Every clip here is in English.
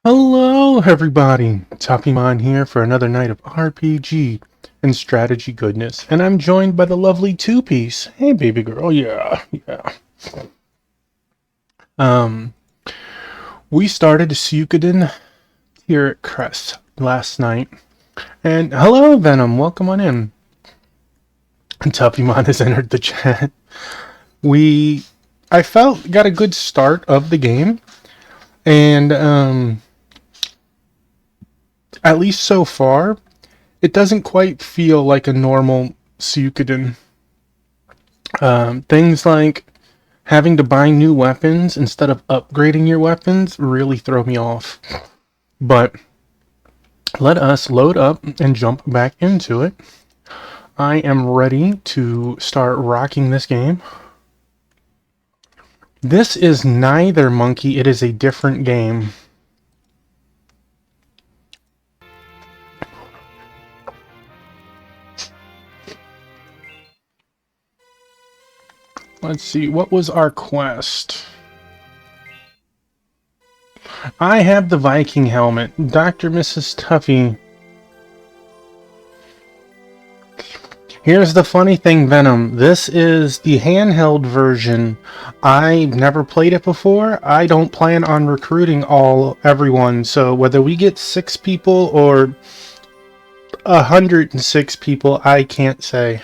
Hello, everybody! Toppymon here for another night of RPG and strategy goodness, and I'm joined by the lovely Two-Piece. Hey, baby girl, yeah. We started Suikoden Tierkreis last night, and hello, Venom, welcome on in. And Toppymon has entered the chat. I felt, got a good start of the game, and, at least so far, it doesn't quite feel like a normal Suikoden. Things like having to buy new weapons instead of upgrading your weapons really throw me off. But let us load up and jump back into it. I am ready to start rocking this game. This is neither Monkey, it is a different game. Let's see, what was our quest? I have the Viking helmet. Dr. Mrs. Tuffy. Here's the funny thing, Venom. This is the handheld version. I've never played it before. I don't plan on recruiting everyone, so whether we get 6 people or 106 people, I can't say.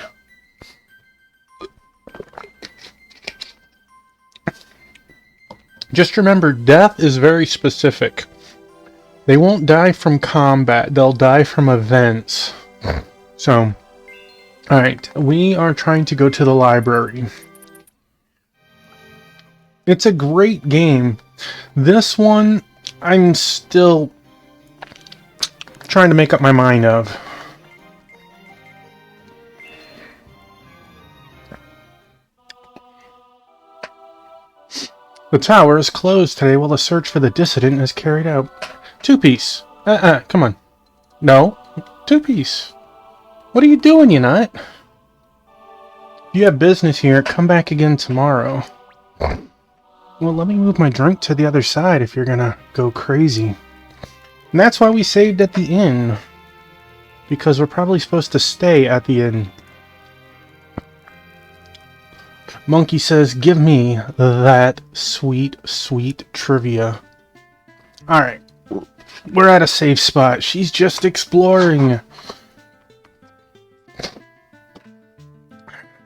Just remember, death is very specific. They won't die from combat, they'll die from events. So, alright, we are trying to go to the library. It's a great game. This one, I'm still trying to make up my mind of. The tower is closed today while the search for the dissident is carried out. Two-Piece. Come on. No. Two-Piece. What are you doing, you nut? If you have business here, come back again tomorrow. Well, let me move my drink to the other side if you're gonna go crazy. And that's why we saved at the inn. Because we're probably supposed to stay at the inn. Monkey says, give me that sweet, sweet trivia. Alright. We're at a safe spot. She's just exploring.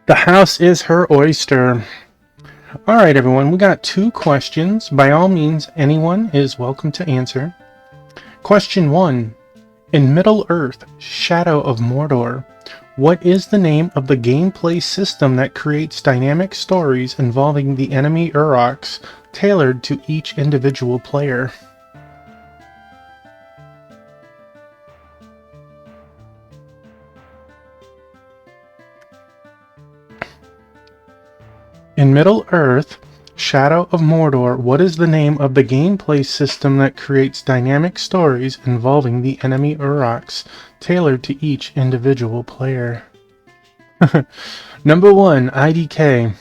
The house is her oyster. Alright, everyone. We got 2 questions. By all means, anyone is welcome to answer. Question 1. In Middle-earth, Shadow of Mordor, what is the name of the gameplay system that creates dynamic stories involving the enemy Uroks, tailored to each individual player? In Middle-earth, Shadow of Mordor, what is the name of the gameplay system that creates dynamic stories involving the enemy Uroks, tailored to each individual player? Number 1, IDK.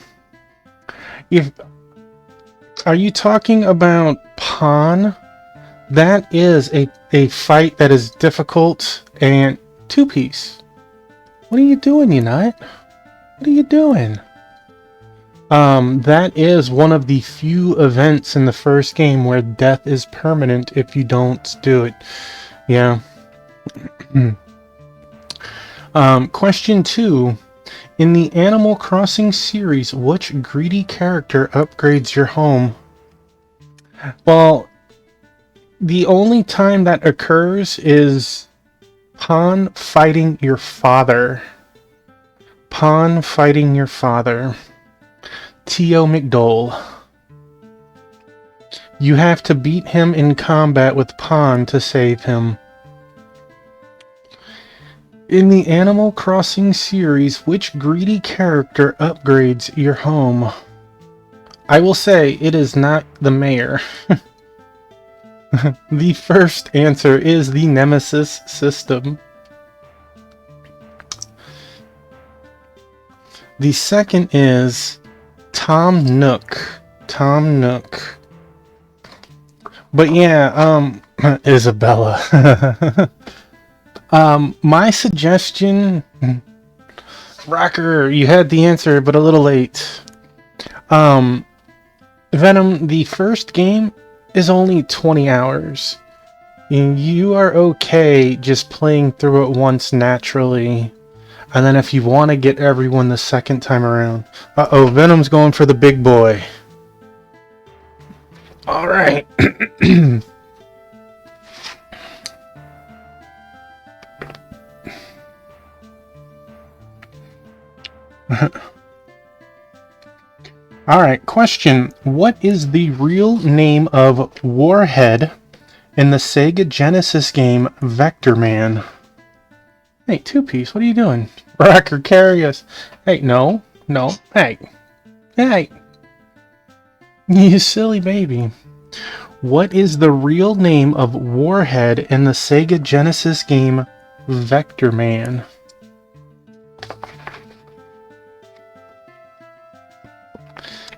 Are you talking about Pawn? That is a fight that is difficult. And Two-Piece. What are you doing, you nut? What are you doing? That is one of the few events in the first game where death is permanent if you don't do it. Yeah. Question 2. In the Animal Crossing series, which greedy character upgrades your home? Well, the only time that occurs is Pawn fighting your father. Pawn fighting your father. T.O. McDole. You have to beat him in combat with Pawn to save him. In the Animal Crossing series, which greedy character upgrades your home? I will say it is not the mayor. The first answer is the Nemesis system. The second is Tom Nook. Tom Nook. But yeah, Isabella. My suggestion... Rocker, you had the answer, but a little late. Venom, the first game is only 20 hours. And you are okay just playing through it once naturally. And then if you want to get everyone the second time around... Uh-oh, Venom's going for the big boy. Alright. Alright, question. What is the real name of Warhead in the Sega Genesis game Vector Man? Hey, Two-Piece, what are you doing? Rocker, carry us. Hey, no. Hey. You silly baby. What is the real name of Warhead in the Sega Genesis game Vector Man?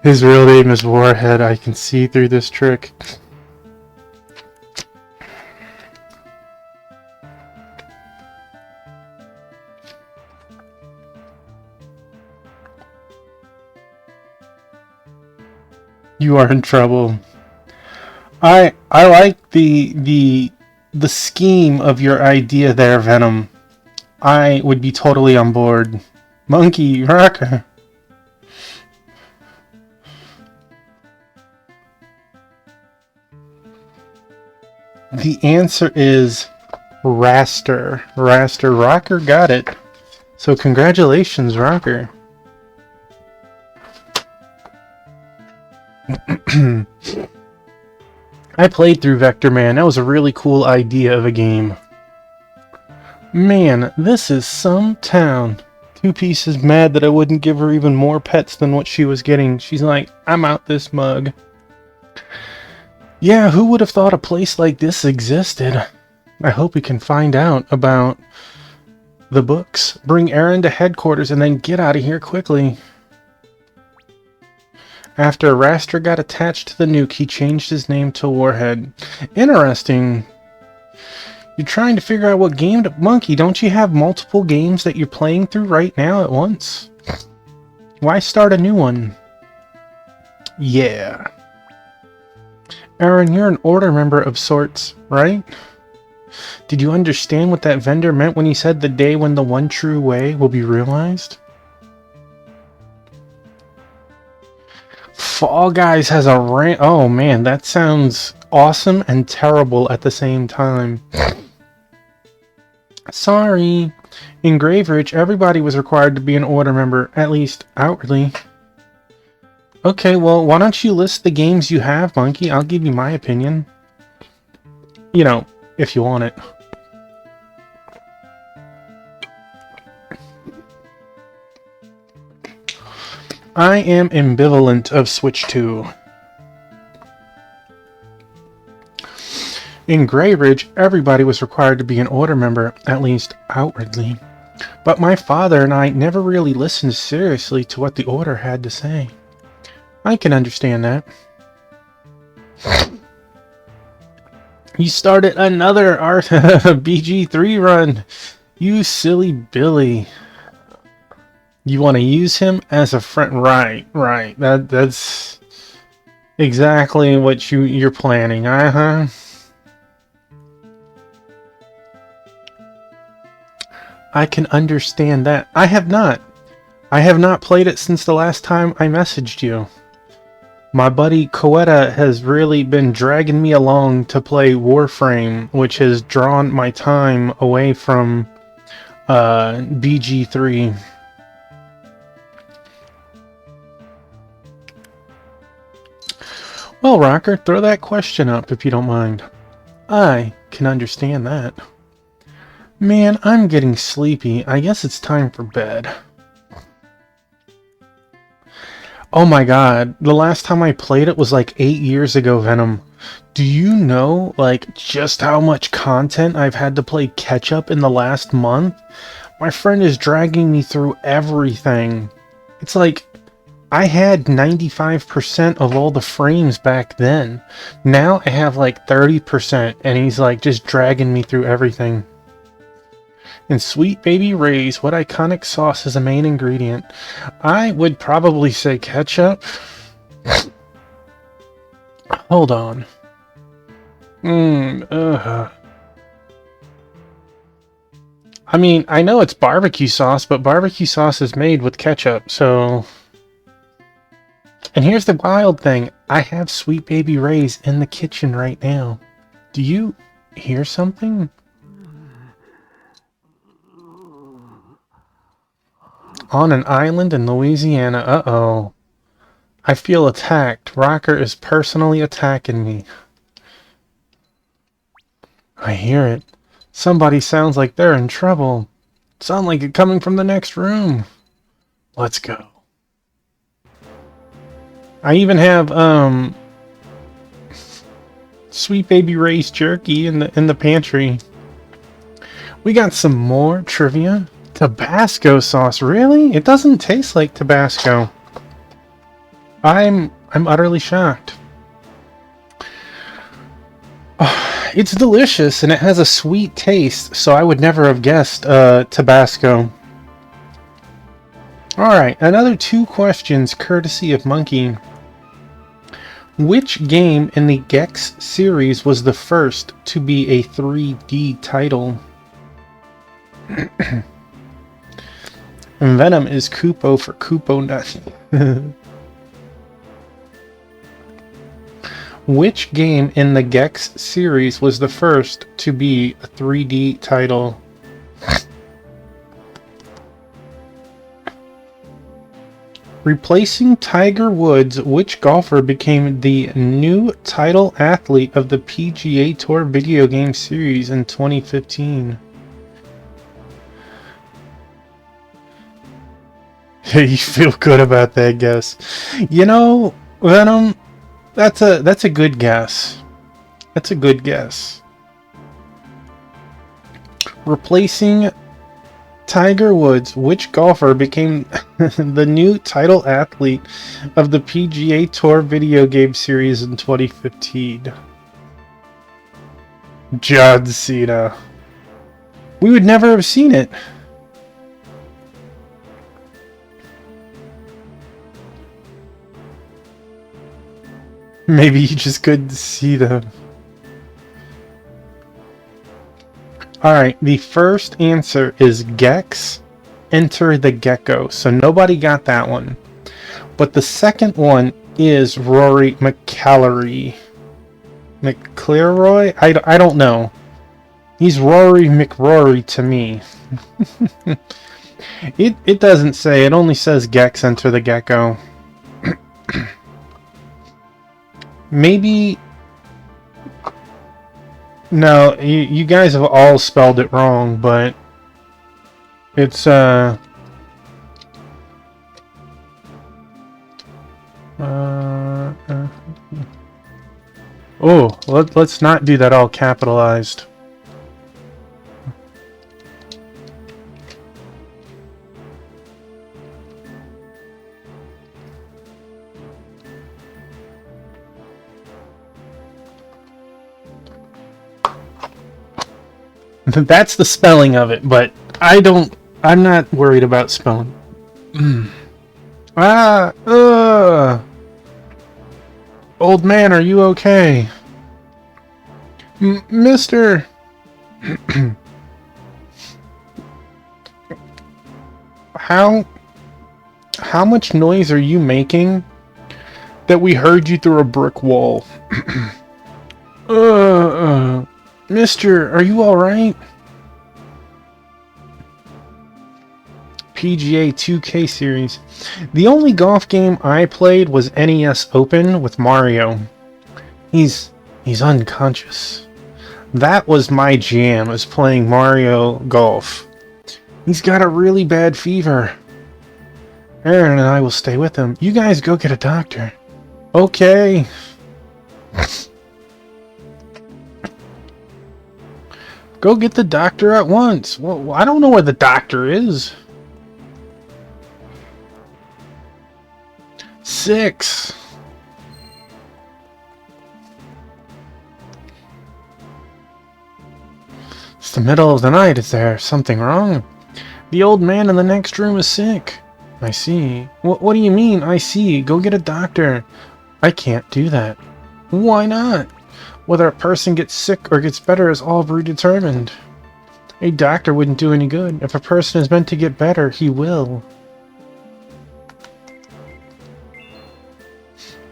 His real name is Warhead. I can see through this trick. You are in trouble. I like the scheme of your idea there, Venom. I would be totally on board. Monkey, Rocker. The answer is Raster. Raster. Rocker got it. So congratulations, Rocker. I played through Vector Man. That was a really cool idea of a game. Man, this is some town. Two-Piece is mad that I wouldn't give her even more pets than what she was getting. She's like, I'm out this mug. Yeah, who would have thought a place like this existed? I hope we can find out about the books. Bring Aaron to headquarters and then get out of here quickly. After Raster got attached to the nuke, he changed his name to Warhead. Interesting. You're trying to figure out what game to... Monkey, don't you have multiple games that you're playing through right now at once? Why start a new one? Yeah. Aaron, you're an order member of sorts, right? Did you understand what that vendor meant when he said the day when the one true way will be realized? Fall Guys has a rant. Oh man, that sounds awesome and terrible at the same time. Sorry. In Graveridge, everybody was required to be an order member, at least outwardly. Okay, well, why don't you list the games you have, Monkey? I'll give you my opinion. You know, if you want it. I am ambivalent of Switch 2. In Grey Ridge, everybody was required to be an order member, at least outwardly. But my father and I never really listened seriously to what the order had to say. I can understand that. You started another BG3 run. You silly Billy. You want to use him as a friend? Right. That's exactly what you're planning. I can understand that. I have not played it since the last time I messaged you. My buddy Coetta has really been dragging me along to play Warframe, which has drawn my time away from BG3. Well, Rocker, throw that question up if you don't mind. I can understand that. Man, I'm getting sleepy. I guess it's time for bed. Oh my god, the last time I played it was like 8 years ago, Venom. Do you know, like, just how much content I've had to play catch-up in the last month? My friend is dragging me through everything. It's like, I had 95% of all the frames back then. Now I have like 30%, and he's like just dragging me through everything. In Sweet Baby Ray's, what iconic sauce is a main ingredient? I would probably say ketchup. Hold on. I mean, I know it's barbecue sauce, but barbecue sauce is made with ketchup, so... And here's the wild thing. I have Sweet Baby Ray's in the kitchen right now. Do you hear something? On an island in Louisiana. Uh-oh. I feel attacked. Rocker is personally attacking me. I hear it. Somebody sounds like they're in trouble. Sound like it coming from the next room. Let's go. I even have Sweet Baby Ray's jerky in the pantry. We got some more trivia. Tabasco sauce, really? It doesn't taste like Tabasco. I'm utterly shocked. It's delicious and it has a sweet taste, so I would never have guessed Tabasco. Alright, another 2 questions courtesy of Monkey. Which game in the Gex series was the first to be a 3D title? Venom is Koopo for Koopo Nut. Which game in the Gex series was the first to be a 3D title? Replacing Tiger Woods, which golfer became the new title athlete of the PGA Tour video game series in 2015? You feel good about that guess. You know, Venom, that's a good guess. That's a good guess. Replacing Tiger Woods, which golfer became the new title athlete of the PGA Tour video game series in 2015? John Cena. We would never have seen it. Maybe you just couldn't see them. Alright, the first answer is Gex, Enter the Gecko. So nobody got that one. But the second one is Rory McIlroy. McIlroy? I don't know. He's Rory McRory to me. It doesn't say. It only says Gex, Enter the Gecko. Maybe... No, you guys have all spelled it wrong, but... It's, Oh, let's not do that all capitalized. That's the spelling of it, but I'm not worried about spelling. Old man, are you okay? Mister... How much noise are you making that we heard you through a brick wall? Mister, are you alright? PGA 2K series. The only golf game I played was NES Open with Mario. He's unconscious. That was my jam, is playing Mario Golf. He's got a really bad fever. Aaron and I will stay with him. You guys go get a doctor. Okay. Go get the doctor at once. Well, I don't know where the doctor is. 6. It's the middle of the night. Is there something wrong? The old man in the next room is sick. I see. What do you mean, I see? Go get a doctor. I can't do that. Why not? Whether a person gets sick or gets better is all predetermined. A doctor wouldn't do any good. If a person is meant to get better, he will.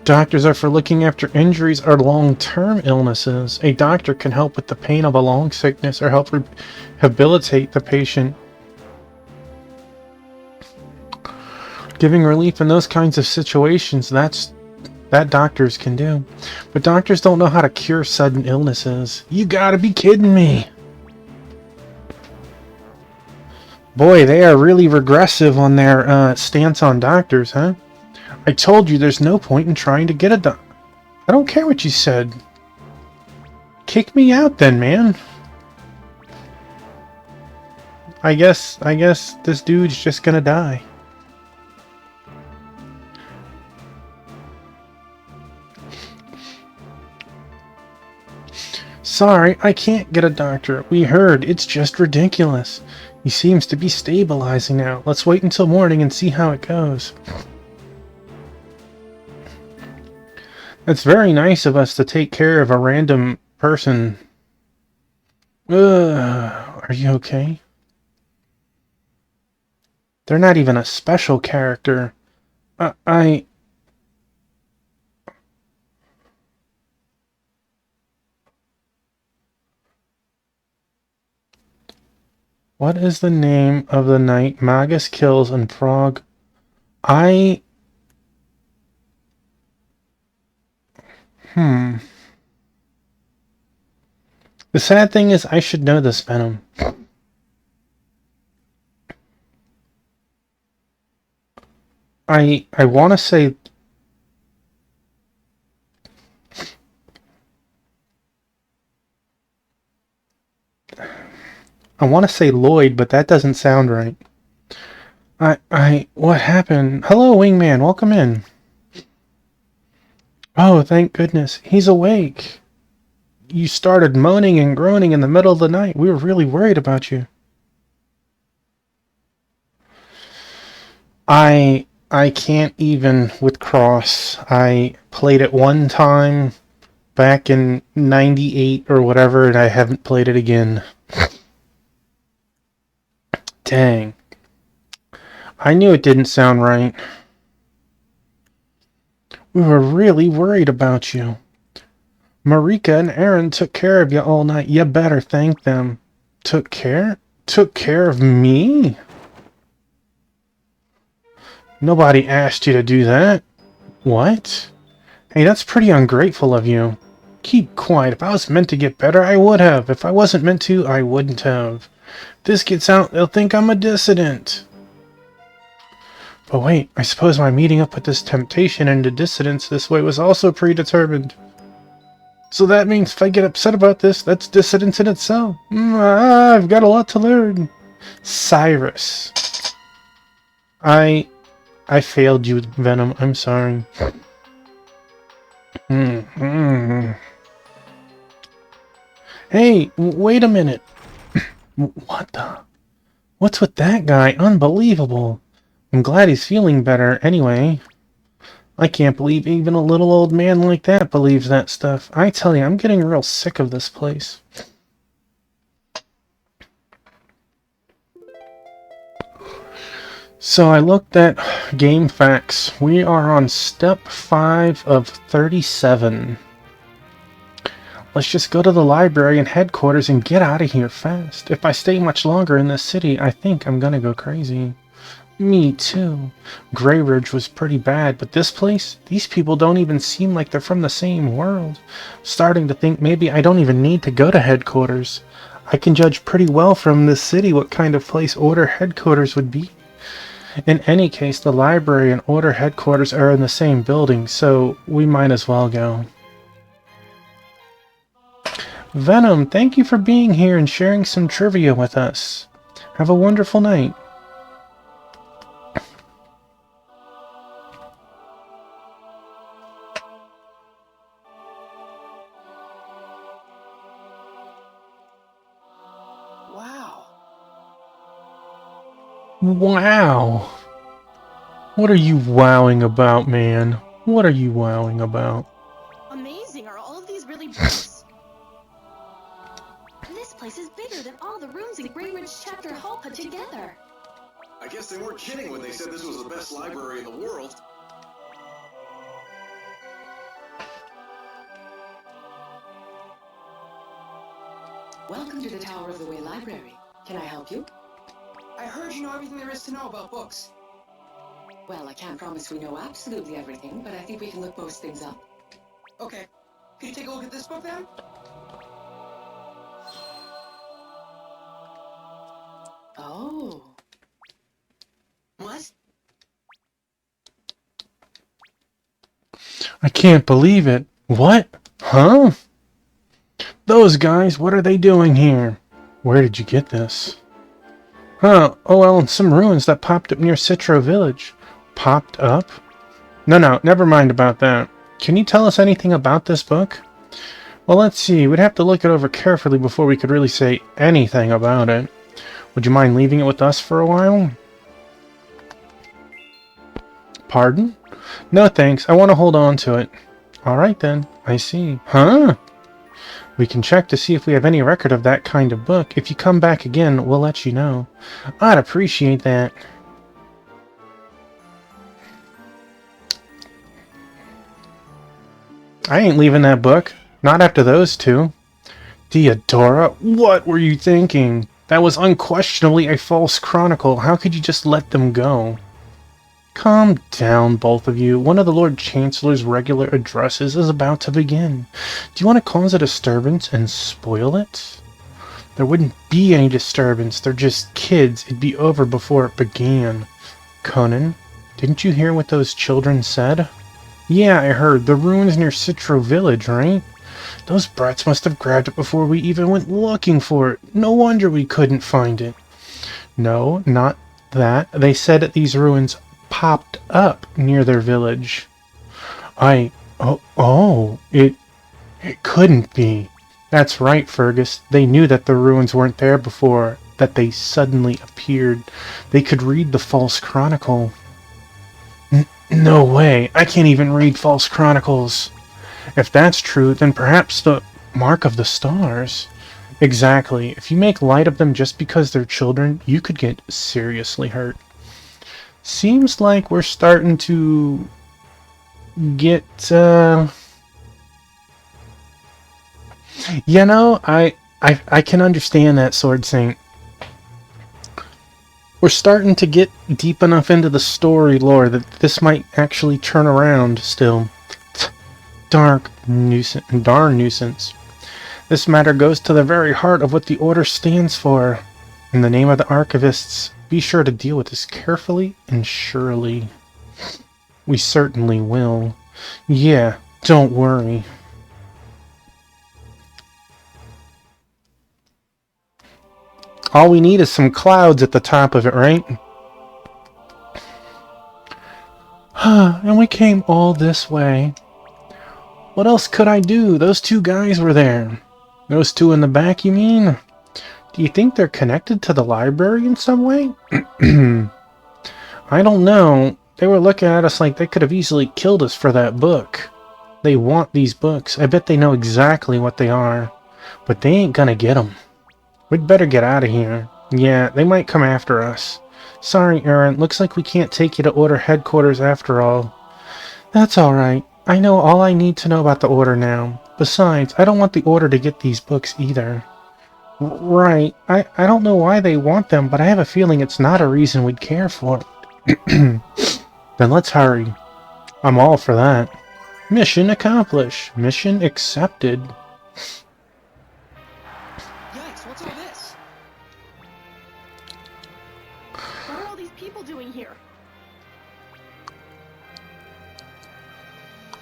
Doctors are for looking after injuries or long-term illnesses. A doctor can help with the pain of a long sickness or help rehabilitate the patient. Giving relief in those kinds of situations, that doctors can do. But doctors don't know how to cure sudden illnesses. You gotta be kidding me! Boy, they are really regressive on their stance on doctors, huh? I told you there's no point in trying to get a doc. I don't care what you said. Kick me out then, man. I guess this dude's just gonna die. Sorry, I can't get a doctor. We heard. It's just ridiculous. He seems to be stabilizing now. Let's wait until morning and see how it goes. It's very nice of us to take care of a random person. Are you okay? They're not even a special character. What is the name of the night Magus kills and Frog? The sad thing is I should know this, Venom. I want to say... I want to say Lloyd, but that doesn't sound right. What happened? Hello, Wingman, welcome in. Oh, thank goodness. He's awake. You started moaning and groaning in the middle of the night. We were really worried about you. I can't even with Cross. I played it one time back in 98 or whatever, and I haven't played it again. Dang. I knew it didn't sound right. We were really worried about you. Marika and Aaron took care of you all night. You better thank them. Took care? Took care of me? Nobody asked you to do that. What? Hey, that's pretty ungrateful of you. Keep quiet. If I was meant to get better, I would have. If I wasn't meant to, I wouldn't have. If this gets out, they'll think I'm a dissident. But wait, I suppose my meeting up with this temptation into dissidence this way was also predetermined. So that means if I get upset about this, that's dissidence in itself. I've got a lot to learn. Cyrus. I failed you, Venom. I'm sorry. Hey, wait a minute. What the? What's with that guy? Unbelievable. I'm glad he's feeling better anyway. I can't believe even a little old man like that believes that stuff. I tell you, I'm getting real sick of this place. So I looked at game facts. We are on step 5 of 37. Let's just go to the library and headquarters and get out of here fast. If I stay much longer in this city, I think I'm gonna go crazy. Me too. Grey Ridge was pretty bad, but this place? These people don't even seem like they're from the same world. Starting to think maybe I don't even need to go to headquarters. I can judge pretty well from this city what kind of place Order headquarters would be. In any case, the library and Order headquarters are in the same building, so we might as well go. Venom, thank you for being here and sharing some trivia with us. Have a wonderful night. Wow. What are you wowing about, man? What are you wowing about? Amazing, are all of these really books? This place is bigger than all the rooms in Greenridge Chapter Hall put together. I guess they weren't kidding when they said this was the best library in the world. Welcome to the Tower of the Way Library. Can I help you? I heard you know everything there is to know about books. Well, I can't promise we know absolutely everything, but I think we can look most things up. Okay. Can you take a look at this book then? Oh. What? I can't believe it. What? Huh? Those guys, what are they doing here? Where did you get this? Huh, oh well, in some ruins that popped up near Citro Village. Popped up? No, never mind about that. Can you tell us anything about this book? Well, let's see. We'd have to look it over carefully before we could really say anything about it. Would you mind leaving it with us for a while? Pardon? No thanks, I want to hold on to it. Alright then, I see. Huh? We can check to see if we have any record of that kind of book. If you come back again, we'll let you know. I'd appreciate that. I ain't leaving that book. Not after those two. Theodora, what were you thinking? That was unquestionably a false chronicle. How could you just let them go? Calm down, both of you. One of the Lord Chancellor's regular addresses is about to begin. Do you want to cause a disturbance and spoil it? There wouldn't be any disturbance. They're just kids. It'd be over before it began. Conan, didn't you hear what those children said? Yeah, I heard. The ruins near Citro Village, right? Those brats must have grabbed it before we even went looking for it. No wonder we couldn't find it. No, not that. They said that these ruins popped up near their village. It couldn't be. That's right, Fergus. They knew that the ruins weren't there before, that they suddenly appeared. They could read the false chronicle. No way. I can't even read false chronicles. If that's true, then perhaps the mark of the stars. Exactly. If you make light of them just because they're children, you could get seriously hurt. Seems like we're starting to get, you know, I can understand that, Sword Saint. We're starting to get deep enough into the story lore that this might actually turn around still. Darn nuisance. This matter goes to the very heart of what the Order stands for. In the name of the Archivists, be sure to deal with this carefully and surely. We certainly will. Yeah, don't worry. All we need is some clouds at the top of it, right? And we came all this way. What else could I do? Those two guys were there. Those two in the back, you mean? Do you think they're connected to the library in some way? I don't know. They were looking at us like they could have easily killed us for that book. They want these books. I bet they know exactly what they are. But they ain't gonna get them. We'd better get out of here. Yeah, they might come after us. Sorry, Aaron. Looks like we can't take you to Order headquarters after all. That's alright. I know all I need to know about the Order now. Besides, I don't want the Order to get these books either. Right. I don't know why they want them, but I have a feeling it's not a reason we'd care for it. Then let's hurry. I'm all for that. Mission accomplished. Mission accepted. Yikes, what's all this? What are all these people doing here?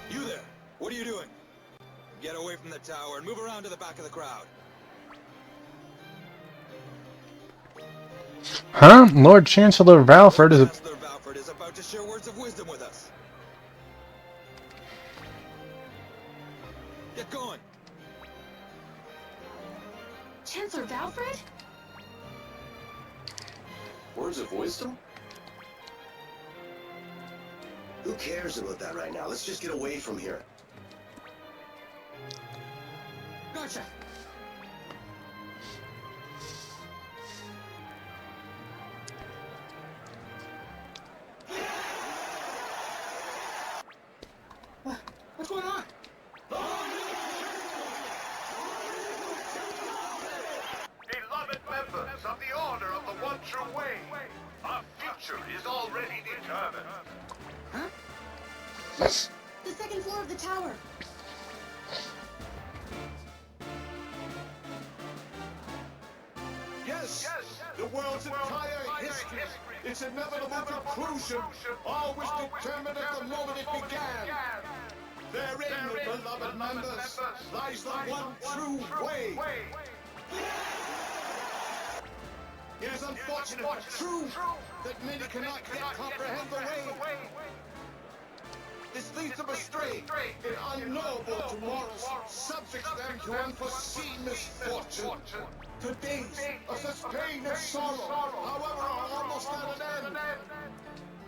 You there! What are you doing? Get away from the tower and move around to the back of the crowd. Huh? Lord Chancellor Valford is a... Chancellor Valford is about to share words of wisdom with us. Get going! Chancellor Valfred? Words of wisdom? Who cares about that right now? Let's just get away from here. Gotcha. What's going on? Beloved members of the Order of the One True Way, our future is already determined. Huh? The second floor of the tower. Yes, the world's entire history, its inevitable conclusion, all was determined at the moment it began. Therein, beloved members, lies the one true way. It is unfortunate but true that many cannot yet comprehend the way. This leads them astray in unknowable tomorrows, subjects them to unforeseen misfortune. To days of such pain and sorrow, however, are almost at an end.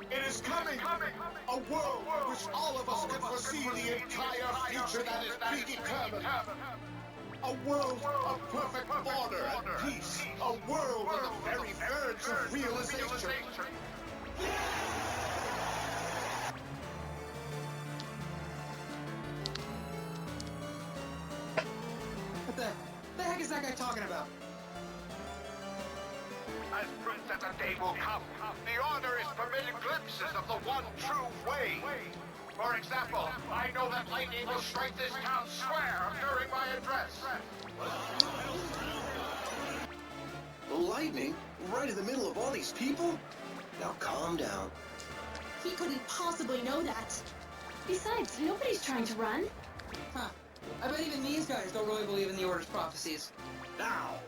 It is coming, a world which all of us can foresee the entire future that is predetermined. A world of perfect order and peace. A world on the very verge of realization. What the heck is that guy talking about? As proof that the day will come, the Order is permitting glimpses of the one true way. For example, I know that lightning will strike this town square during my address. Lightning? Right in the middle of all these people? Now calm down. He couldn't possibly know that. Besides, nobody's trying to run. Huh. I bet even these guys don't really believe in the Order's prophecies. Now!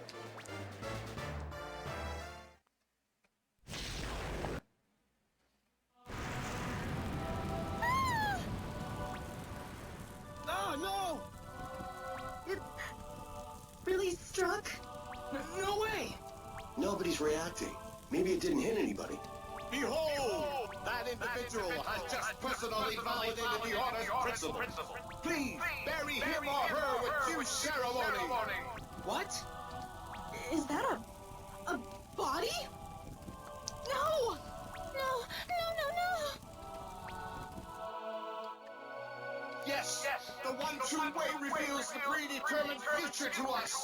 Oh, no! It really struck? No way! Nobody's reacting. Maybe it didn't hit anybody. Behold! That individual has just personally validated the Order's principle. Please, bury him or her with due ceremony. What? Is that a body? No! No! Yes, the one true way reveals the predetermined future to us.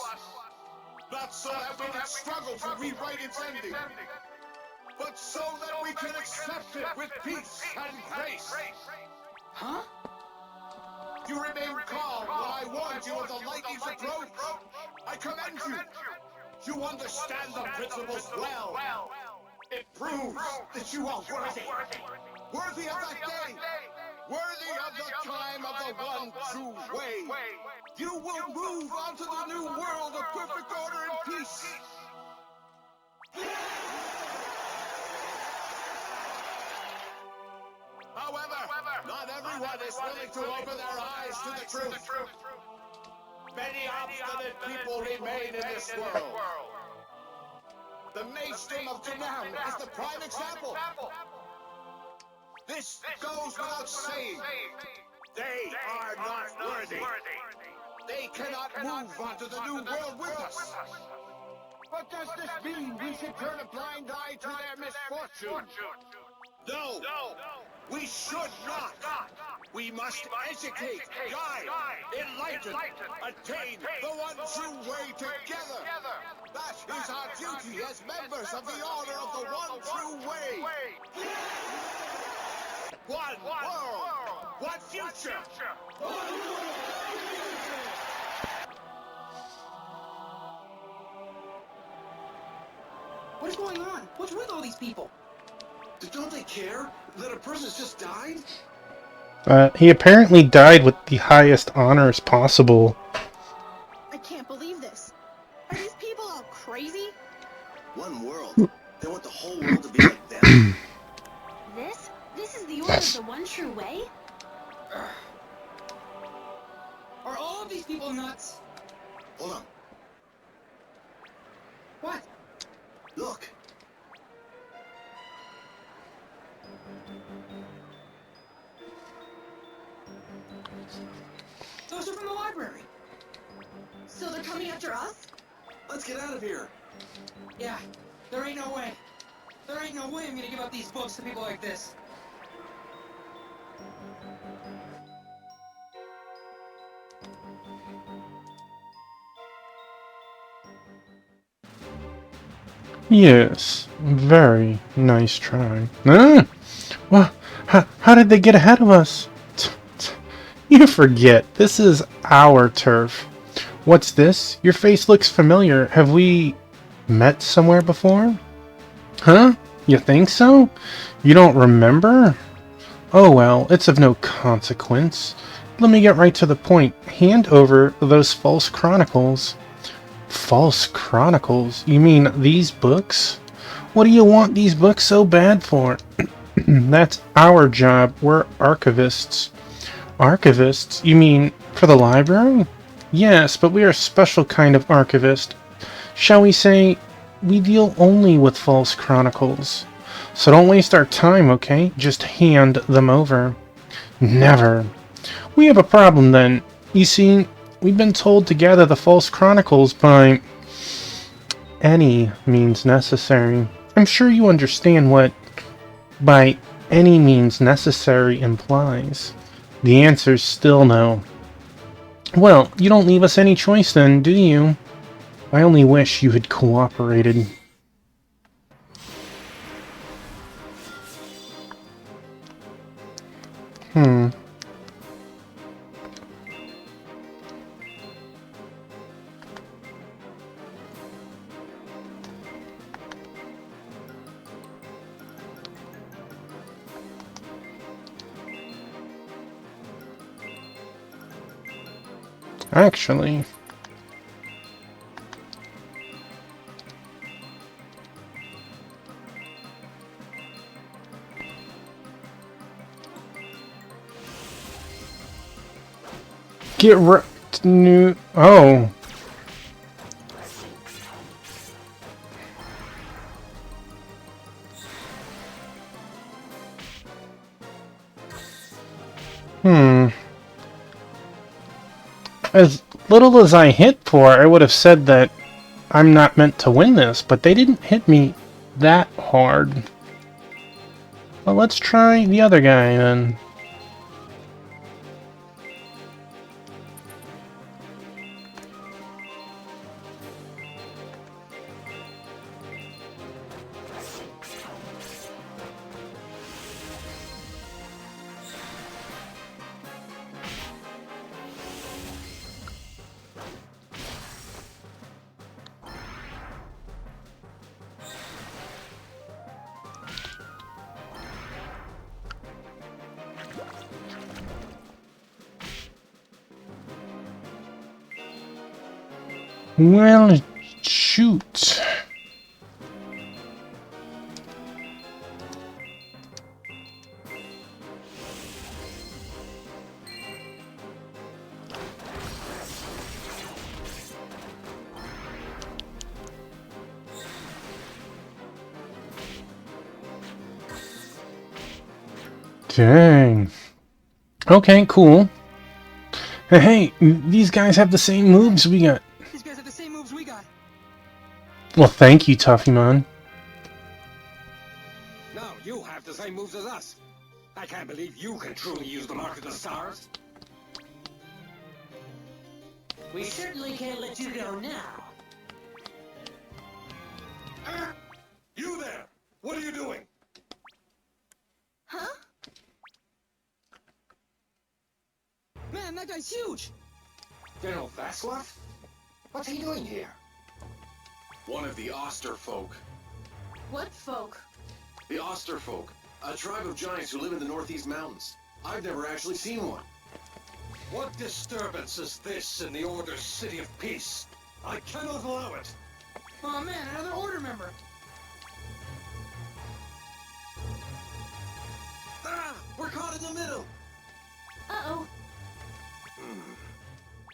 Not so that we can struggle to rewrite its ending, but so that we can accept it with peace and grace. Huh? You remain calm when I warned you of the lightning's approach. I commend you. You understand the principles well. It proves that you are worthy. Worthy of that day. Worthy of the time of the one true way. You will move on to the new world of perfect order and peace. However, not everyone is willing to open their eyes to the truth. Many obstinate people remain in this world. The maelstrom of Janam is the prime example. This goes without saying. They are not worthy. They cannot move on to the new world with us. But does this mean we should turn a blind eye to their misfortune? No, we should not. We must educate, guide, enlighten, attain the one true way together. That is our duty as members of the Order of the One True Way. One world, one future. What is going on? What's with all these people? Don't they care that a person's just died? He apparently died with the highest honors possible. I can't believe this. Are these people all crazy? One world. They want the whole world to be like them. This is the Order of the One True Way? Are all of these people nuts? Hold on. What? Look. Those are from the library. So they're coming after us? Let's get out of here. Yeah, there ain't no way. There ain't no way I'm gonna give up these books to people like this. Yes, very nice try. Well, how did they get ahead of us? You forget, this is our turf. What's this? Your face looks familiar. Have we met somewhere before? Huh? You think so? You don't remember? Oh well, it's of no consequence. Let me get right to the point. Hand over those false chronicles. False chronicles? You mean these books? What do you want these books so bad for? That's our job. We're archivists. Archivists? You mean for the library? Yes, but we are a special kind of archivist. Shall we say, we deal only with false chronicles. So don't waste our time, okay? Just hand them over. Never. We have a problem then. You see, we've been told to gather the false chronicles by any means necessary. I'm sure you understand what by any means necessary implies. The answer's still no. Well, you don't leave us any choice then, do you? I only wish you had cooperated. Actually... Get wrecked, new... Oh. As little as I hit for, I would have said that I'm not meant to win this, but they didn't hit me that hard. Well, let's try the other guy then. Well, shoot. Dang. Okay, cool. Hey, these guys have the same moves we got. These guys have the same moves we got. Well, thank you, Tuffymon. Now you have the same moves as us. I can't believe you can truly use the Mark of the Stars. We certainly can't let you go now. You there! What are you doing? Huh? Man, that guy's huge! General Vaslav? What's he doing here? One of the Osterfolk. What folk? The Osterfolk, a tribe of giants who live in the Northeast Mountains. I've never actually seen one. What disturbance is this in the Order's City of Peace? I cannot allow it! Oh man, another Order member! Ah! We're caught in the middle! Uh-oh.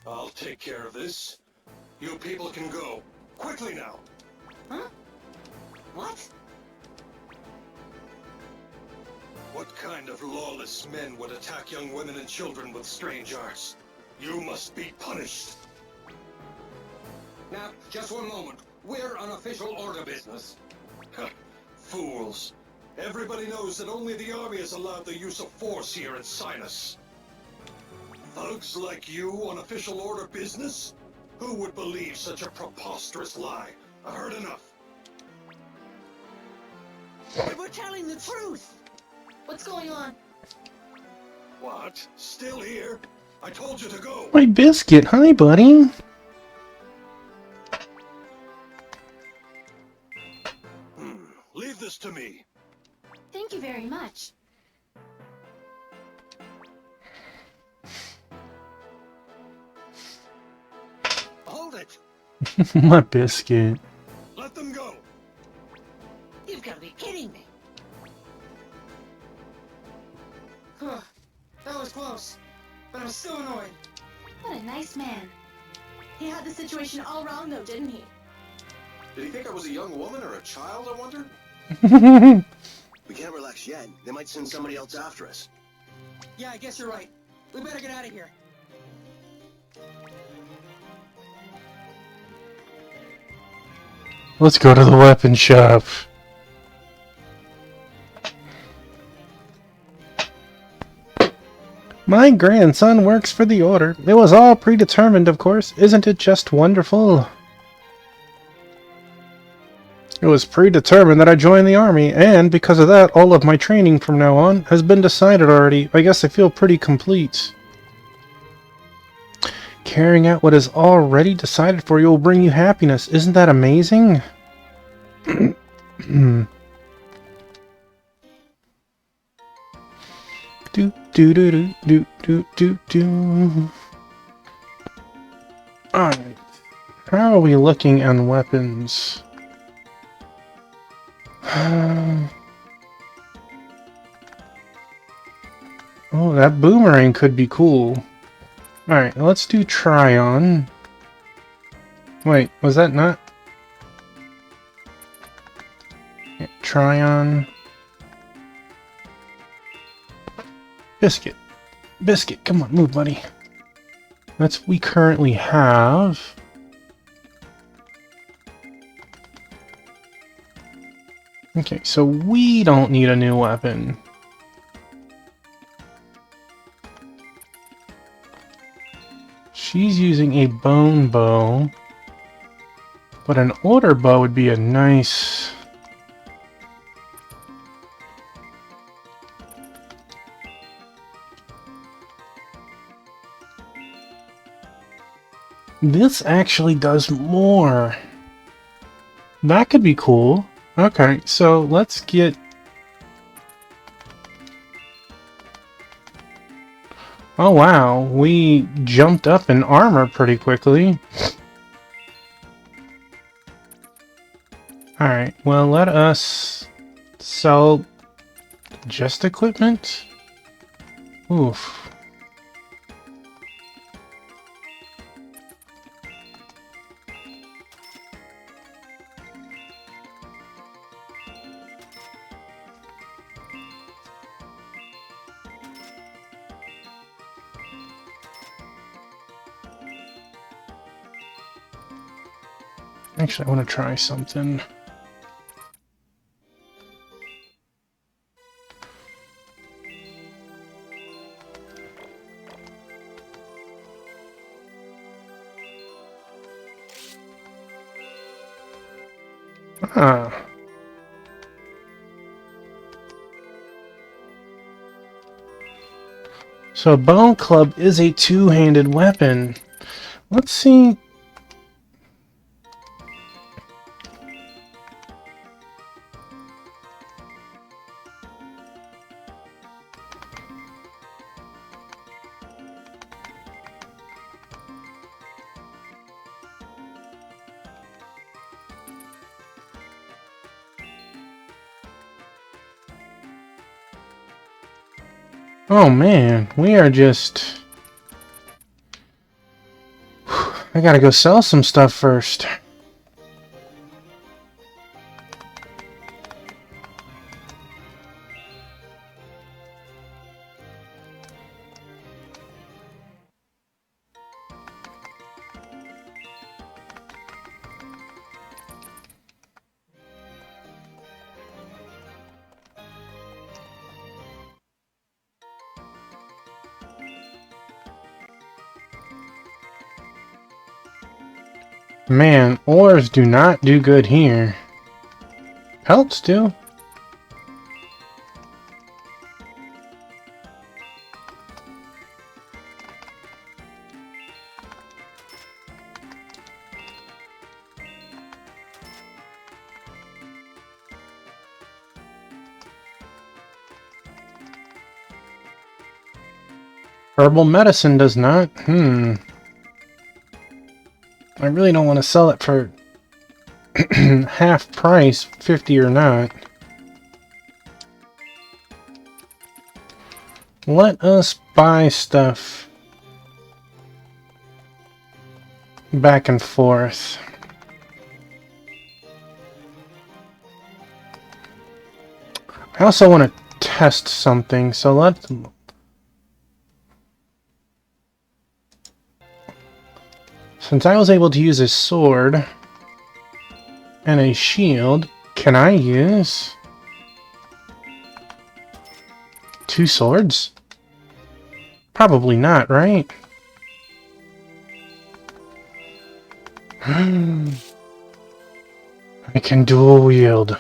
I'll take care of this. You people can go. Quickly now! Huh? What? What kind of lawless men would attack young women and children with strange arts? You must be punished. Now, just one moment. We're on official order business. Fools. Everybody knows that only the army is allowed the use of force here in Sinus. Thugs like you on official order business? Who would believe such a preposterous lie? I've heard enough. But we're telling the truth! What's going on? What? Still here? I told you to go. My biscuit, hi buddy. Leave this to me. Thank you very much. Hold it. My biscuit. Let them go. You've got to be kidding me. Huh. That was close. But I'm still annoyed. What a nice man. He had the situation all wrong though, didn't he? Did he think I was a young woman or a child, I wonder? We can't relax yet. They might send somebody else after us. Yeah, I guess you're right. We better get out of here. Let's go to the weapon shop. My grandson works for the Order. It was all predetermined, of course. Isn't it just wonderful? It was predetermined that I join the army, and because of that, all of my training from now on has been decided already. I guess I feel pretty complete. Carrying out what is already decided for you will bring you happiness. Isn't that amazing? Do do do do do do do do. Alright. How are we looking on weapons? Oh, that boomerang could be cool. Alright, let's do try-on. Wait, was that not? Yeah, try-on. Biscuit. Biscuit, come on, move, buddy. That's what we currently have. Okay, so we don't need a new weapon. She's using a bone bow, but an order bow would be a nice... This actually does more. That could be cool. Okay, so let's get... Oh wow, we jumped up in armor pretty quickly. Alright, well let us sell just equipment? Oof. Actually, I want to try something. Ah. So a bone club is a two-handed weapon. Let's see. Oh man, we are just... I gotta go sell some stuff first. Man, ores do not do good here. Pelts do. Herbal medicine does not. I really don't want to sell it for half price, 50 or not. Let us buy stuff back and forth. I also want to test something, so let's... Since I was able to use a sword and a shield, can I use 2 swords? Probably not, right? I can dual wield.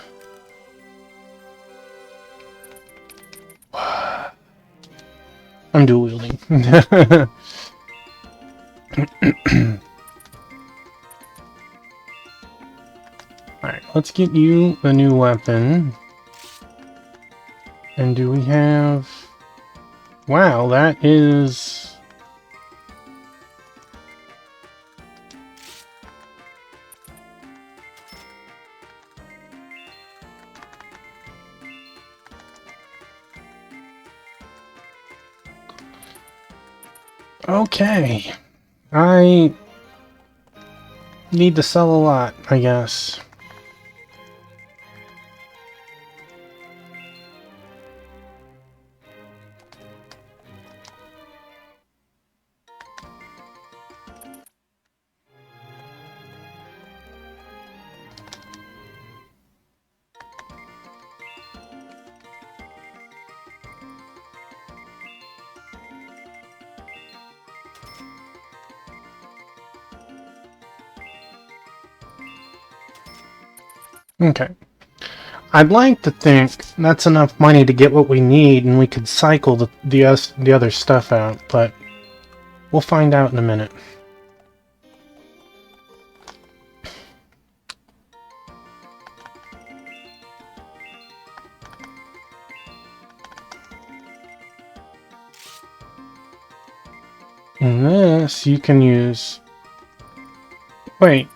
I'm dual wielding. Alright, let's get you a new weapon. And do we have... Wow, that is... Okay. I need to sell a lot, I guess. Okay. I'd like to think that's enough money to get what we need and we could cycle the other stuff out, but we'll find out in a minute. And this you can use... Wait.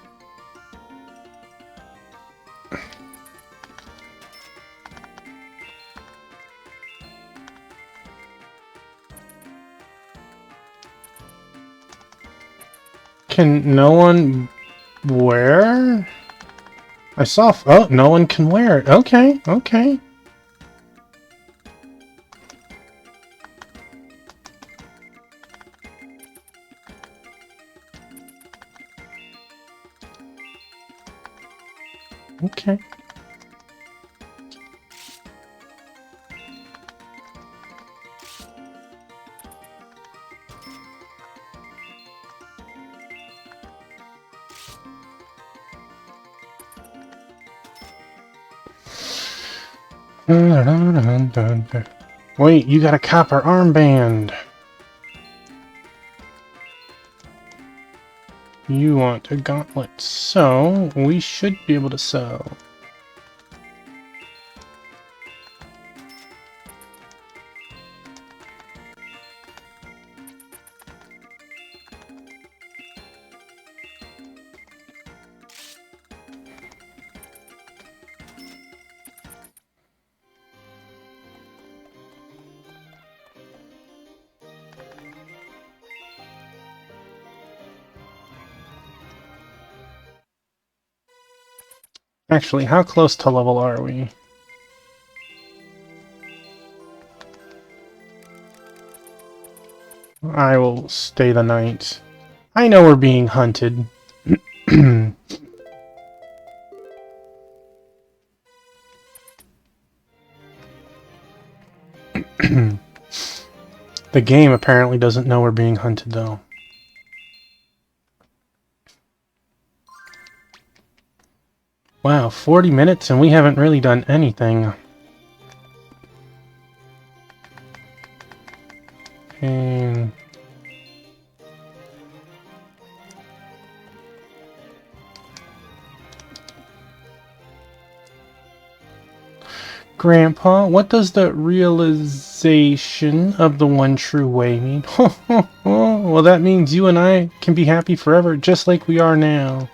Can no one wear? I saw... Oh, no one can wear it. Okay, okay. Okay. Wait, you got a copper armband. You want a gauntlet, so we should be able to sell. Actually, how close to level are we? I will stay the night. I know we're being hunted. The game apparently doesn't know we're being hunted, though. Wow, 40 minutes and we haven't really done anything. And... Grandpa, what does the realization of the one true way mean? Well, that means you and I can be happy forever, just like we are now.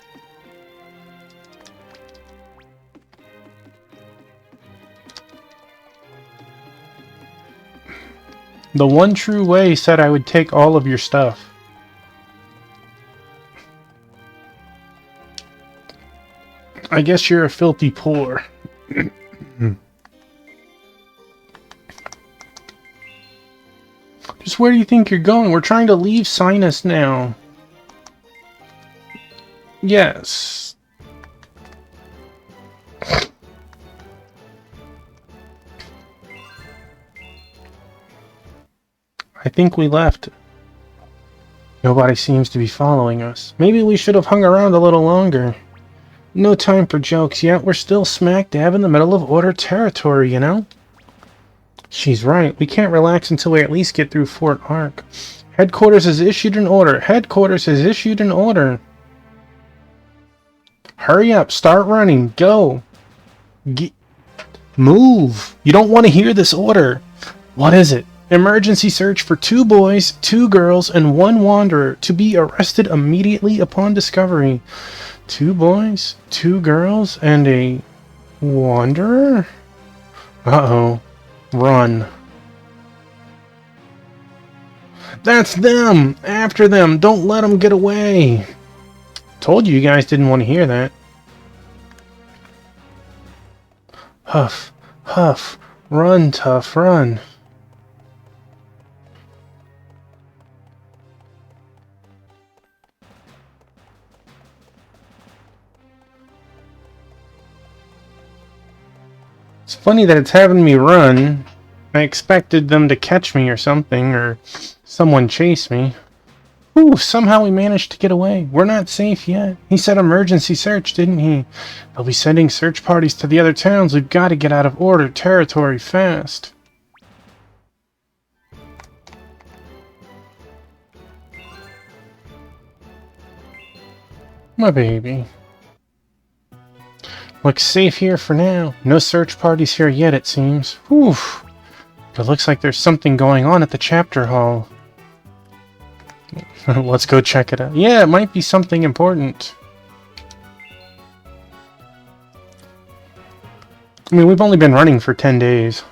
The one true way said I would take all of your stuff. I guess you're a filthy poor. Just where do you think you're going? We're trying to leave Sinus now. Yes. I think we left. Nobody seems to be following us. Maybe we should have hung around a little longer. No time for jokes yet. We're still smack dab in the middle of Order territory, you know? She's right. We can't relax until we at least get through Fort Ark. Headquarters has issued an order. Headquarters has issued an order. Hurry up. Start running. Go. Move. You don't want to hear this order. What is it? Emergency search for 2 boys, 2 girls, and 1 wanderer to be arrested immediately upon discovery. 2 boys, 2 girls, and a wanderer? Uh-oh. Run. That's them! After them! Don't let them get away! Told you guys didn't want to hear that. Huff. Huff. Run, Tough, run. It's funny that it's having me run. I expected them to catch me or something, or someone chase me. Ooh, somehow we managed to get away. We're not safe yet. He said emergency search, didn't he? They'll be sending search parties to the other towns. We've got to get out of Order territory fast. My baby. Looks safe here for now. No search parties here yet, it seems. Whew. But it looks like there's something going on at the chapter hall. Let's go check it out. Yeah, it might be something important. I mean, we've only been running for 10 days.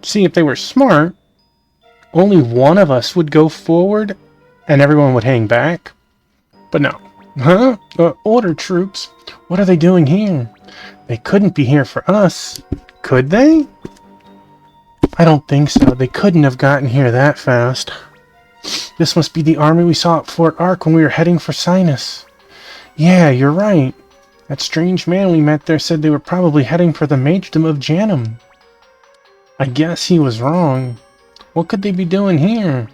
See, if they were smart, only one of us would go forward and everyone would hang back. But no. Huh? Order troops? What are they doing here? They couldn't be here for us. Could they? I don't think so. They couldn't have gotten here that fast. This must be the army we saw at Fort Ark when we were heading for Sinus. Yeah, you're right. That strange man we met there said they were probably heading for the magedom of Janum. I guess he was wrong. What could they be doing here?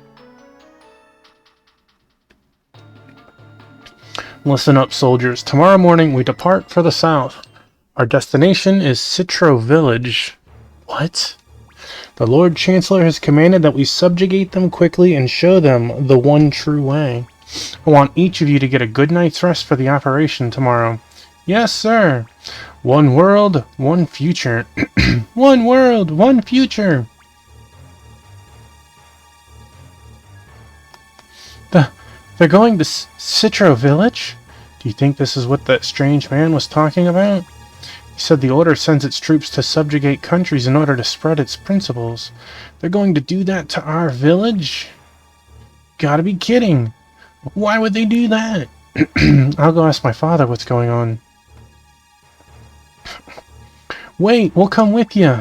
Listen up, soldiers. Tomorrow morning we depart for the south. Our destination is Citro Village. What? The Lord Chancellor has commanded that we subjugate them quickly and show them the one true way. I want each of you to get a good night's rest for the operation tomorrow. Yes, sir. One world, one future. One world, one future. They're going to Citro Village? Do you think this is what that strange man was talking about? He said the Order sends its troops to subjugate countries in order to spread its principles. They're going to do that to our village? Gotta be kidding. Why would they do that? I'll go ask my father what's going on. Wait, we'll come with you.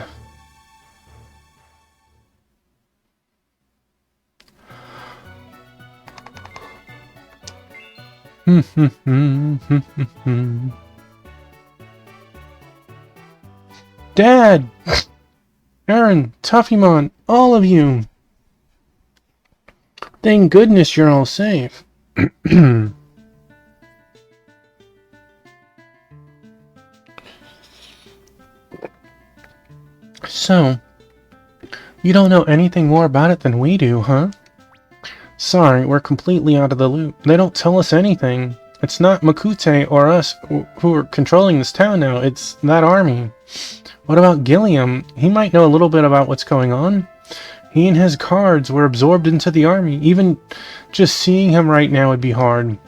Dad! Aaron, Tuffymon, all of you! Thank goodness you're all safe. So, you don't know anything more about it than we do, huh? Sorry, we're completely out of the loop. They don't tell us anything. It's not Makute or us who are controlling this town now, it's that army. What about Gilliam? He might know a little bit about what's going on. He and his cards were absorbed into the army. Even just seeing him right now would be hard.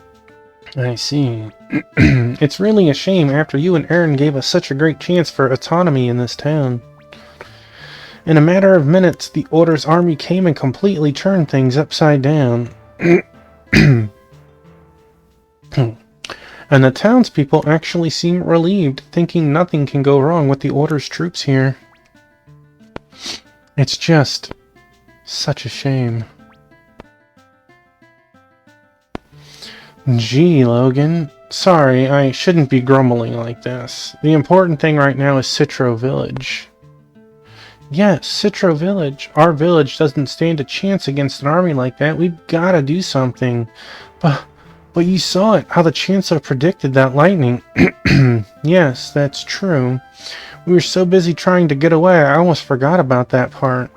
I see. It's really a shame after you and Aaron gave us such a great chance for autonomy in this town. In a matter of minutes, the Order's army came and completely turned things upside down. And the townspeople actually seem relieved, thinking nothing can go wrong with the Order's troops here. It's just such a shame. Gee, Logan. Sorry, I shouldn't be grumbling like this. The important thing right now is Citro Village. Yes, Citro Village. Our village doesn't stand a chance against an army like that. We've gotta do something. But you saw it, how the Chancellor predicted that lightning. Yes, that's true. We were so busy trying to get away, I almost forgot about that part.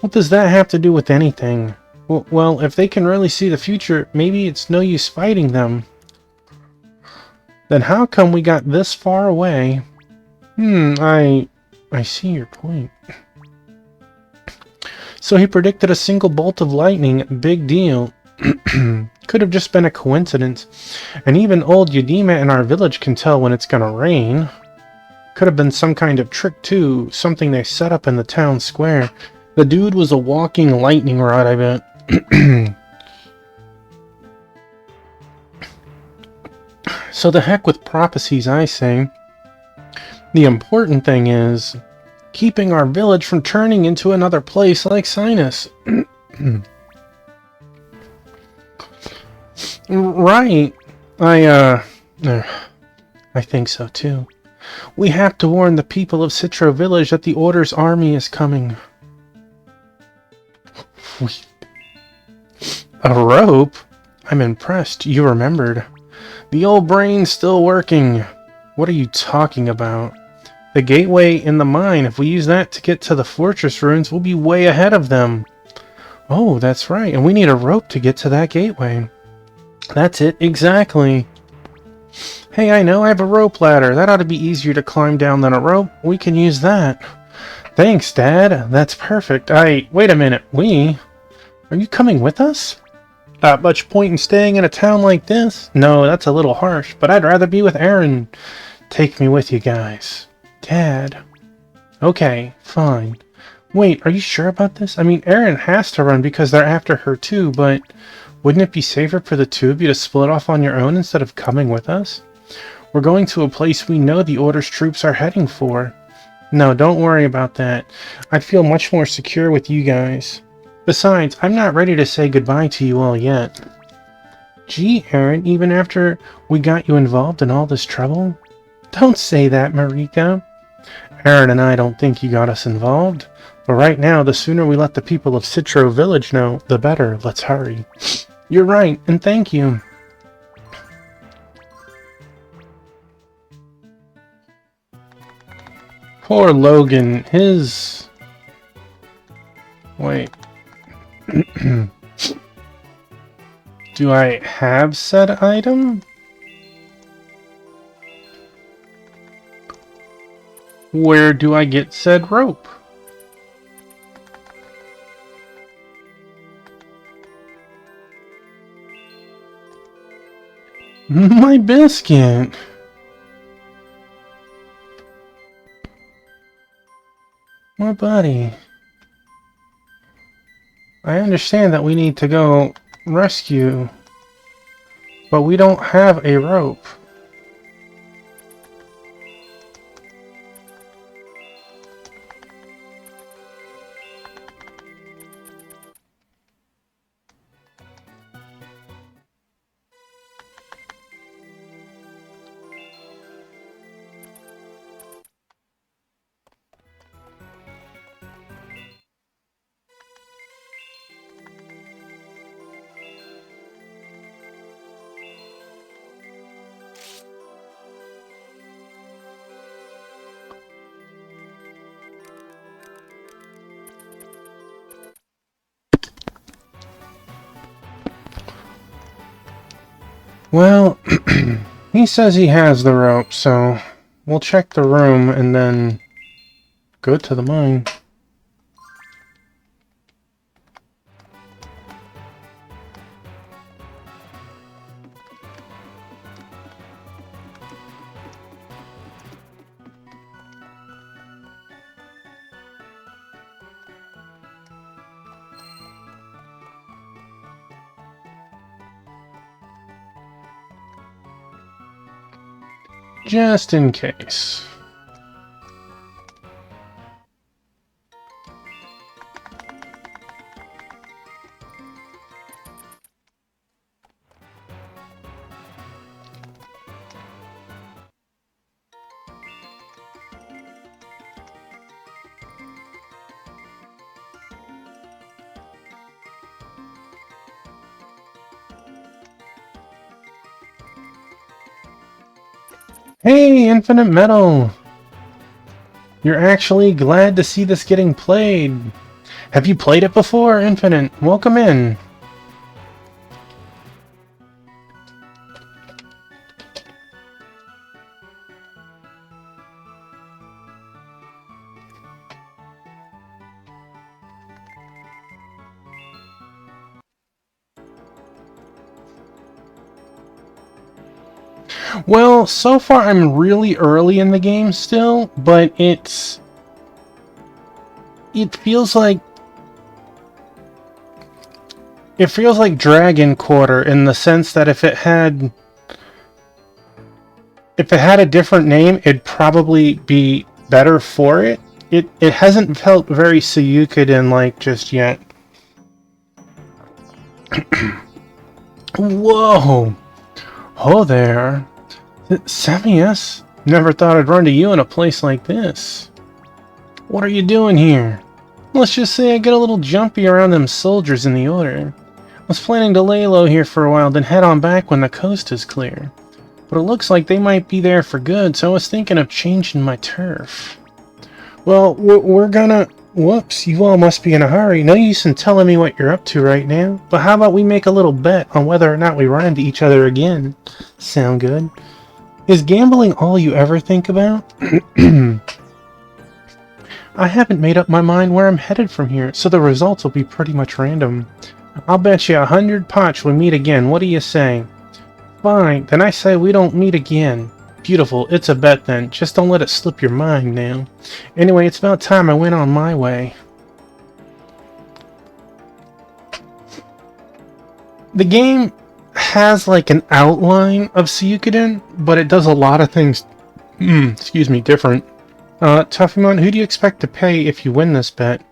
What does that have to do with anything? Well, if they can really see the future, maybe it's no use fighting them. Then how come we got this far away? I see your point. So he predicted a single bolt of lightning, big deal. Could have just been a coincidence. And even old Yudima in our village can tell when it's gonna rain. Could have been some kind of trick too, something they set up in the town square. The dude was a walking lightning rod, I bet. So the heck with prophecies, I say. The important thing is keeping our village from turning into another place like Sinus. Right. I think so too. We have to warn the people of Citro Village that the Order's army is coming. A rope? I'm impressed. You remembered. The old brain's still working. What are you talking about? The gateway in the mine. If we use that to get to the fortress ruins, we'll be way ahead of them. Oh, that's right. And we need a rope to get to that gateway. That's it, exactly. Hey, I know, I have a rope ladder. That ought to be easier to climb down than a rope. We can use that. Thanks, Dad. That's perfect. Wait a minute. Are you coming with us? Not much point in staying in a town like this. No, that's a little harsh, but I'd rather be with Aaron. Take me with you guys. Dad. Okay, fine. Wait, are you sure about this? I mean, Aaron has to run because they're after her too, but wouldn't it be safer for the two of you to split off on your own instead of coming with us? We're going to a place we know the Order's troops are heading for. No, don't worry about that. I'd feel much more secure with you guys. Besides, I'm not ready to say goodbye to you all yet. Gee, Aaron, even after we got you involved in all this trouble? Don't say that, Marika. Aaron and I don't think you got us involved. But right now, the sooner we let the people of Citro Village know, the better. Let's hurry. You're right, and thank you. Poor Logan, Wait. Do I have said item? Where do I get said rope? My biscuit! My buddy. I understand that we need to go rescue, but we don't have a rope. Well, he says he has the rope, so we'll check the room and then go to the mine. Just in case. Hey, Infinite Metal! You're actually glad to see this getting played. Have you played it before, Infinite? Welcome in. Well, so far I'm really early in the game still, but it feels like Dragon Quarter in the sense that if it had a different name, it'd probably be better for it. It hasn't felt very Suikoden like just yet. Whoa! Oh there. Samius, never thought I'd run to you in a place like this. What are you doing here? Let's just say I get a little jumpy around them soldiers in the order. I was planning to lay low here for a while, then head on back when the coast is clear. But it looks like they might be there for good, so I was thinking of changing my turf. Well, we're gonna... Whoops, you all must be in a hurry. No use in telling me what you're up to right now. But how about we make a little bet on whether or not we run into each other again? Sound good? Is gambling all you ever think about? I haven't made up my mind where I'm headed from here, so the results will be pretty much random. I'll bet you 100 potch we meet again. What do you say? Fine, then I say we don't meet again. Beautiful, it's a bet then. Just don't let it slip your mind now. Anyway, it's about time I went on my way. The game has like an outline of Suikoden, but it does a lot of things, excuse me, different. Tuffymon, who do you expect to pay if you win this bet?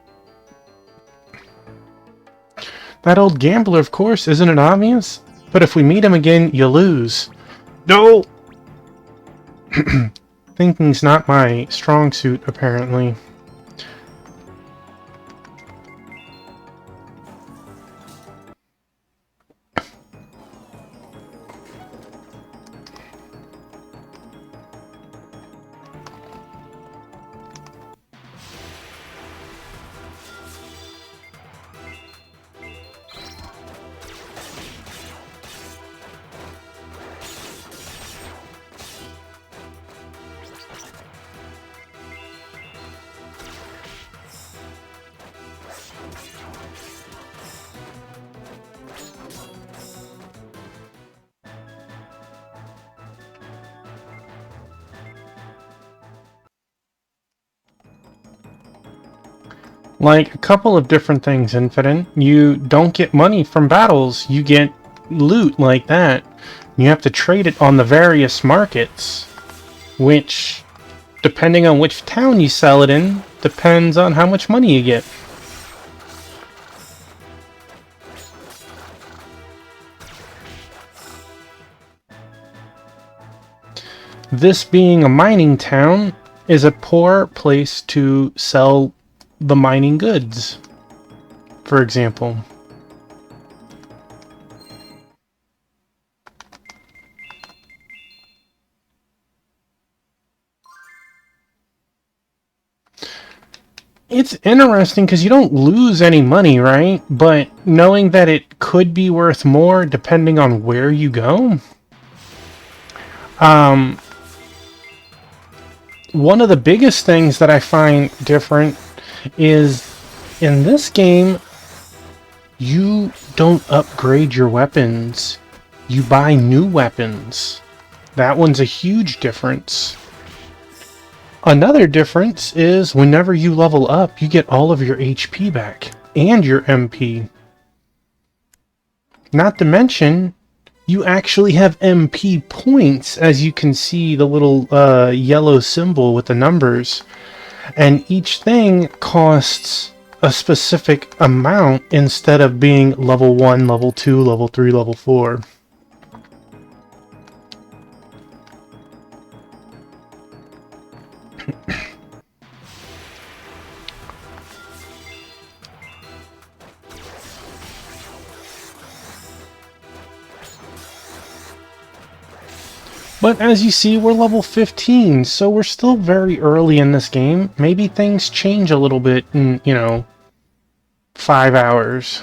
That old gambler, of course, isn't it obvious? But if we meet him again, you lose. No! Thinking's not my strong suit, apparently. Like, a couple of different things, Infinite. You don't get money from battles, you get loot like that. You have to trade it on the various markets, which, depending on which town you sell it in, depends on how much money you get. This being a mining town is a poor place to sell the mining goods, for example. It's interesting because you don't lose any money, right? But knowing that it could be worth more depending on where you go. One of the biggest things that I find different is in this game, you don't upgrade your weapons. You buy new weapons. That one's a huge difference. Another difference is whenever you level up, you get all of your HP back and your MP. Not to mention, you actually have MP points, as you can see the little yellow symbol with the numbers. And each thing costs a specific amount instead of being level 1, level 2, level 3, level 4. But as you see, we're level 15, so we're still very early in this game. Maybe things change a little bit in, 5 hours.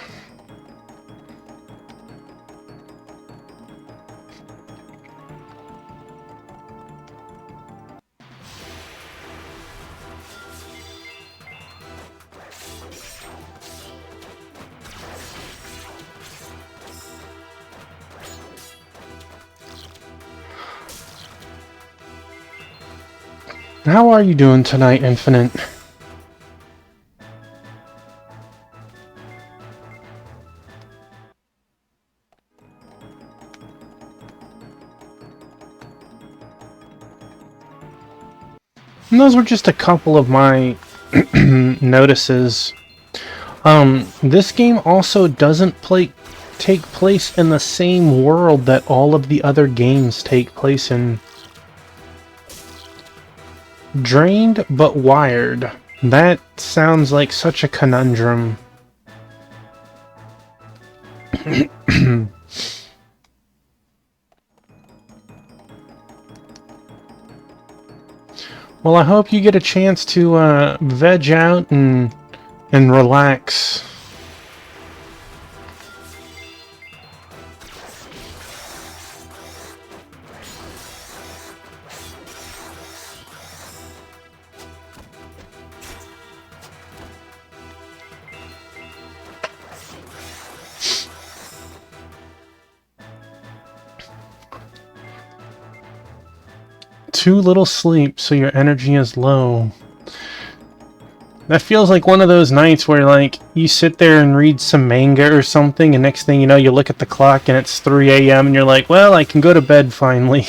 How are you doing tonight, Infinite? And those were just a couple of my notices. This game also doesn't take place in the same world that all of the other games take place in. Drained but wired. That sounds like such a conundrum. Well, I hope you get a chance to veg out and relax. Too little sleep, so your energy is low. That feels like one of those nights where, like, you sit there and read some manga or something, and next thing you know, you look at the clock and it's 3 a.m. and you're like, well, I can go to bed finally.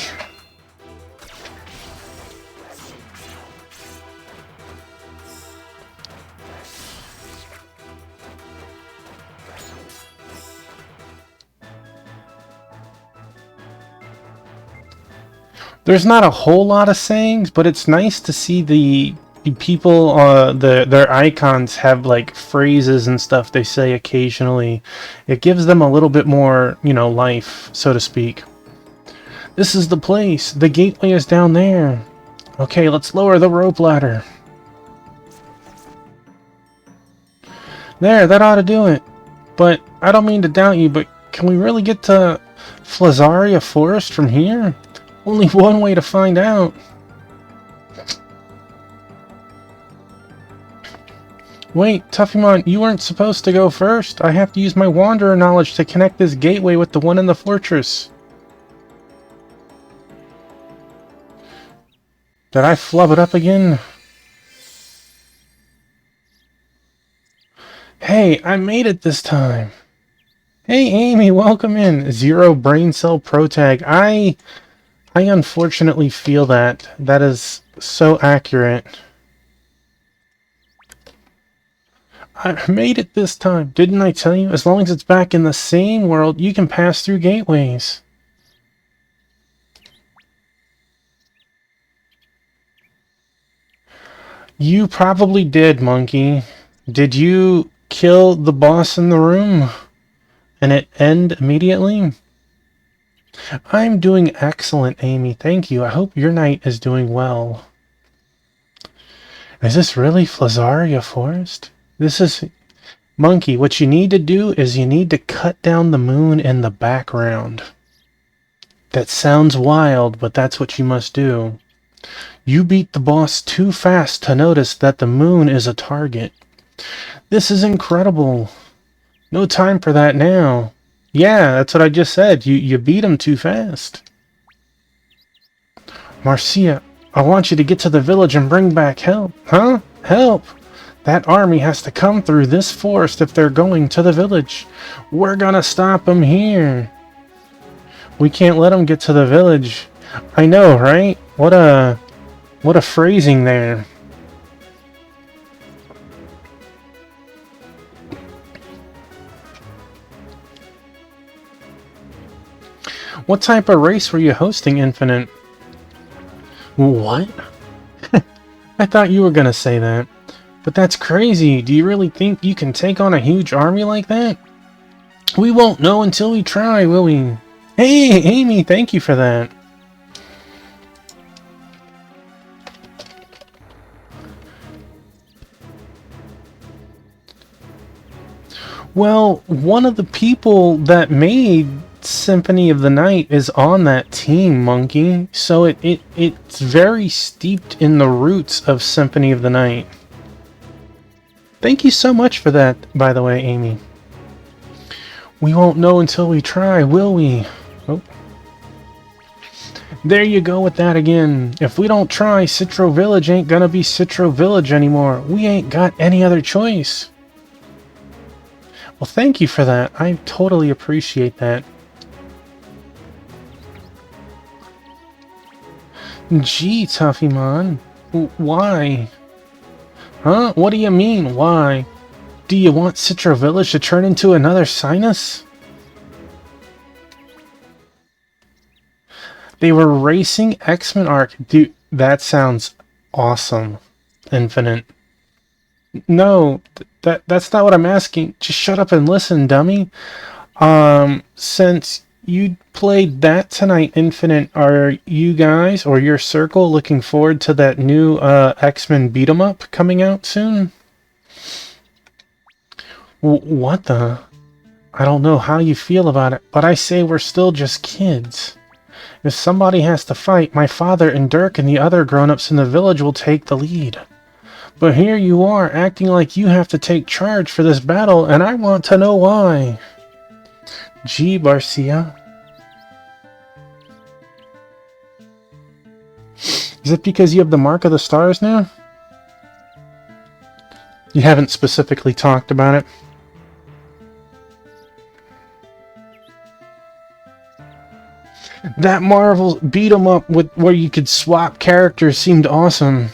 There's not a whole lot of sayings, but it's nice to see the people, their icons have like phrases and stuff they say occasionally. It gives them a little bit more, life, so to speak. This is the place. The gateway is down there. Okay, let's lower the rope ladder. There, that ought to do it. But I don't mean to doubt you, but can we really get to Flazaria Forest from here? Only one way to find out. Wait, Tuffymon, you weren't supposed to go first. I have to use my Wanderer knowledge to connect this gateway with the one in the fortress. Did I flub it up again? Hey, I made it this time. Hey, Amy, welcome in. Zero Brain Cell Protag. I unfortunately feel that. That is so accurate. I made it this time. Didn't I tell you? As long as it's back in the same world, you can pass through gateways. You probably did, Monkey. Did you kill the boss in the room? And it end immediately? I'm doing excellent, Amy. Thank you. I hope your night is doing well. Is this really Flazaria Forest? This is... Monkey, what you need to do is you need to cut down the moon in the background. That sounds wild, but that's what you must do. You beat the boss too fast to notice that the moon is a target. This is incredible. No time for that now. Yeah, that's what I just said. You beat him too fast. Marcia, I want you to get to the village and bring back help. Huh? Help! That army has to come through this forest if they're going to the village. We're gonna stop them here. We can't let them get to the village. I know, right? What a phrasing there. What type of race were you hosting, Infinite? What? I thought you were gonna say that. But that's crazy. Do you really think you can take on a huge army like that? We won't know until we try, will we? Hey, Amy, thank you for that. Well, one of the people that made Symphony of the Night is on that team, Monkey. So it's very steeped in the roots of Symphony of the Night. Thank you so much for that, by the way, Amy. We won't know until we try, will we? Oh. There you go with that again. If we don't try, Citro Village ain't gonna be Citro Village anymore. We ain't got any other choice. Well, thank you for that. I totally appreciate that. Gee, Tuffy Man. Why? Huh? What do you mean, why? Do you want Citro Village to turn into another Sinus? They were racing X-Men Arc. Dude, that sounds awesome. Infinite. No, that's not what I'm asking. Just shut up and listen, dummy. Since you played that tonight, Infinite, are you guys or your circle looking forward to that new X-Men beat 'em up coming out soon? What the? I don't know how you feel about it, but I say we're still just kids. If somebody has to fight, my father and Dirk and the other grown-ups in the village will take the lead. But here you are, acting like you have to take charge for this battle, and I want to know why. Gee, Barcia. Is it because you have the Mark of the Stars now? You haven't specifically talked about it. That Marvel beat 'em up with where you could swap characters seemed awesome.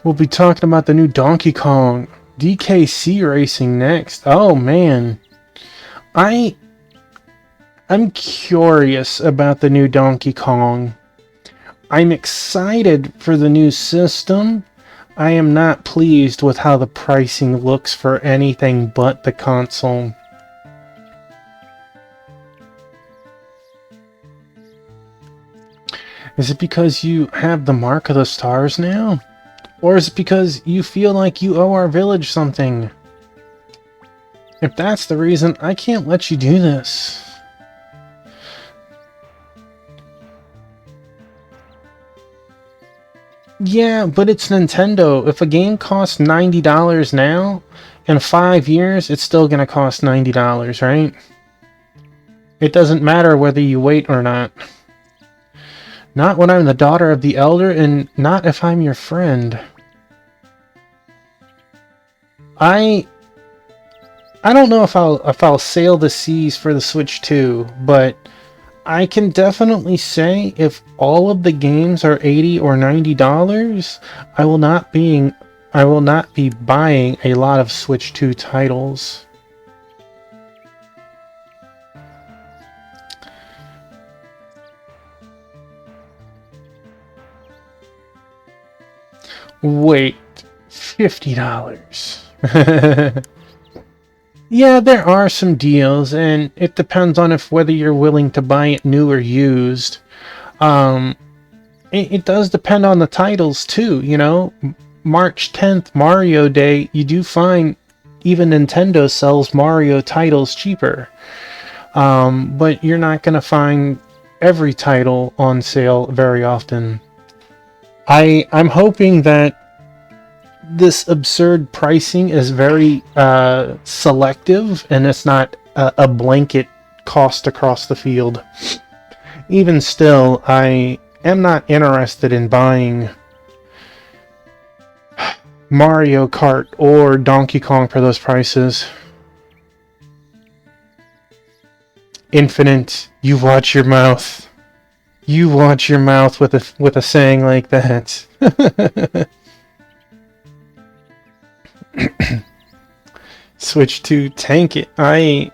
We'll be talking about the new Donkey Kong DKC racing next. Oh man. I'm curious about the new Donkey Kong. I'm excited for the new system. I am not pleased with how the pricing looks for anything but the console. Is it because you have the Mark of the Stars now? Or is it because you feel like you owe our village something? If that's the reason, I can't let you do this. Yeah, but it's Nintendo. If a game costs $90 now, in 5 years, it's still going to cost $90, right? It doesn't matter whether you wait or not. Not when I'm the daughter of the elder, and not if I'm your friend. I don't know if I'll sail the seas for the Switch 2, but I can definitely say if all of the games are $80 or $90, I will not be buying a lot of Switch 2 titles. Wait, $50. Yeah, there are some deals, and it depends on whether you're willing to buy it new or used. It does depend on the titles too, you know. March 10th, Mario Day, you do find even Nintendo sells Mario titles cheaper. But you're not going to find every title on sale very often. I'm hoping that this absurd pricing is very selective and it's not a blanket cost across the field. Even still, I am not interested in buying Mario Kart or Donkey Kong for those prices. Infinite, you watch your mouth. You watch your mouth with a saying like that. Switch to tank it. And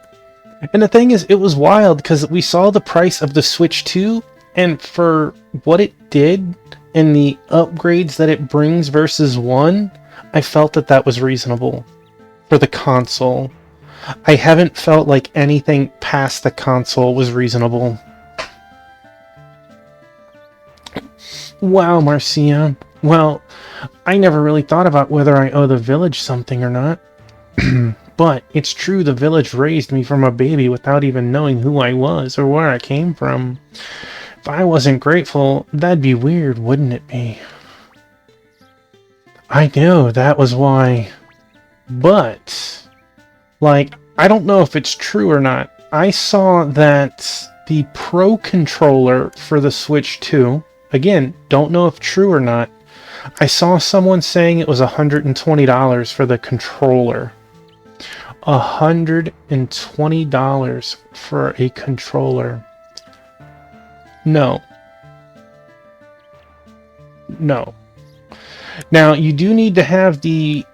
the thing is, it was wild because we saw the price of the Switch 2, and for what it did and the upgrades that it brings versus 1, I felt that that was reasonable for the console. I haven't felt like anything past the console was reasonable. Wow, Marcia. Well, I never really thought about whether I owe the village something or not. But it's true the village raised me from a baby without even knowing who I was or where I came from. If I wasn't grateful, that'd be weird, wouldn't it be? I know, that was why. But, like, I don't know if it's true or not. I saw that the Pro Controller for the Switch 2, again, don't know if true or not, I saw someone saying it was $120 for the controller. $120 for a controller. No. No. Now, you do need to have the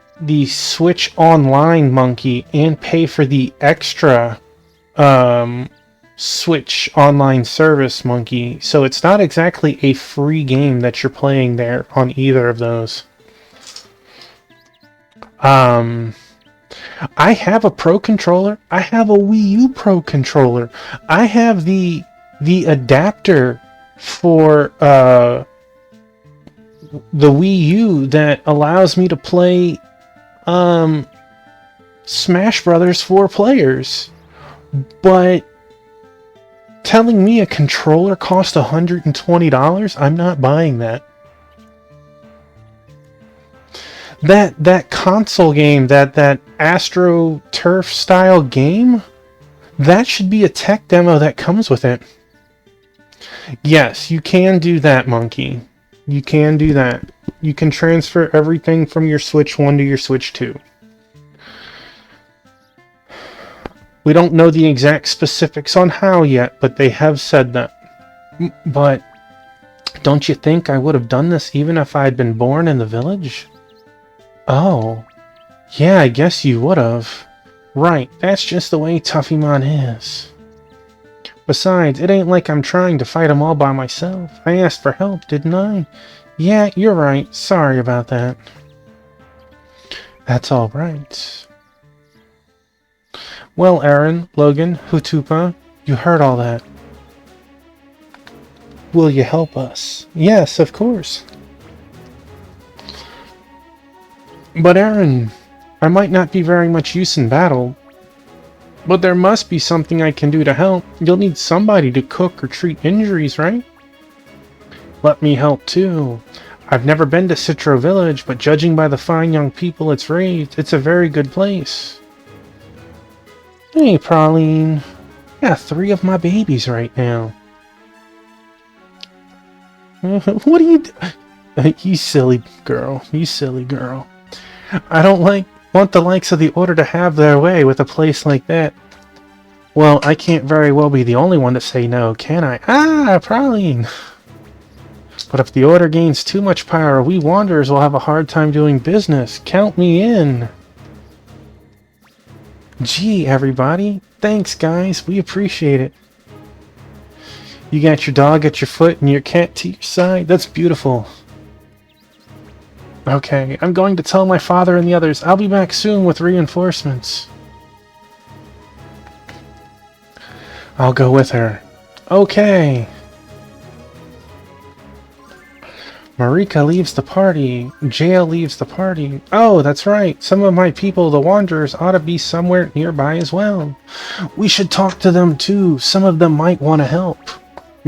Switch Online monkey and pay for the extra Switch Online service monkey. So it's not exactly a free game that you're playing there on either of those. I have a Pro Controller. I have a Wii U Pro Controller. I have the adapter for the Wii U that allows me to play Smash Brothers 4 players. But telling me a controller costs $120? I'm not buying that. That console game, that Astro Turf style game, that should be a tech demo that comes with it. Yes, you can do that, Monkey. You can do that. You can transfer everything from your Switch 1 to your Switch 2. We don't know the exact specifics on how yet, but they have said that. But don't you think I would have done this even if I had been born in the village? Oh, yeah, I guess you would have. Right, that's just the way Tuffymon is. Besides, it ain't like I'm trying to fight them all by myself. I asked for help, didn't I? Yeah, you're right. Sorry about that. That's all right. Well, Aaron, Logan, Hutupa, you heard all that. Will you help us? Yes, of course. But Aaron, I might not be very much use in battle, but there must be something I can do to help. You'll need somebody to cook or treat injuries, right? Let me help too. I've never been to Citro Village, but judging by the fine young people it's raised, it's a very good place. Hey, Praline. I got 3 of my babies right now. What are you You silly girl. You silly girl. I don't want the likes of the Order to have their way with a place like that. Well, I can't very well be the only one to say no, can I? Ah, Praline! But if the Order gains too much power, we Wanderers will have a hard time doing business. Count me in! Gee, everybody. Thanks, guys. We appreciate it. You got your dog at your foot and your cat to your side? That's beautiful. Okay, I'm going to tell my father and the others. I'll be back soon with reinforcements. I'll go with her. Okay. Marika leaves the party. Jail leaves the party. Oh, that's right. Some of my people, the Wanderers, ought to be somewhere nearby as well. We should talk to them too. Some of them might want to help.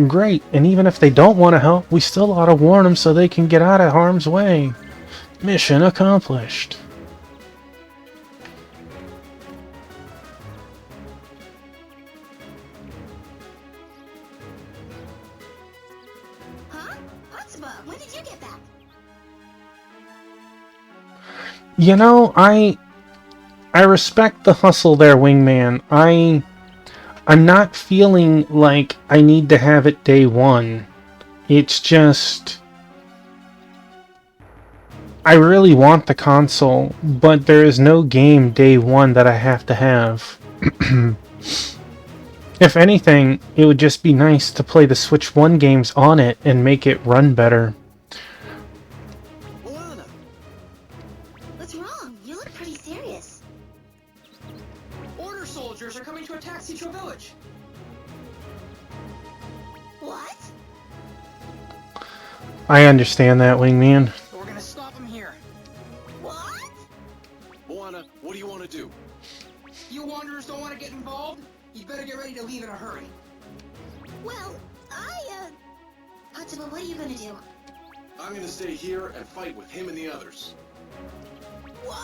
Great, and even if they don't want to help, we still ought to warn them so they can get out of harm's way. Mission accomplished. Huh? Hotspur, when did you get back? You know, I respect the hustle there, Wingman. I'm not feeling like I need to have it day one. It's just... I really want the console, but there is no game day one that I have to have. If anything, it would just be nice to play the Switch 1 games on it and make it run better. Moana! What's wrong? You look pretty serious. Order soldiers are coming to attack Citro Village. What? I understand that, Wingman. But we're gonna stop them here. What? Moana, what do you want to do? You Wanderers don't want to get involved? You better get ready to leave in a hurry. Well, Hotspur, what are you gonna do? I'm gonna stay here and fight with him and the others. What?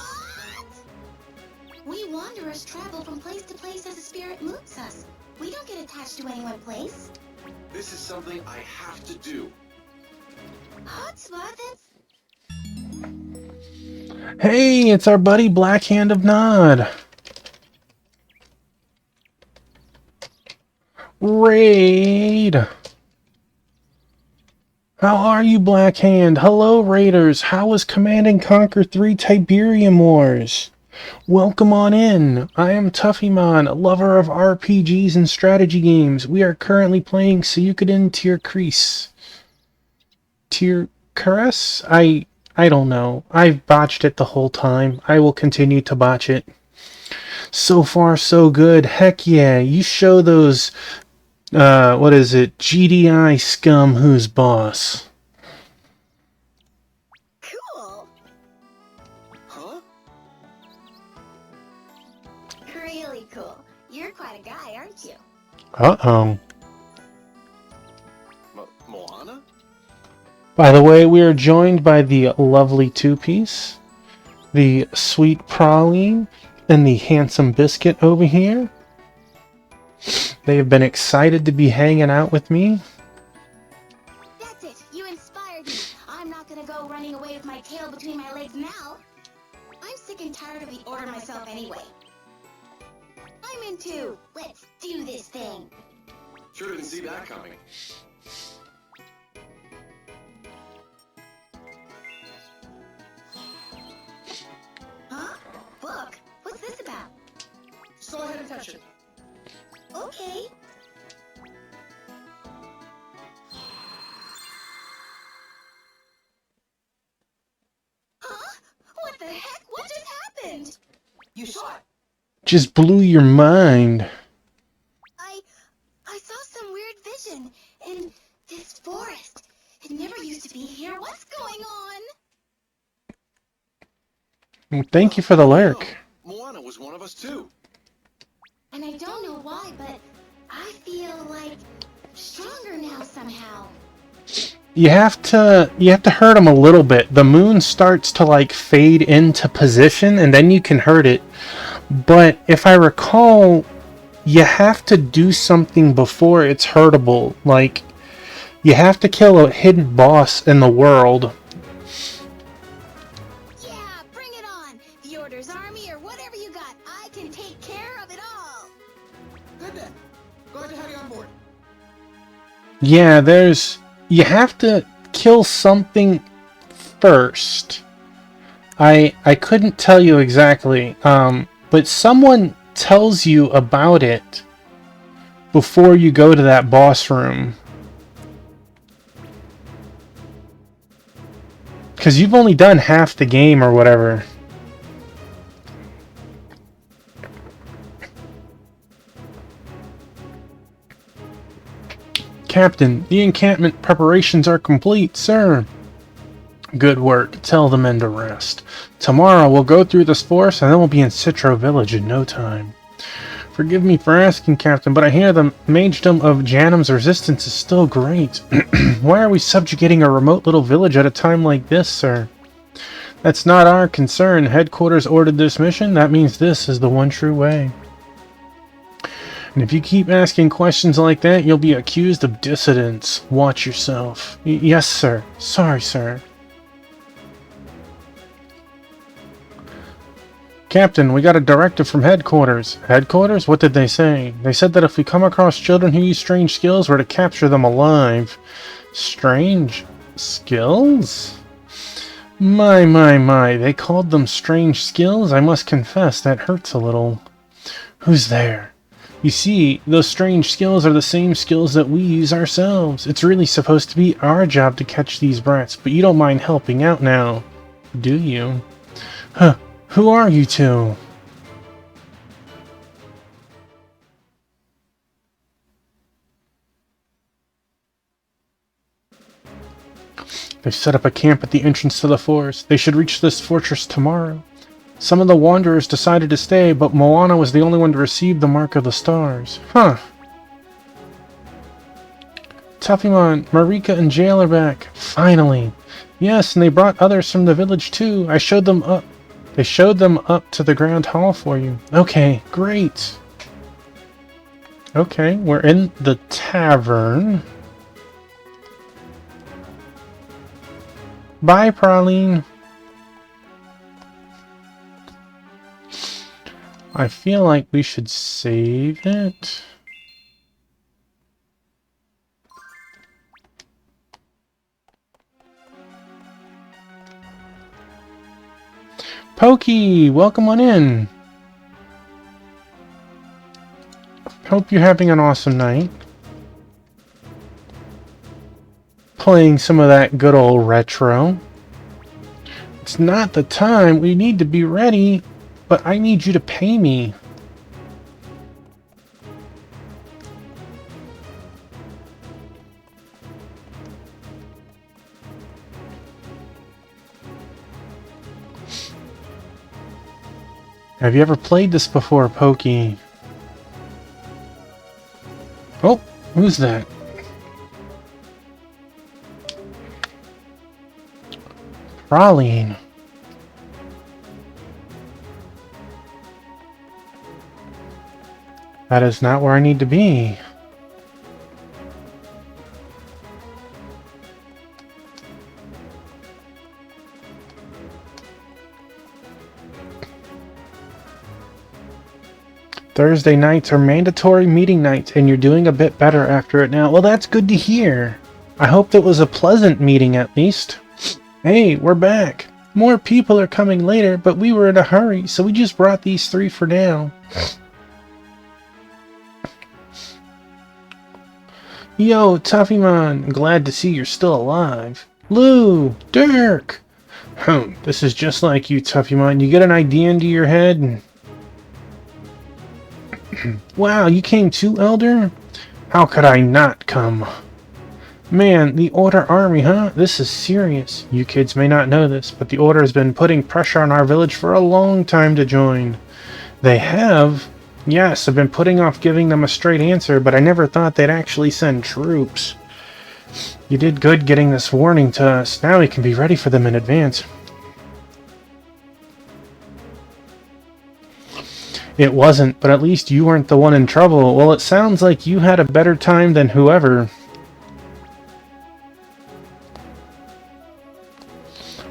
We Wanderers travel from place to place as the spirit moves us. We don't get attached to any one place. This is something I have to do. Hotspur, that's... Hey, it's our buddy Black Hand of Nod. Raid! How are you, Black Hand? Hello, Raiders. How was Command and Conquer 3 Tiberium Wars? Welcome on in. I am Tuffymon, a lover of RPGs and strategy games. We are currently playing Suikoden Tierkreis. Tierkreis? I don't know. I've botched it the whole time. I will continue to botch it. So far, so good. Heck yeah. You show those... what is it? GDI scum who's boss. Cool. Huh? Really cool. You're quite a guy, aren't you? Uh-oh. Moana? By the way, we are joined by the lovely Two-Piece, the sweet Praline, and the handsome Biscuit over here. They have been excited to be hanging out with me. That's it. You inspired me. I'm not gonna go running away with my tail between my legs now. I'm sick and tired of the order myself anyway. I'm into let's do this thing. Sure didn't see that coming. Huh? Book? What's this about? Just go ahead and touch it. Okay. Huh? What the heck? What just happened? You saw it. Just blew your mind. I saw some weird vision in this forest. It never used to be here. What's going on? Thank you for the lurk. Moana was one of us too. And I don't know why, but I feel like stronger now somehow. You have to hurt him a little bit. The moon starts to like fade into position and then you can hurt it. But if I recall, you have to do something before it's hurtable. Like, you have to kill a hidden boss in the world. Yeah, bring it on! The Order's army or whatever you got, I can take care of it all! Good then. Glad to have you on board. Yeah, you have to kill something first. I couldn't tell you exactly, but someone tells you about it before you go to that boss room. Because you've only done half the game or whatever. Captain, the encampment preparations are complete, sir. Good work. Tell the men to rest. Tomorrow we'll go through this forest and then we'll be in Citro Village in no time. Forgive me for asking, Captain, but I hear the magedom of Janum's resistance is still great. Why are we subjugating a remote little village at a time like this, sir? That's not our concern. Headquarters ordered this mission. That means this is the one true way. And if you keep asking questions like that, you'll be accused of dissidence. Watch yourself. Yes, sir. Sorry, sir. Captain, we got a directive from headquarters. Headquarters? What did they say? They said that if we come across children who use strange skills, we're to capture them alive. Strange skills? My. They called them strange skills? I must confess, that hurts a little. Who's there? You see, those strange skills are the same skills that we use ourselves. It's really supposed to be our job to catch these brats, but you don't mind helping out now, do you? Huh. Who are you two? They've set up a camp at the entrance to the forest. They should reach this fortress tomorrow. Some of the wanderers decided to stay, but Moana was the only one to receive the Mark of the Stars. Huh. Tuffymon, Marika, and Jail are back. Finally. Yes, and they brought others from the village too. They showed them up to the Grand Hall for you. Okay, great. Okay, we're in the tavern. Bye, Praline. I feel like we should save it. Pokey, welcome on in. Hope you're having an awesome night. Playing some of that good old retro. It's not the time. We need to be ready, but I need you to pay me. Have you ever played this before, Pokey? Oh, who's that? Praline. That is not where I need to be. Thursday nights are mandatory meeting nights, and you're doing a bit better after it now. Well, that's good to hear. I hope that was a pleasant meeting at least. Hey, we're back. More people are coming later, but we were in a hurry, so we just brought these three for now. Yo, Tuffymon, glad to see you're still alive. Lou, Dirk. This is just like you, Tuffymon. You get an idea into your head and... Wow, you came too, Elder? How could I not come? Man, the Order Army, huh? This is serious. You kids may not know this, but the Order has been putting pressure on our village for a long time to join. They have? Yes, I've been putting off giving them a straight answer, but I never thought they'd actually send troops. You did good getting this warning to us. Now we can be ready for them in advance. It wasn't, but at least you weren't the one in trouble. Well, it sounds like you had a better time than whoever.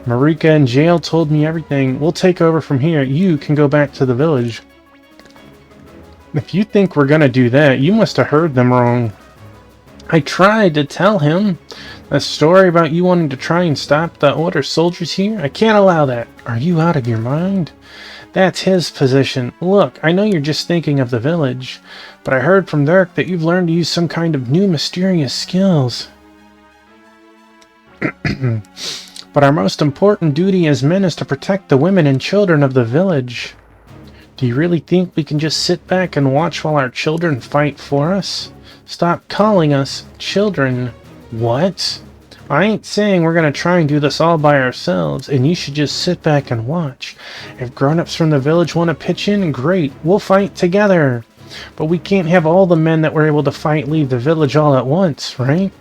Marika and Jail told me everything. We'll take over from here. You can go back to the village. If you think we're gonna do that, you must have heard them wrong. I tried to tell him. That story about you wanting to try and stop the Order soldiers here? I can't allow that. Are you out of your mind? That's his position. Look, I know you're just thinking of the village, but I heard from Dirk that you've learned to use some kind of new mysterious skills. But our most important duty as men is to protect the women and children of the village. Do you really think we can just sit back and watch while our children fight for us? Stop calling us children. What? I ain't saying we're gonna try and do this all by ourselves, and you should just sit back and watch. If grown-ups from the village want to pitch in, great, we'll fight together. But we can't have all the men that were able to fight leave the village all at once, right?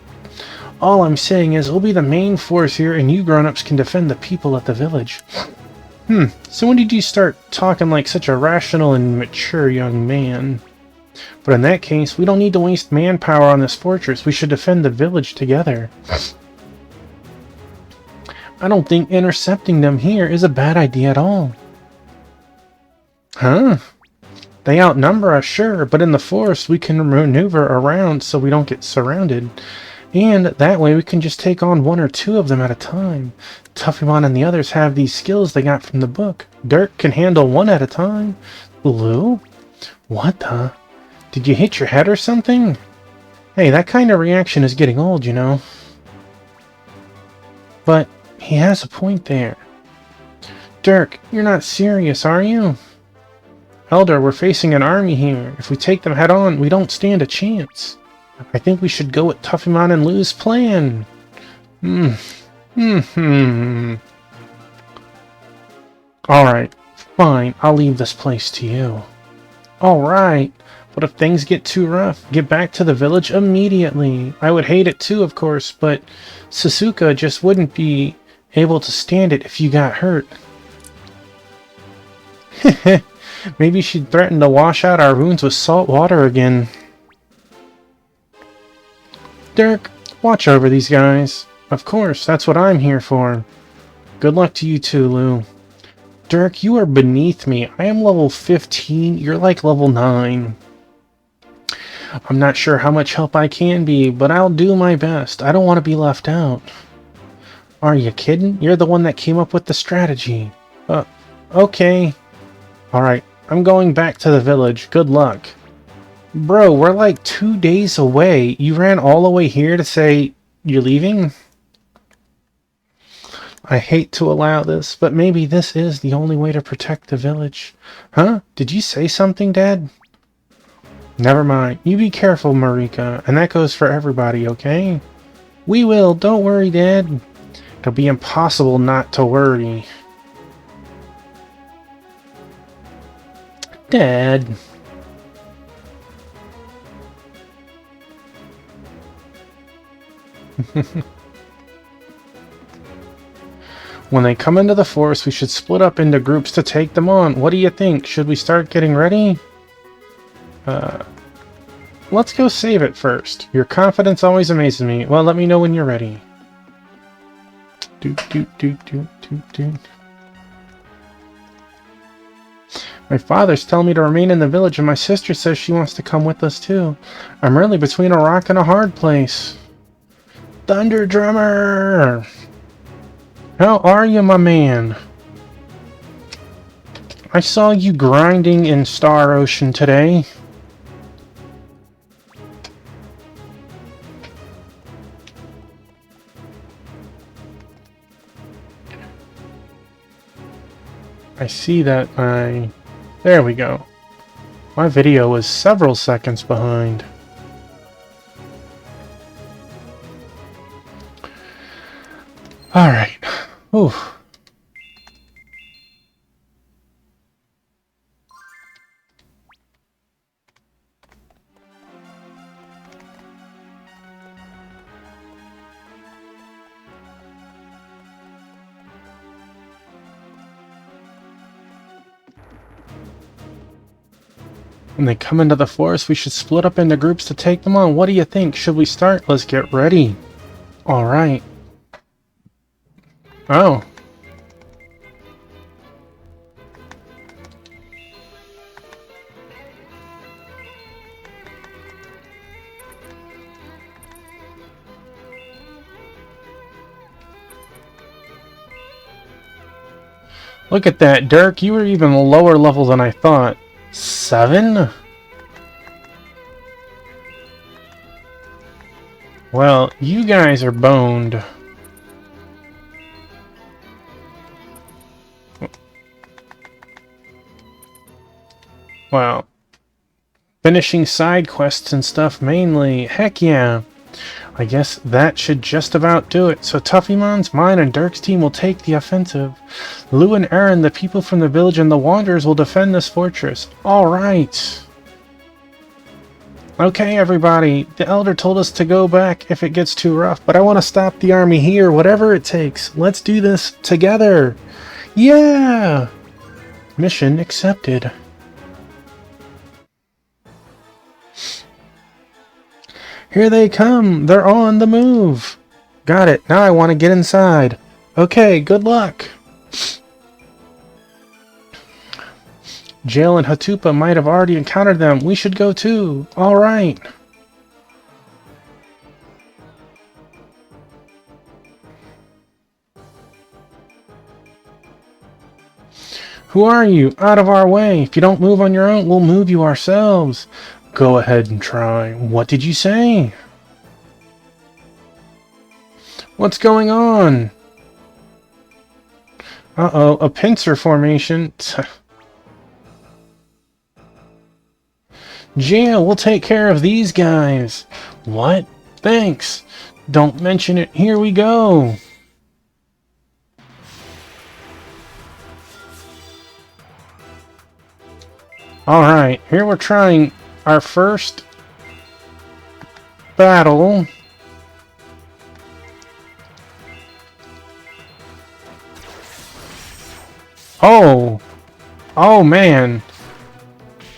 All I'm saying is we'll be the main force here, and you grown-ups can defend the people at the village. So when did you start talking like such a rational and mature young man? But in that case, we don't need to waste manpower on this fortress. We should defend the village together. I don't think intercepting them here is a bad idea at all. Huh? They outnumber us, sure, but in the forest we can maneuver around so we don't get surrounded. And that way we can just take on 1 or 2 of them at a time. Tuffymon and the others have these skills they got from the book. Dirk can handle 1 at a time. Lou? What the? Did you hit your head or something? Hey, that kind of reaction is getting old, you know. But he has a point there. Dirk, you're not serious, are you? Elder, we're facing an army here. If we take them head on, we don't stand a chance. I think we should go with Tuffymon and Lou's plan. Alright, fine, I'll leave this place to you. Alright, but if things get too rough, get back to the village immediately. I would hate it too, of course, but Sasuke just wouldn't be able to stand it if you got hurt. Maybe she'd threaten to wash out our wounds with salt water again. Dirk, watch over these guys. Of course, that's what I'm here for. Good luck to you too, Lou. Dirk, you are beneath me. I am level 15, you're like level 9. I'm not sure how much help I can be, but I'll do my best. I don't want to be left out. Are you kidding? You're the one that came up with the strategy. Okay. Alright, I'm going back to the village. Good luck. Bro, we're like 2 days away. You ran all the way here to say you're leaving? I hate to allow this, but maybe this is the only way to protect the village. Huh? Did you say something, Dad? Never mind. You be careful, Marika, and that goes for everybody, okay? We will. Don't worry, Dad. It'll be impossible not to worry. Dad. When they come into the forest, we should split up into groups to take them on. What do you think? Should we start getting ready? Let's go save it first. Your confidence always amazes me. Well, let me know when you're ready. My father's telling me to remain in the village, and my sister says she wants to come with us too. I'm really between a rock and a hard place. Thunder Drummer! How are you, my man? I saw you grinding in Star Ocean today. I see that my... There we go. My video was several seconds behind. Alright. Ooh. When they come into the forest, we should split up into groups to take them on. What do you think? Should we start? Let's get ready. Alright. Oh. Look at that, Dirk. You were even lower level than I thought. 7? Well, you guys are boned. Wow. Finishing side quests and stuff mainly. Heck yeah. I guess that should just about do it. So Tuffymons, mine, and Dirk's team will take the offensive. Lou and Aaron, the people from the village, and the Wanderers will defend this fortress. Alright. Okay, everybody. The Elder told us to go back if it gets too rough, but I want to stop the army here, whatever it takes. Let's do this together. Yeah! Mission accepted. Here they come! They're on the move! Got it. Now I want to get inside. Okay, good luck! Jail and Hatupa might have already encountered them. We should go too. Alright. Who are you? Out of our way. If you don't move on your own, we'll move you ourselves. Go ahead and try. What did you say? What's going on? Uh-oh, a pincer formation. Jail, we'll take care of these guys. What? Thanks. Don't mention it. Here we go. Alright, here we're trying our first battle. Oh! Oh man!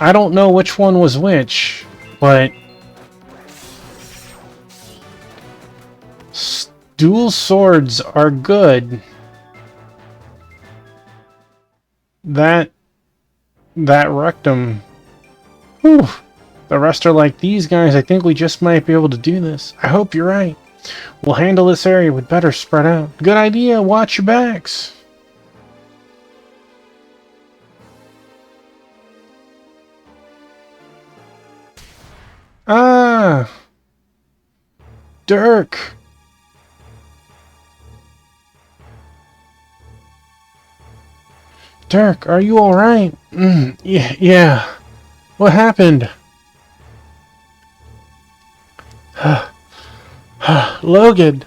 I don't know which one was which, but dual swords are good. That wrecked them. Whew. The rest are like, these guys, I think we just might be able to do this. I hope you're right. We'll handle this area with better spread out. Good idea, watch your backs. Ah! Dirk! Dirk, are you alright? Yeah. What happened? Logan!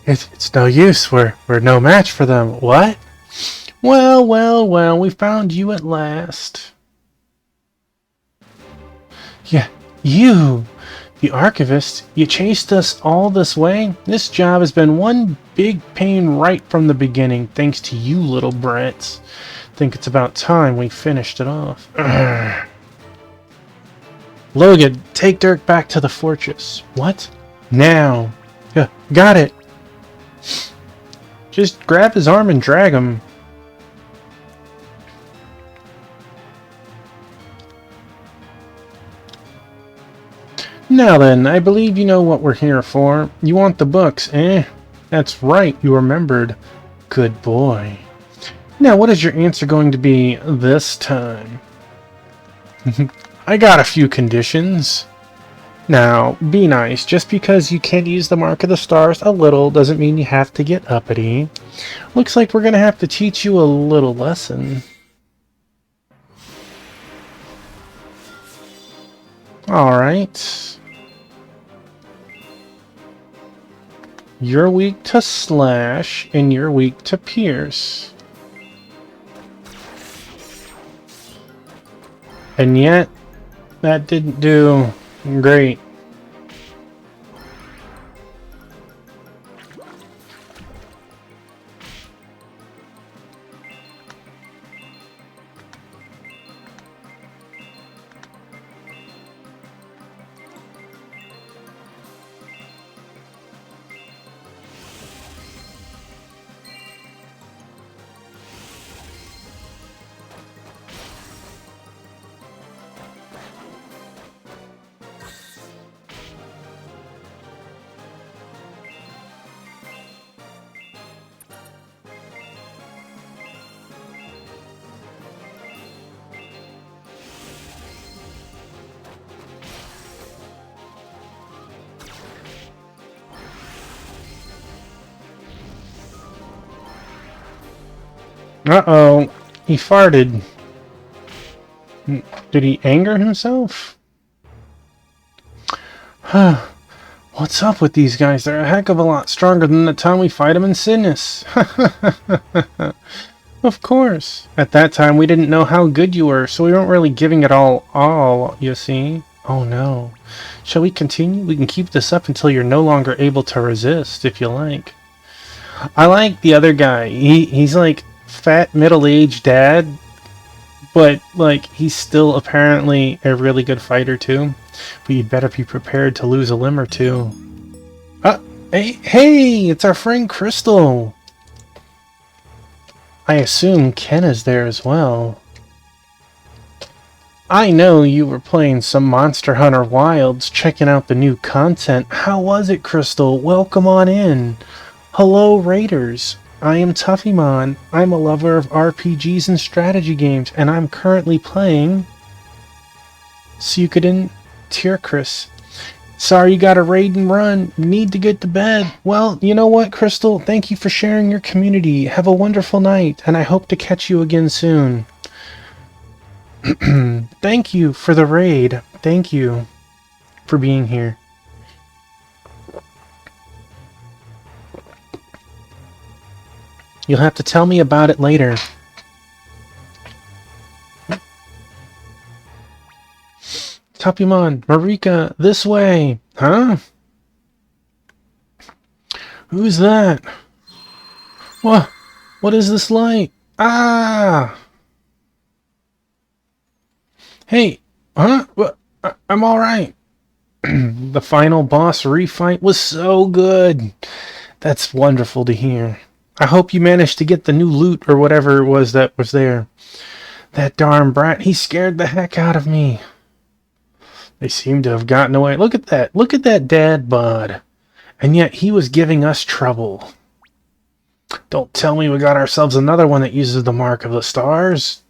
It's no use. We're no match for them. What? Well, we found you at last. Yeah, you! The Archivist, you chased us all this way? This job has been one big pain right from the beginning, thanks to you little brats. Think it's about time we finished it off. Logan, take Dirk back to the fortress. What? Now. Yeah, got it. Just grab his arm and drag him. Now then, I believe you know what we're here for. You want the books, eh? That's right, you remembered. Good boy. Now, what is your answer going to be this time? I got a few conditions. Now, be nice. Just because you can't use the Mark of the Stars a little doesn't mean you have to get uppity. Looks like we're going to have to teach you a little lesson. Alright. You're weak to slash, and you're weak to pierce. And yet, that didn't do great. Uh-oh. He farted. Did he anger himself? What's up with these guys? They're a heck of a lot stronger than the time we fight them in Sinus. Of course. At that time, we didn't know how good you were, so we weren't really giving it all, you see. Oh no. Shall we continue? We can keep this up until you're no longer able to resist, if you like. I like the other guy. He's like fat middle-aged dad, but like he's still apparently a really good fighter too. But you'd better be prepared to lose a limb or two. Hey, it's our friend Crystal. I assume Ken is there as well. I know you were playing some Monster Hunter Wilds, checking out the new content. How was it, Crystal? Welcome on in. Hello, Raiders. I am Tuffymon. I'm a lover of RPGs and strategy games, and I'm currently playing Suikoden Tierkreis. Sorry you gotta raid and run. You need to get to bed. Well, you know what, Crystal? Thank you for sharing your community. Have a wonderful night, and I hope to catch you again soon. Thank you for the raid. Thank you for being here. You'll have to tell me about it later. Tapimon, Marika, this way! Huh? Who's that? What? What is this light? Ah! Hey! Huh? What? I'm alright. The final boss refight was so good. That's wonderful to hear. I hope you managed to get the new loot or whatever it was that was there. That darn brat, he scared the heck out of me. They seem to have gotten away. Look at that. Look at that dad bod. And yet he was giving us trouble. Don't tell me we got ourselves another one that uses the mark of the stars.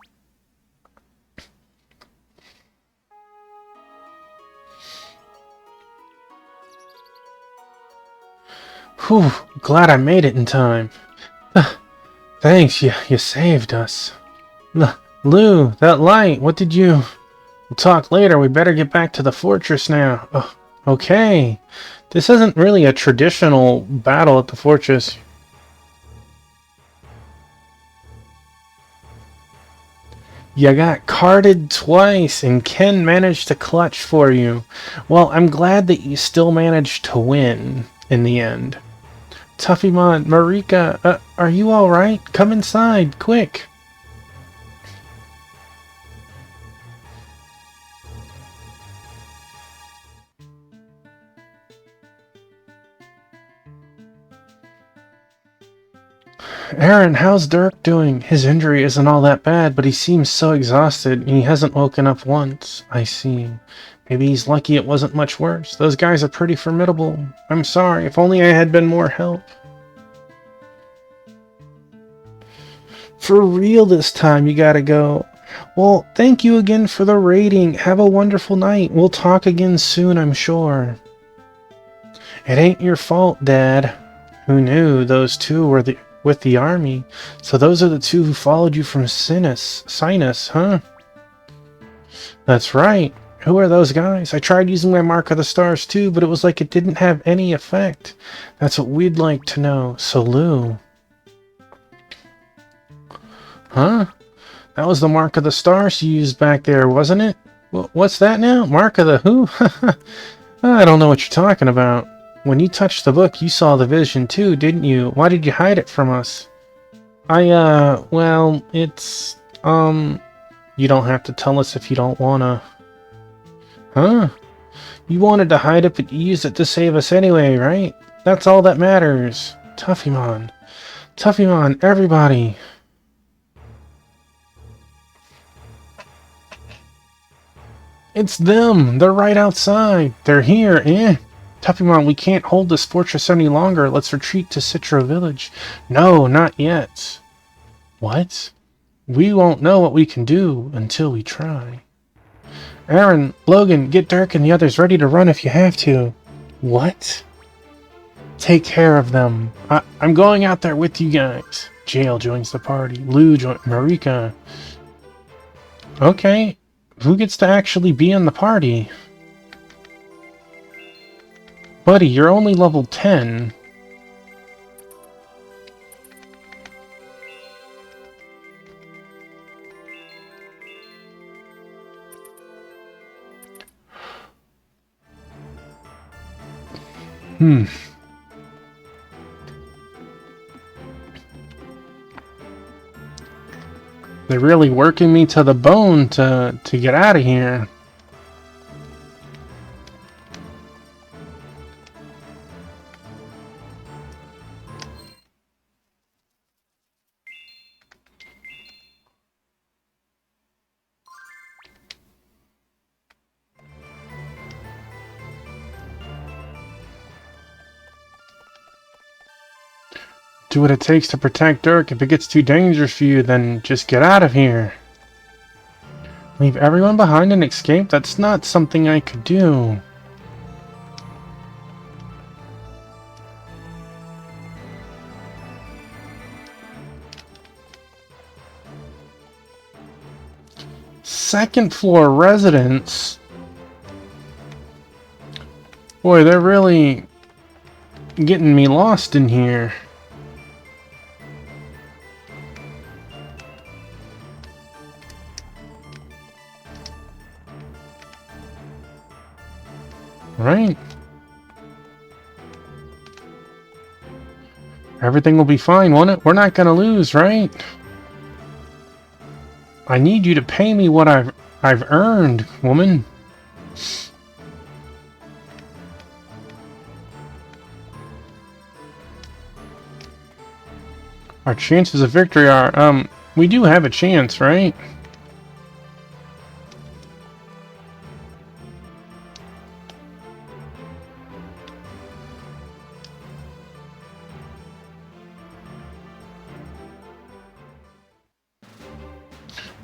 Whew, glad I made it in time. Thanks, you saved us. Lou, that light, what did you... We'll talk later, we better get back to the fortress now. Okay. This isn't really a traditional battle at the fortress. You got carded twice, and Ken managed to clutch for you. Well, I'm glad that you still managed to win in the end. Tuffymon, Marika, are you alright? Come inside, quick! Aaron, how's Dirk doing? His injury isn't all that bad, but he seems so exhausted, and he hasn't woken up once. I see. Maybe he's lucky it wasn't much worse. Those guys are pretty formidable. I'm sorry, if only I had been more help. For real this time, you gotta go. Well, thank you again for the rating. Have a wonderful night. We'll talk again soon, I'm sure. It ain't your fault, Dad. Who knew those two were with the army? So those are the two who followed you from Sinus, huh? That's right. Who are those guys? I tried using my mark of the stars too, but it was like it didn't have any effect. That's what we'd like to know. So Lou. Huh? That was the mark of the stars you used back there, wasn't it? What's that now? Mark of the who? I don't know what you're talking about. When you touched the book, you saw the vision too, didn't you? Why did you hide it from us? Well, it's, you don't have to tell us if you don't wanna. Huh? You wanted to hide it, but you used it to save us anyway, right? That's all that matters. Tuffymon. Tuffymon, everybody. It's them! They're right outside! They're here, eh? Tuffymon, we can't hold this fortress any longer. Let's retreat to Citro Village. No, not yet. What? We won't know what we can do until we try. Aaron, Logan, get Dirk and the others ready to run if you have to. What? Take care of them. I'm going out there with you guys. Jail joins the party. Lou joins Marika. Okay. Who gets to actually be in the party? Buddy, you're only level 10. They're really working me to the bone to get out of here. Do what it takes to protect Dirk. If it gets too dangerous for you, then just get out of here. Leave everyone behind and escape? That's not something I could do. Second floor residence? Boy, they're really getting me lost in here. Right? Everything will be fine, won't it? We're not gonna lose, right? I need you to pay me what I've earned, woman. Our chances of victory are, we do have a chance, right?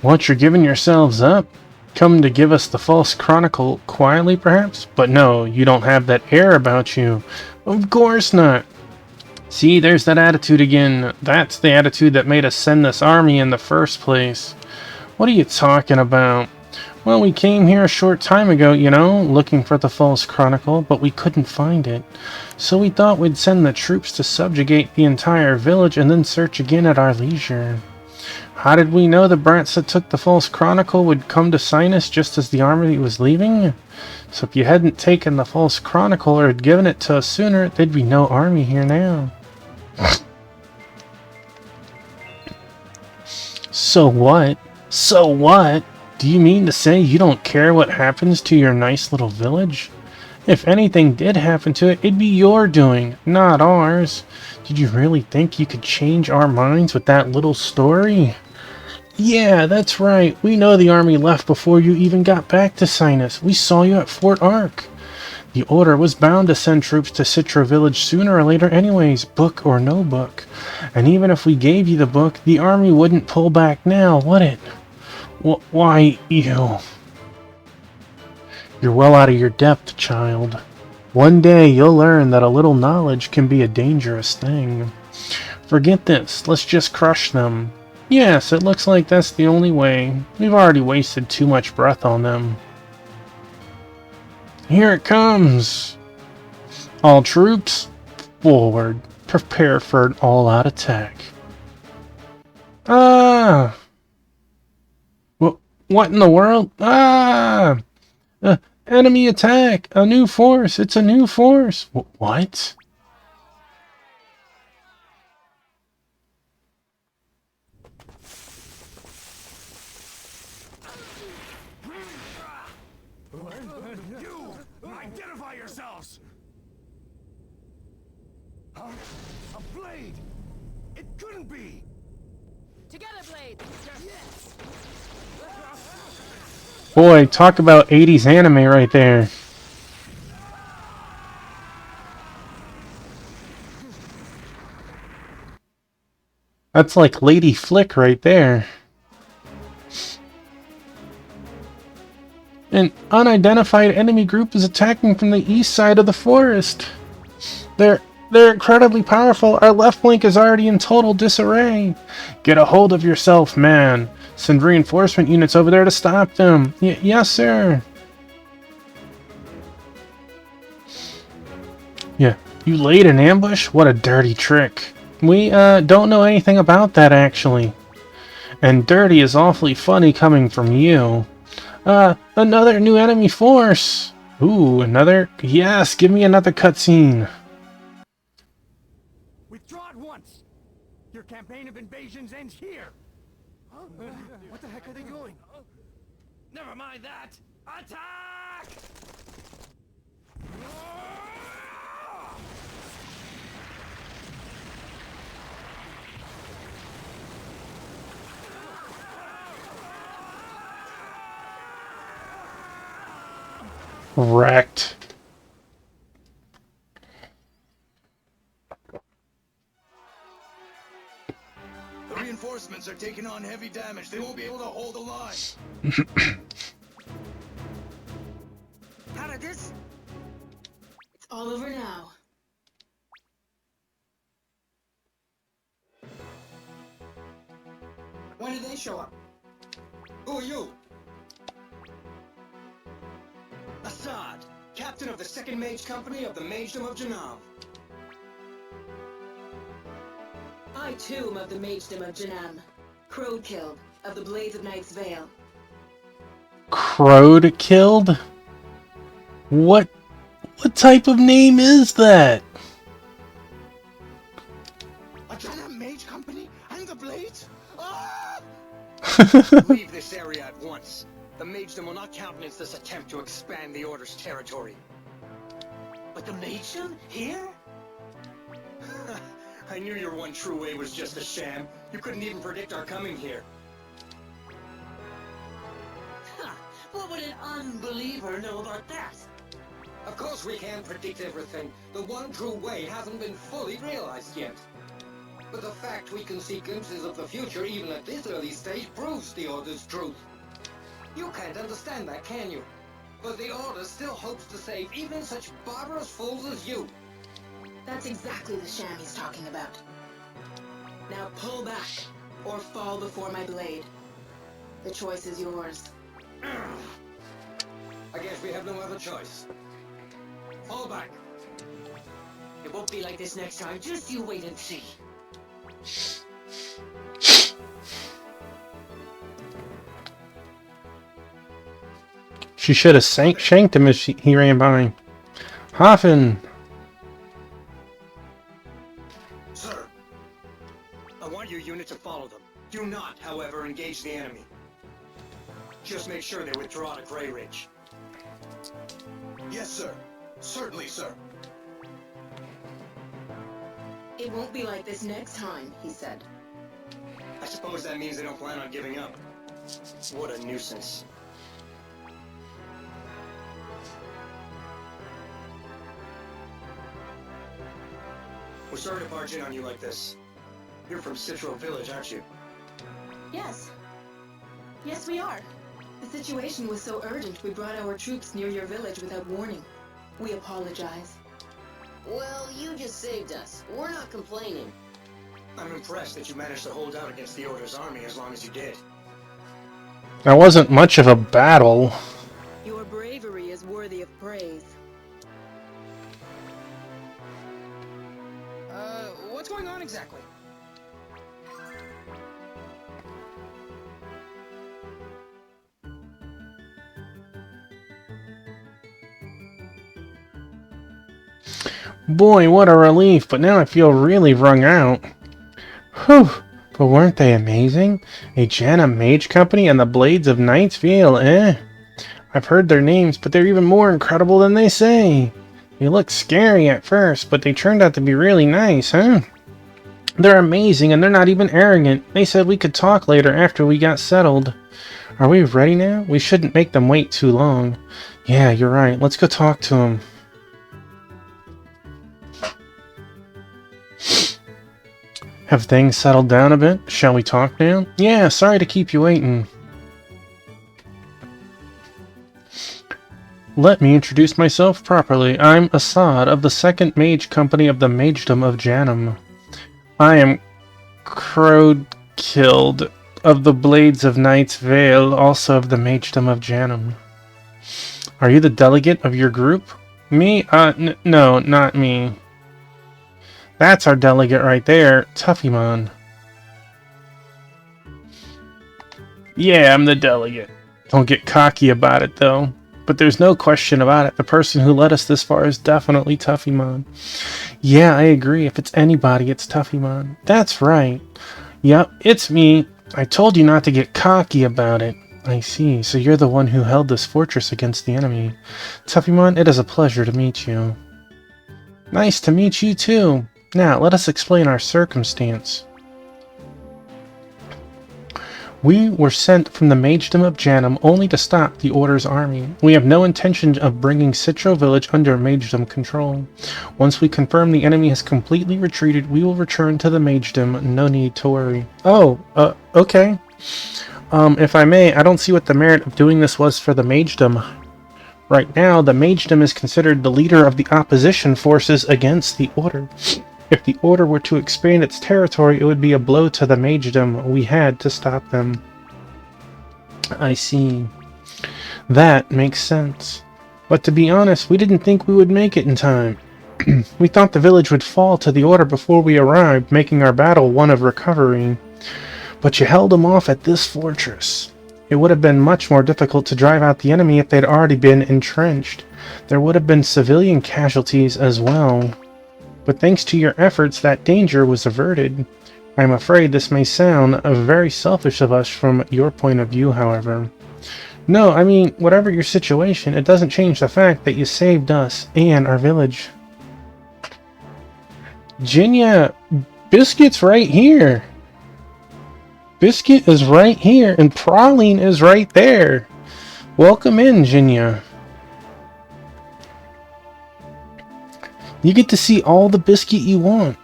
What, you're giving yourselves up? Come to give us the false chronicle quietly, perhaps? But no, you don't have that air about you. Of course not. See, there's that attitude again. That's the attitude that made us send this army in the first place. What are you talking about? Well, we came here a short time ago, you know, looking for the false chronicle, but we couldn't find it. So we thought we'd send the troops to subjugate the entire village and then search again at our leisure. How did we know the brats that took the false chronicle would come to Sinus just as the army was leaving? So if you hadn't taken the false chronicle or had given it to us sooner, there'd be no army here now. So what? So what? Do you mean to say you don't care what happens to your nice little village? If anything did happen to it, it'd be your doing, not ours. Did you really think you could change our minds with that little story? Yeah, that's right. We know the army left before you even got back to Sinus. We saw you at Fort Ark. The Order was bound to send troops to Citra Village sooner or later anyways, book or no book. And even if we gave you the book, the army wouldn't pull back now, would it? Why, you... You're well out of your depth, child. One day you'll learn that a little knowledge can be a dangerous thing. Forget this. Let's just crush them. Yes, it looks like that's the only way. We've already wasted too much breath on them. Here it comes! All troops, forward. Prepare for an all-out attack. Ah! What in the world? Ah! Enemy attack! A new force! It's a new force! What? You! Identify yourselves! Huh? A blade! It couldn't be! Together, Blade! Yes. Boy, talk about 80s anime right there. That's like Lady Flick right there. An unidentified enemy group is attacking from the east side of the forest. They're incredibly powerful. Our left flank is already in total disarray. Get a hold of yourself, man. Send reinforcement units over there to stop them. Yes, sir. Yeah, you laid an ambush? What a dirty trick. We, don't know anything about that, actually. And dirty is awfully funny coming from you. Another new enemy force! Ooh, another? Yes, give me another cutscene. Withdraw at once! Your campaign of invasions ends here! What the heck are they doing? Never mind that. Attack! Wrecked. The reinforcements are taking on heavy damage. They won't be able to hold the line. How did this? It's all over now. When did they show up? Who are you? Assad, captain of the 2nd Mage Company of the Magedom of Janam. I too am of the Magedom of Janam. Crowkilled of the Blades of Night's Vale. Crowed killed? What type of name is that? A Janam Mage Company and the Blades? Ah! Leave this area at once. The Magedom will not countenance this attempt to expand the Order's territory. But the Magedom? Here? I knew your one true way was just a sham. You couldn't even predict our coming here. Ha! What would an unbeliever know about that? Of course we can't predict everything. The one true way hasn't been fully realized yet. But the fact we can see glimpses of the future even at this early stage proves the Order's truth. You can't understand that, can you? But the Order still hopes to save even such barbarous fools as you. That's exactly the sham he's talking about. Now pull back, or fall before my blade. The choice is yours. I guess we have no other choice. Fall back. It won't be like this next time. Just you wait and see. She should have shanked him as he ran by. Hoffen! Sir, I want your unit to follow them. Do not, however, engage the enemy. Just make sure they withdraw to Grey Ridge. Yes, sir. Certainly, sir. It won't be like this next time, he said. I suppose that means they don't plan on giving up. What a nuisance. We're sorry to barge in on you like this. You're from Citro Village, aren't you? Yes. Yes, we are. The situation was so urgent, we brought our troops near your village without warning. We apologize. Well, you just saved us. We're not complaining. I'm impressed that you managed to hold out against the Order's army as long as you did. That wasn't much of a battle. Your bravery is worthy of praise. What's going on exactly? Boy, what a relief, but now I feel really wrung out. Whew, but weren't they amazing? A Janam Mage Company and the Blades of Night's Vale, eh? I've heard their names, but they're even more incredible than they say. They look scary at first, but they turned out to be really nice, huh? They're amazing, and they're not even arrogant. They said we could talk later after we got settled. Are we ready now? We shouldn't make them wait too long. Yeah, you're right. Let's go talk to them. Have things settled down a bit? Shall we talk now? Yeah, sorry to keep you waiting. Let me introduce myself properly. I'm Assad of the 2nd Mage Company of the Magedom of Janam. I am Crowkilled of the Blades of Night's Vale, also of the Magedom of Janam. Are you the delegate of your group? Me? No, not me. That's our delegate right there, Tuffymon. Yeah, I'm the delegate. Don't get cocky about it, though. But there's no question about it. The person who led us this far is definitely Tuffymon. Yeah, I agree. If it's anybody, it's Tuffymon. That's right. Yep, it's me. I told you not to get cocky about it. I see. So you're the one who held this fortress against the enemy. Tuffymon, it is a pleasure to meet you. Nice to meet you, too. Now, let us explain our circumstance. We were sent from the Magedom of Janum only to stop the Order's army. We have no intention of bringing Citro Village under Magedom control. Once we confirm the enemy has completely retreated, we will return to the Magedom. No need to worry. Oh, okay. If I may, I don't see what the merit of doing this was for the Magedom. Right now, the Magedom is considered the leader of the opposition forces against the Order. If the Order were to expand its territory, it would be a blow to the Magedom. We had to stop them. I see. That makes sense. But to be honest, we didn't think we would make it in time. We thought the village would fall to the Order before we arrived, making our battle one of recovery. But you held them off at this fortress. It would have been much more difficult to drive out the enemy if they'd already been entrenched. There would have been civilian casualties as well. But thanks to your efforts, that danger was averted. I'm afraid this may sound very selfish of us from your point of view, however. No, I mean, whatever your situation, it doesn't change the fact that you saved us and our village. Jinya, Biscuit's right here. Biscuit is right here, and Praline is right there. Welcome in, Jinya. You get to see all the biscuit you want.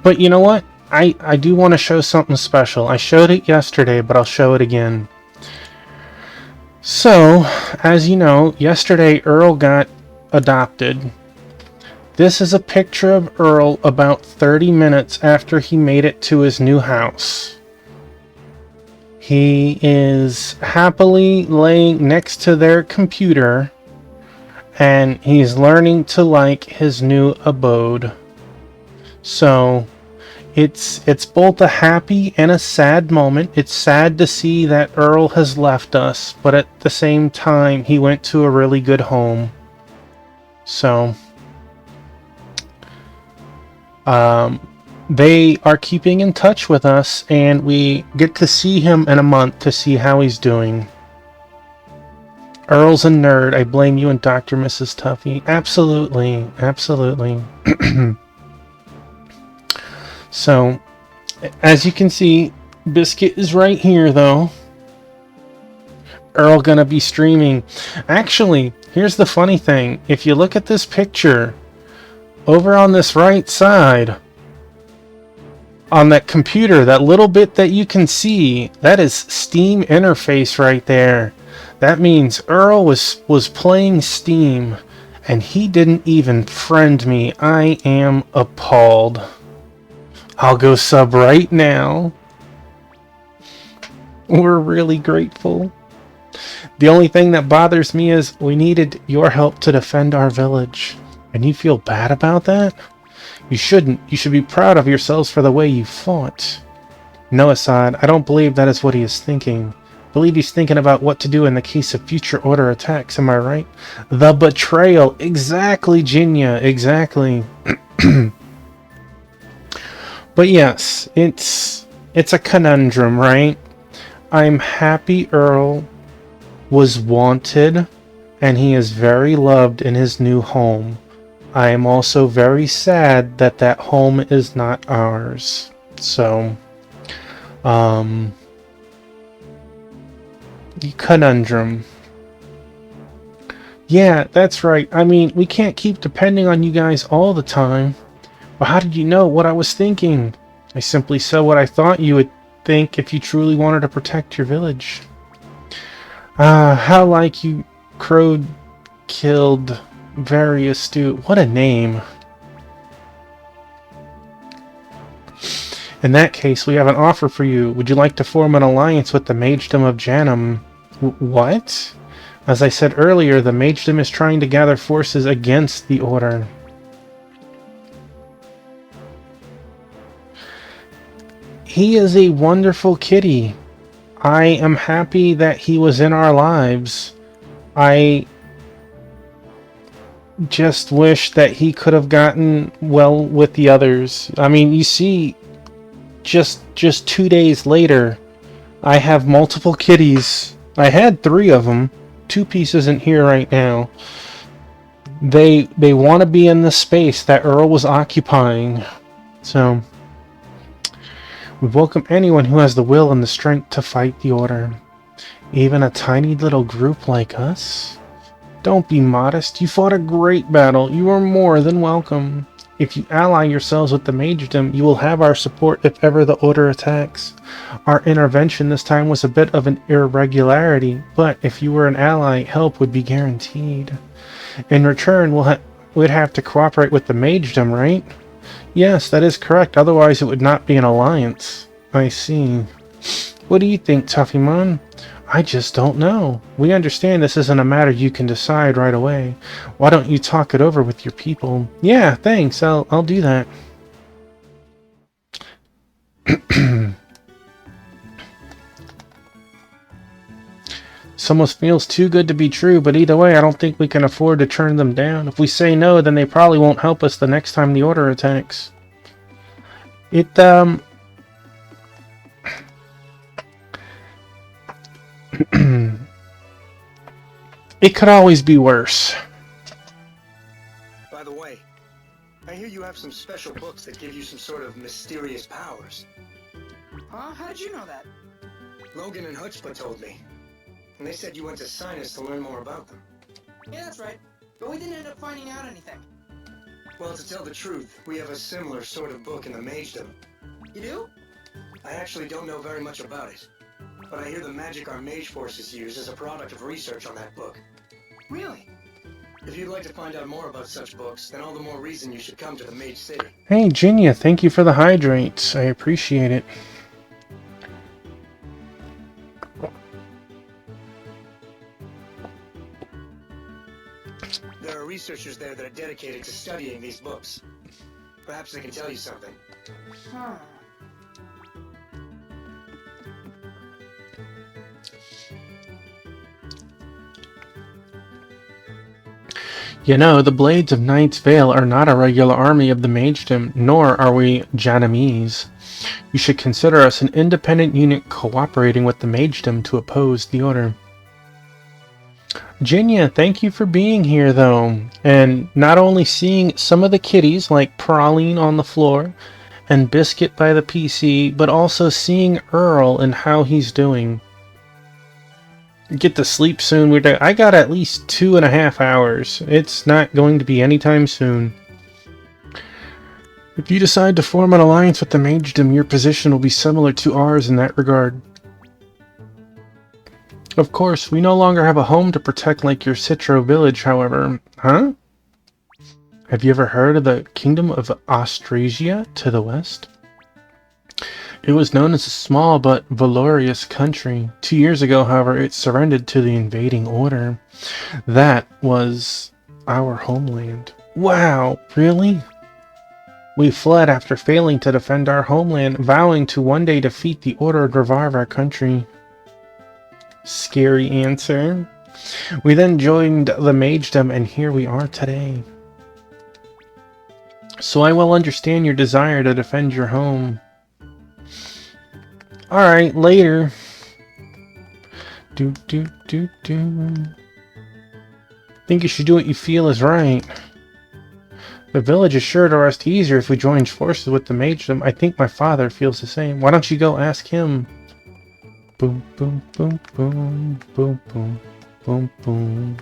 But you know what? I do want to show something special. I showed it yesterday, but I'll show it again. So, as you know, yesterday Earl got adopted. This is a picture of Earl about 30 minutes after he made it to his new house. He is happily laying next to their computer, and he's learning to like his new abode. So it's both a happy and a sad moment. It's sad to see that Earl has left us, but at the same time he went to a really good home. So they are keeping in touch with us, and we get to see him in a month to see how he's doing. Earl's a nerd. I blame you and Dr. Mrs. Tuffy. Absolutely. Absolutely. So, as you can see, Biscuit is right here, though. Earl gonna be streaming. Actually, here's the funny thing. If you look at this picture, over on this right side, on that computer, that little bit that you can see, that is Steam interface right there. That means Earl was playing Steam, and he didn't even friend me. I am appalled. I'll go sub right now. We're really grateful. The only thing that bothers me is we needed your help to defend our village. And you feel bad about that? You shouldn't. You should be proud of yourselves for the way you fought. No, Assad, I don't believe that is what he is thinking. I believe he's thinking about what to do in the case of future Order attacks, am I right? The betrayal! Exactly, Jinya, exactly. But yes, it's a conundrum, right? I'm happy Earl was wanted, and he is very loved in his new home. I am also very sad that that home is not ours. So, conundrum. Yeah, that's right. I mean, we can't keep depending on you guys all the time. But how did you know what I was thinking? I simply said what I thought you would think if you truly wanted to protect your village. How like you crowed killed. Very astute. What a name. In that case, we have an offer for you. Would you like to form an alliance with the Magedom of Janum? What? As I said earlier, the Magedom is trying to gather forces against the Order. He is a wonderful kitty. I am happy that he was in our lives. I just wish that he could have gotten well with the others. I mean, you see, just 2 days later, I have multiple kitties. I had 3 of them. 2 Piece isn't here right now. They want to be in the space that Earl was occupying. So we welcome anyone who has the will and the strength to fight the Order. Even a tiny little group like us? Don't be modest. You fought a great battle. You are more than welcome. If you ally yourselves with the Magedom, you will have our support if ever the Order attacks. Our intervention this time was a bit of an irregularity, but if you were an ally, help would be guaranteed. In return, we'd have to cooperate with the Magedom, right? Yes, that is correct. Otherwise, it would not be an alliance. I see. What do you think, Tuffymon? I just don't know. We understand this isn't a matter you can decide right away. Why don't you talk it over with your people? Yeah, thanks. I'll do that. This almost feels too good to be true, but either way, I don't think we can afford to turn them down. If we say no, then they probably won't help us the next time the Order attacks. It could always be worse. By the way, I hear you have some special books that give you some sort of mysterious powers. Huh? How did you know that? Logan and Hutchpa told me. And they said you went to Sinus to learn more about them. Yeah, that's right. But we didn't end up finding out anything. Well, to tell the truth, we have a similar sort of book in the Magedom. You do? I actually don't know very much about it. But I hear the magic our mage forces use is a product of research on that book. Really? If you'd like to find out more about such books, then all the more reason you should come to the Mage City. Hey, Jinya, thank you for the hydrates. I appreciate it. There are researchers there that are dedicated to studying these books. Perhaps they can tell you something. Huh. You know, the Blades of Knight's Vale are not a regular army of the Magedom, nor are we Janamese. You should consider us an independent unit cooperating with the Magedom to oppose the Order. Jinya, thank you for being here, though, and not only seeing some of the kitties, like Praline on the floor, and Biscuit by the PC, but also seeing Earl and how he's doing. Get to sleep soon. I got at least 2.5 hours. It's not going to be anytime soon. If you decide to form an alliance with the Magedom, your position will be similar to ours in that regard. Of course, we no longer have a home to protect like your Citro village, however. Huh? Have you ever heard of the Kingdom of Austrasia to the west? It was known as a small but valorous country. 2 years ago, however, it surrendered to the invading Order. That was our homeland. Wow, really? We fled after failing to defend our homeland, vowing to one day defeat the Order and revive our country. Scary answer. We then joined the Magedom, and here we are today. So I well understand your desire to defend your home. Alright, later. Think you should do what you feel is right. The village is sure to rest easier if we join forces with the Magedom. I think my father feels the same. Why don't you go ask him? Boom, boom, boom, boom, boom, boom, boom, boom.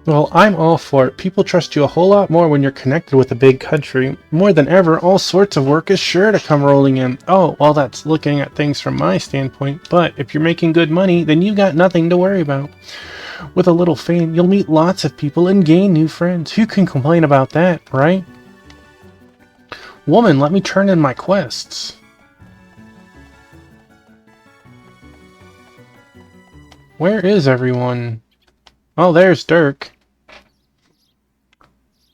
Well, I'm all for it. People trust you a whole lot more when you're connected with a big country. More than ever, all sorts of work is sure to come rolling in. Oh, well, that's looking at things from my standpoint, but if you're making good money, then you got nothing to worry about. With a little fame, you'll meet lots of people and gain new friends. Who can complain about that, right? Woman, let me turn in my quests. Where is everyone? Oh, there's Dirk.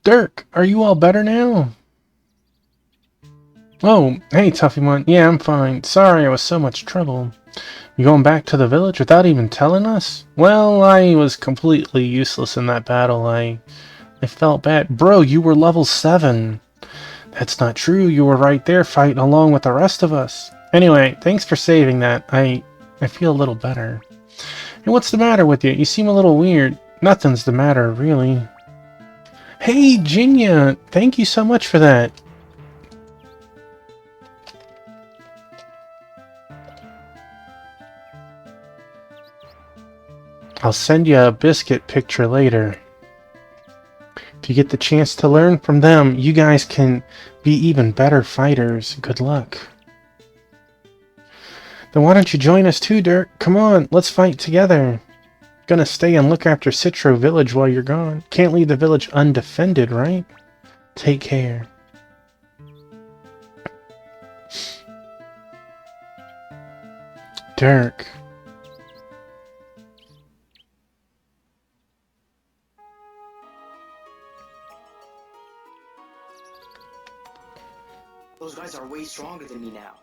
Dirk, are you all better now? Oh, hey, Tuffy. Yeah, I'm fine. Sorry I was so much trouble. You going back to the village without even telling us? Well, I was completely useless in that battle. I felt bad. Bro, you were level 7. That's not true. You were right there fighting along with the rest of us. Anyway, thanks for saving that. I feel a little better. Hey, what's the matter with you? You seem a little weird. Nothing's the matter, really. Hey, Jinya! Thank you so much for that. I'll send you a biscuit picture later. If you get the chance to learn from them, you guys can be even better fighters. Good luck. Then why don't you join us too, Dirk? Come on, let's fight together. Gonna stay and look after Citro Village while you're gone. Can't leave the village undefended, right? Take care. Dirk. Those guys are way stronger than me now.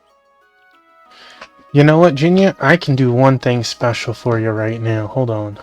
You know what, Jinya? I can do one thing special for you right now. Hold on.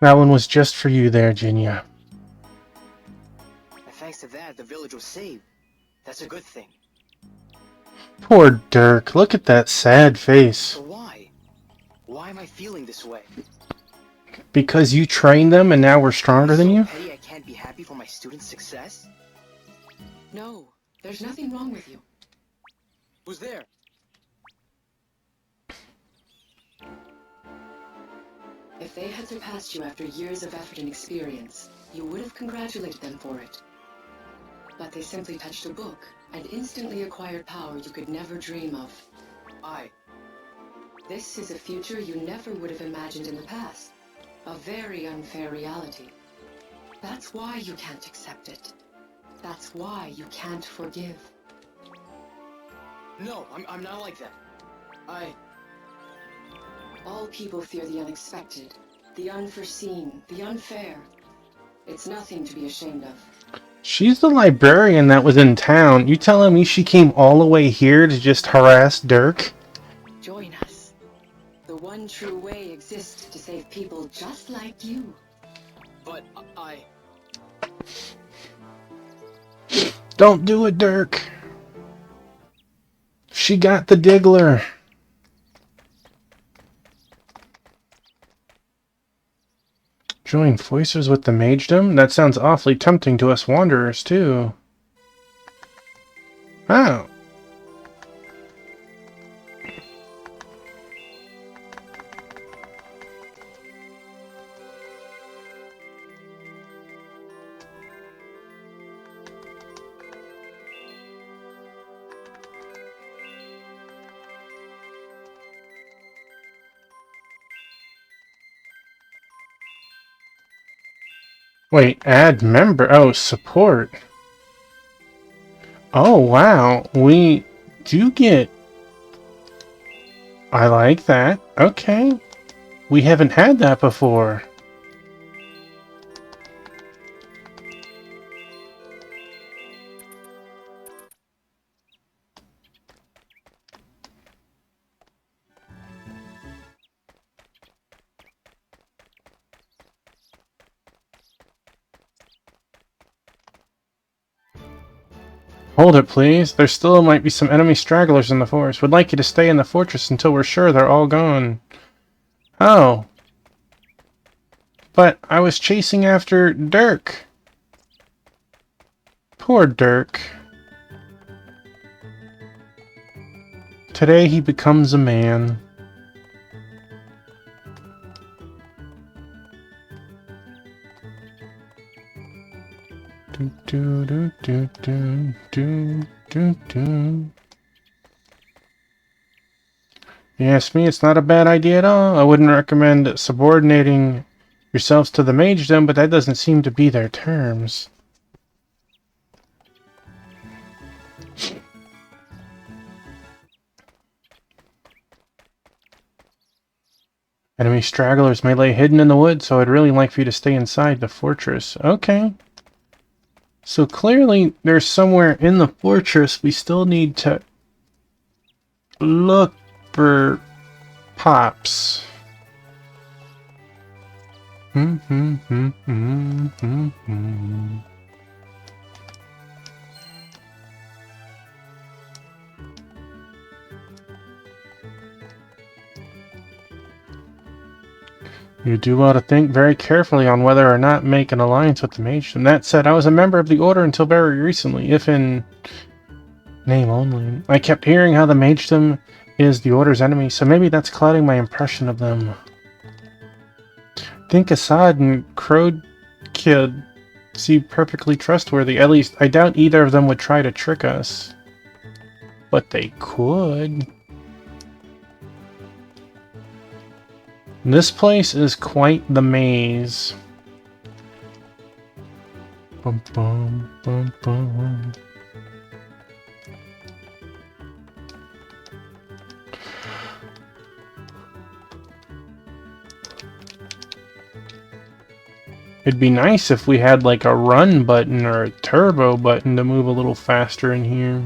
That one was just for you there, Jinya. And thanks to that, the village was saved. That's a good thing. Poor Dirk. Look at that sad face. So why? Why am I feeling this way? Because you trained them and now we're stronger than you? Petty I can't be happy for my students' success? No, there's nothing wrong with you. Who's there? If they had surpassed you after years of effort and experience, you would have congratulated them for it. But they simply touched a book and instantly acquired power you could never dream of. This is a future you never would have imagined in the past. A very unfair reality. That's why you can't accept it. That's why you can't forgive. No, I'm not like that. All people fear the unexpected, the unforeseen, the unfair. It's nothing to be ashamed of. She's the librarian that was in town. You telling me she came all the way here to just harass Dirk? Join us. The one true way exists to save people just like you. But Don't do it, Dirk. She got the Diggler. Join Voicers with the Magedom? That sounds awfully tempting to us Wanderers, too. Oh. Wait, add member. Oh, support. Oh, wow. We do get... I like that. Okay. We haven't had that before. Hold it, please. There still might be some enemy stragglers in the forest. Would like you to stay in the fortress until we're sure they're all gone. Oh. But I was chasing after Dirk. Poor Dirk. Today he becomes a man. Do, do, do, do, do, do, do, do. You ask me, it's not a bad idea at all. I wouldn't recommend subordinating yourselves to the magedom, but that doesn't seem to be their terms. Enemy stragglers may lay hidden in the woods, so I'd really like for you to stay inside the fortress. Okay. So clearly, there's somewhere in the fortress we still need to look for pops. You do well to think very carefully on whether or not make an alliance with the mage. And that said, I was a member of the Order until very recently, if in name only. I kept hearing how the magedom is the Order's enemy, so maybe that's clouding my impression of them. I think Assad and Kid seem perfectly trustworthy. At least, I doubt either of them would try to trick us. But they could. This place is quite the maze. Bum, bum, bum, bum. It'd be nice if we had like a run button or a turbo button to move a little faster in here.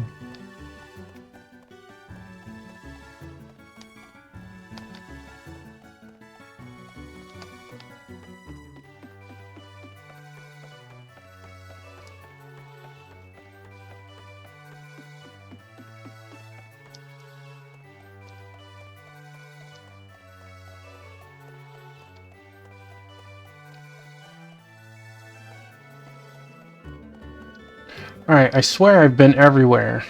Alright, I swear I've been everywhere.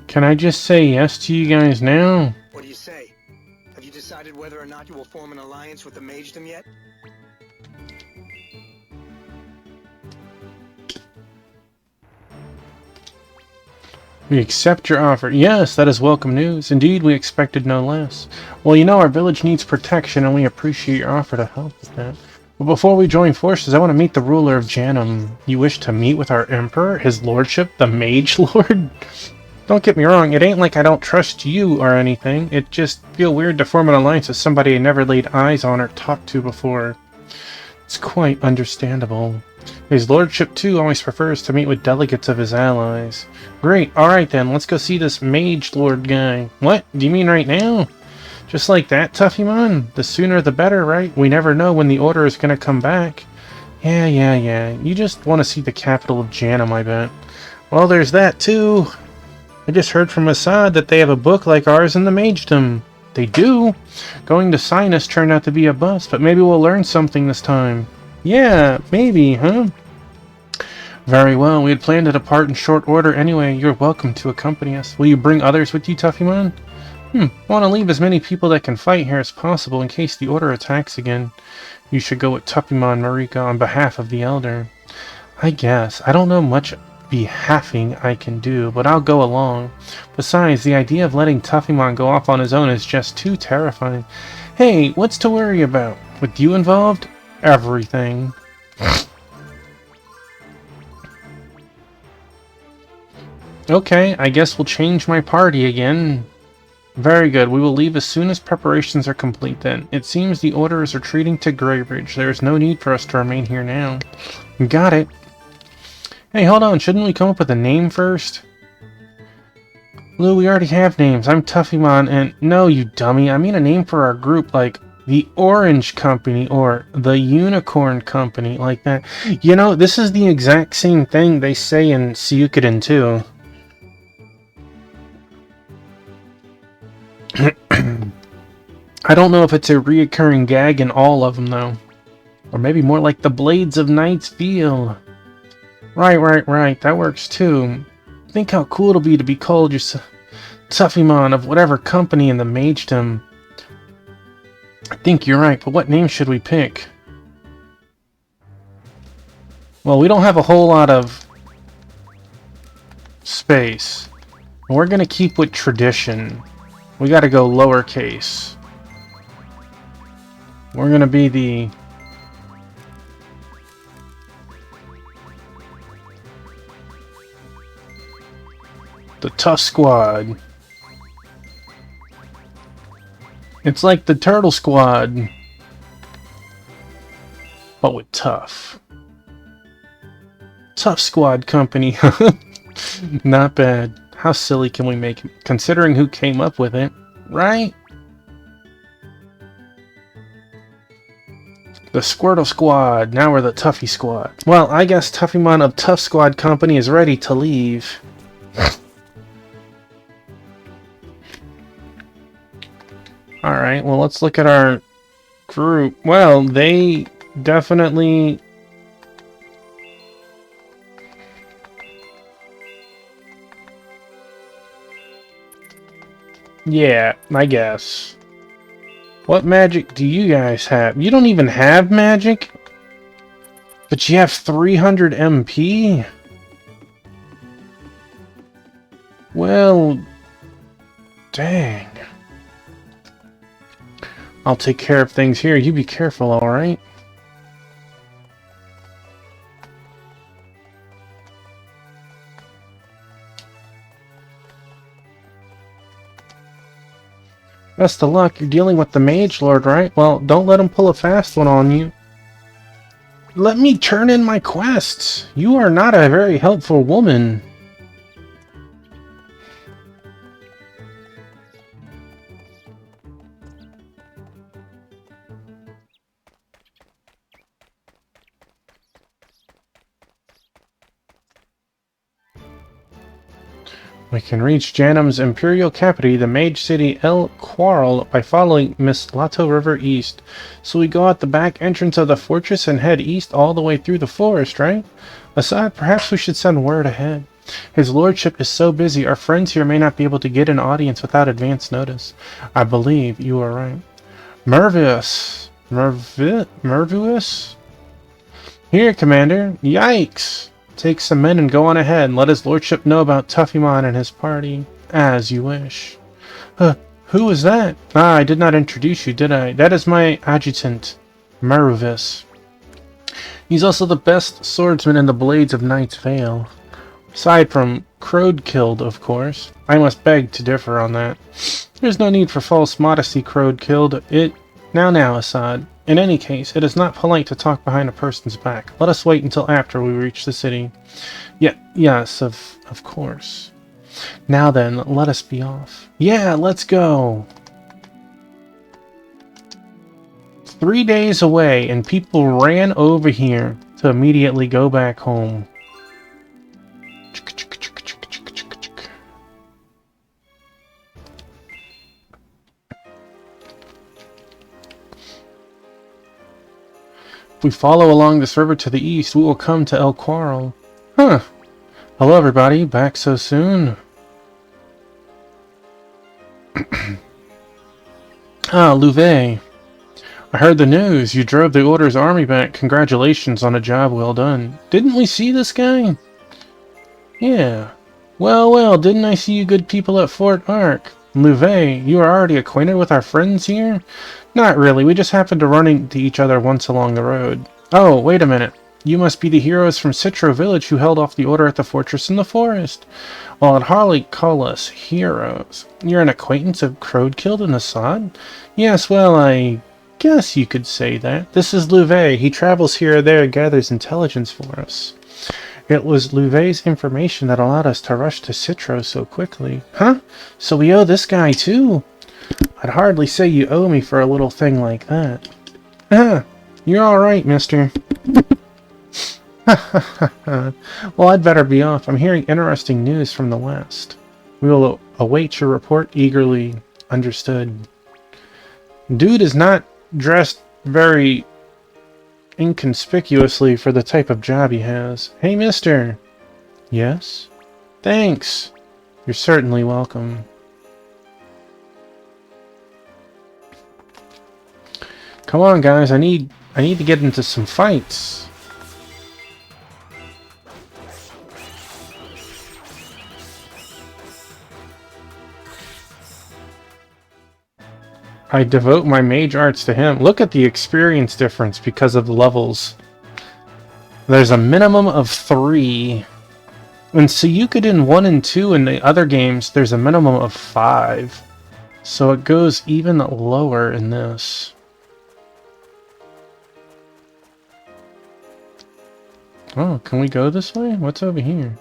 Can I just say yes to you guys now? What do you say? Have you decided whether or not you will form an alliance with the magedom yet? We accept your offer. Yes, that is welcome news. Indeed, we expected no less. Well, you know, our village needs protection, and we appreciate your offer to help with that. But before we join forces, I want to meet the ruler of Janum. You wish to meet with our emperor, his lordship, the mage lord? Don't get me wrong, it ain't like I don't trust you or anything. It just feel weird to form an alliance with somebody I never laid eyes on or talked to before. It's quite understandable. His lordship, too, always prefers to meet with delegates of his allies. Great, alright then, let's go see this mage lord guy. What? Do you mean right now? Just like that, Tuffymon? The sooner the better, right? We never know when the order is gonna come back. Yeah. You just want to see the capital of Janum, I bet. Well, there's that, too. I just heard from Assad that they have a book like ours in the magedom. They do? Going to Sinus turned out to be a bust, but maybe we'll learn something this time. Yeah, maybe, huh? Very well, we had planned to depart in short order anyway. You're welcome to accompany us. Will you bring others with you, Tuffymon? Want to leave as many people that can fight here as possible in case the Order attacks again. You should go with Tuffymon, Marika, on behalf of the Elder. I guess. I don't know much behalfing I can do, but I'll go along. Besides, the idea of letting Tuffymon go off on his own is just too terrifying. Hey, what's to worry about? With you involved? Everything. Okay, I guess we'll change my party again. Very good. We will leave as soon as preparations are complete then. It seems the Order is retreating to Greybridge. There is no need for us to remain here now. Got it. Hey, hold on. Shouldn't we come up with a name first? Lou, we already have names. I'm Tuffymon and... No, you dummy. I mean a name for our group, like The Orange Company, or the Unicorn Company, like that. You know, this is the exact same thing they say in Suikoden too. I don't know if it's a reoccurring gag in all of them, though. Or maybe more like the Blades of Night's feel. Right. That works too. Think how cool it'll be to be called your Tuffymon of whatever company in the Magedom. I think you're right, but what name should we pick? Well, we don't have a whole lot of space. We're gonna keep with tradition. We gotta go lowercase. We're gonna be the... Tough Squad. It's like the Turtle Squad, but with tough. Tough Squad Company. Not bad. How silly can we make it, considering who came up with it, right? The Squirtle Squad. Now we're the Tuffy Squad. Well, I guess Tuffymon of Tough Squad Company is ready to leave. Alright, well, let's look at our group. Well, they definitely... Yeah, I guess. What magic do you guys have? You don't even have magic? But you have 300 MP? Well... Dang. I'll take care of things here. You be careful, alright? Best of luck. You're dealing with the Mage Lord, right? Well, don't let him pull a fast one on you. Let me turn in my quests. You are not a very helpful woman. We can reach Janum's imperial capital, the mage city El Quarrel, by following Miss Lato River east. So we go out the back entrance of the fortress and head east all the way through the forest, right? Aside, perhaps we should send word ahead. His lordship is so busy, our friends here may not be able to get an audience without advance notice. I believe you are right. Mervius? Here, Commander. Yikes! Take some men and go on ahead and let his lordship know about Tuffymon and his party, as you wish. Who is that? Ah, I did not introduce you, did I? That is my adjutant, Mervis. He's also the best swordsman in the Blades of Night's Vale. Aside from Crowdkilled, of course. I must beg to differ on that. There's no need for false modesty, Crowdkilled. Now, Assad. In any case, it is not polite to talk behind a person's back. Let us wait until after we reach the city. Yes, of course. Now then, let us be off. Yeah, let's go! 3 days away, and people ran over here to immediately go back home. If we follow along this river to the east, we will come to El Quarrel. Huh. Hello, everybody. Back so soon? Ah, Louvet. I heard the news. You drove the Order's army back. Congratulations on a job well done. Didn't we see this guy? Yeah. Well, didn't I see you good people at Fort Ark? Louvet, you are already acquainted with our friends here? Not really, we just happened to run into each other once along the road. Oh, wait a minute. You must be the heroes from Citro Village who held off the Order at the fortress in the forest. Well, I'd hardly call us heroes. You're an acquaintance of Crowdkilled and Assad? Yes, well, I guess you could say that. This is Louvet. He travels here or there and gathers intelligence for us. It was Louvet's information that allowed us to rush to Citro so quickly. Huh? So we owe this guy too? I'd hardly say you owe me for a little thing like that. Ah, you're alright, mister. Well, I'd better be off. I'm hearing interesting news from the West. We will await your report eagerly. Understood. Dude is not dressed very inconspicuously for the type of job he has. Hey, mister. Yes? Thanks. You're certainly welcome. Come on, guys. I need to get into some fights. I devote my mage arts to him. Look at the experience difference because of the levels. There's a minimum of 3. In Suikoden 1 and 2 in the other games, there's a minimum of 5. So it goes even lower in this. Oh, can we go this way? What's over here?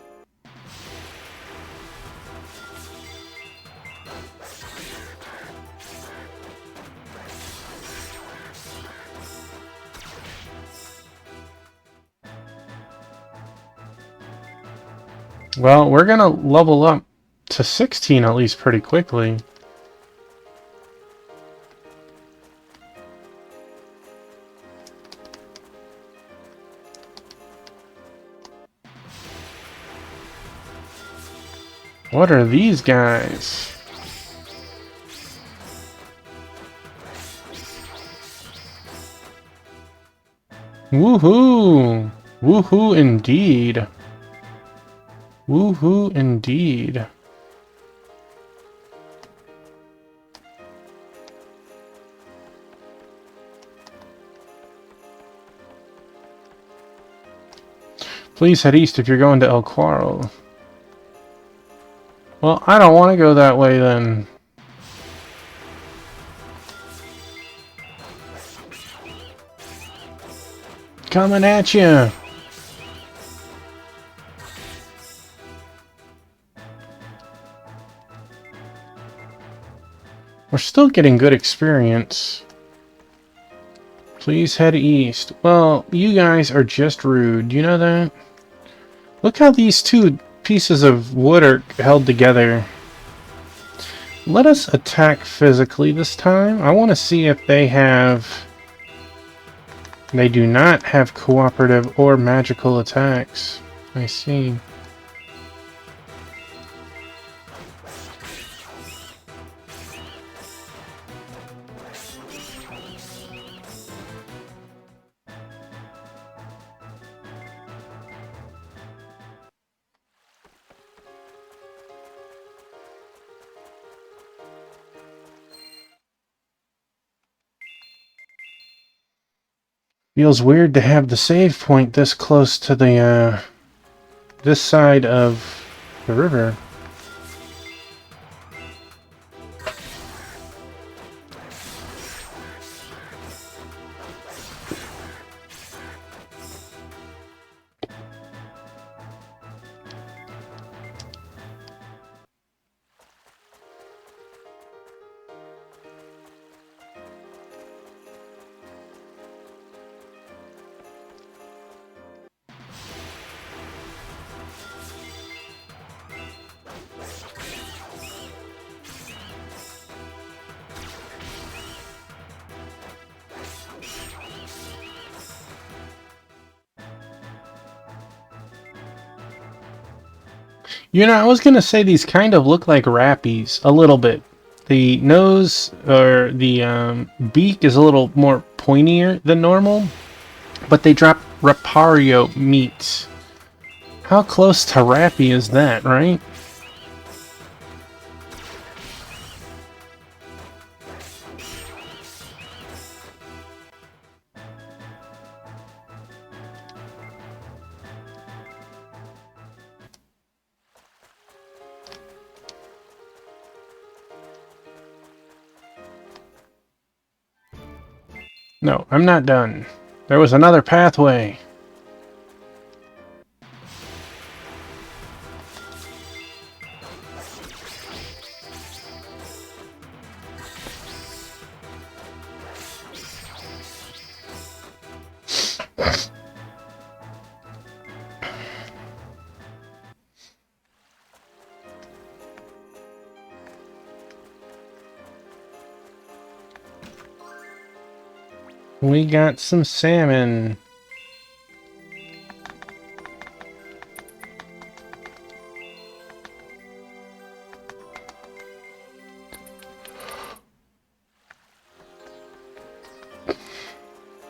Well, we're gonna level up to 16 at least pretty quickly. What are these guys? Woohoo! Woohoo indeed. Woohoo indeed. Please head east if you're going to El Quarro. Well, I don't want to go that way then. Coming at you. We're still getting good experience. Please head east. Well, you guys are just rude. You know that? Look how these two pieces of wood are held together. Let us attack physically this time. I want to see if they have... They do not have cooperative or magical attacks. I see. Feels weird to have the save point this close to the, this side of the river. You know, I was gonna say these kind of look like Rappies, a little bit. The nose, or the beak is a little more pointier than normal, but they drop Rapario meat. How close to Rappy is that, right? No, I'm not done. There was another pathway. We got some salmon.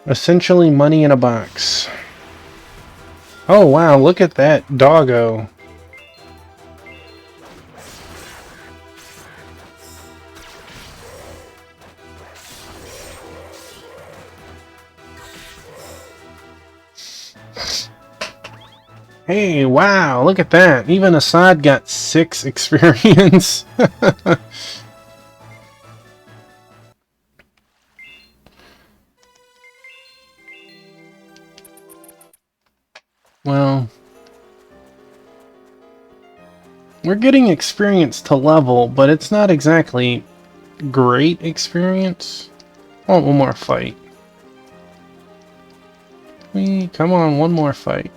Essentially money in a box. Oh wow, look at that doggo. Hey, wow, look at that. Even Assad got 6 experience. Well, we're getting experience to level, but it's not exactly great experience. Oh, one more fight. Come on, one more fight.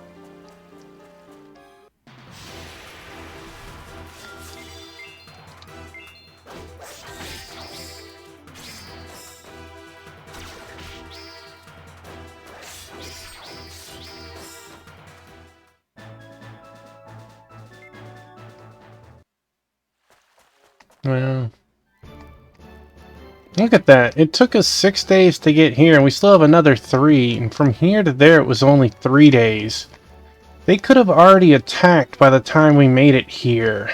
Well, look at that. It took us 6 days to get here, and we still have another 3. And from here to there, it was only 3 days. They could have already attacked by the time we made it here.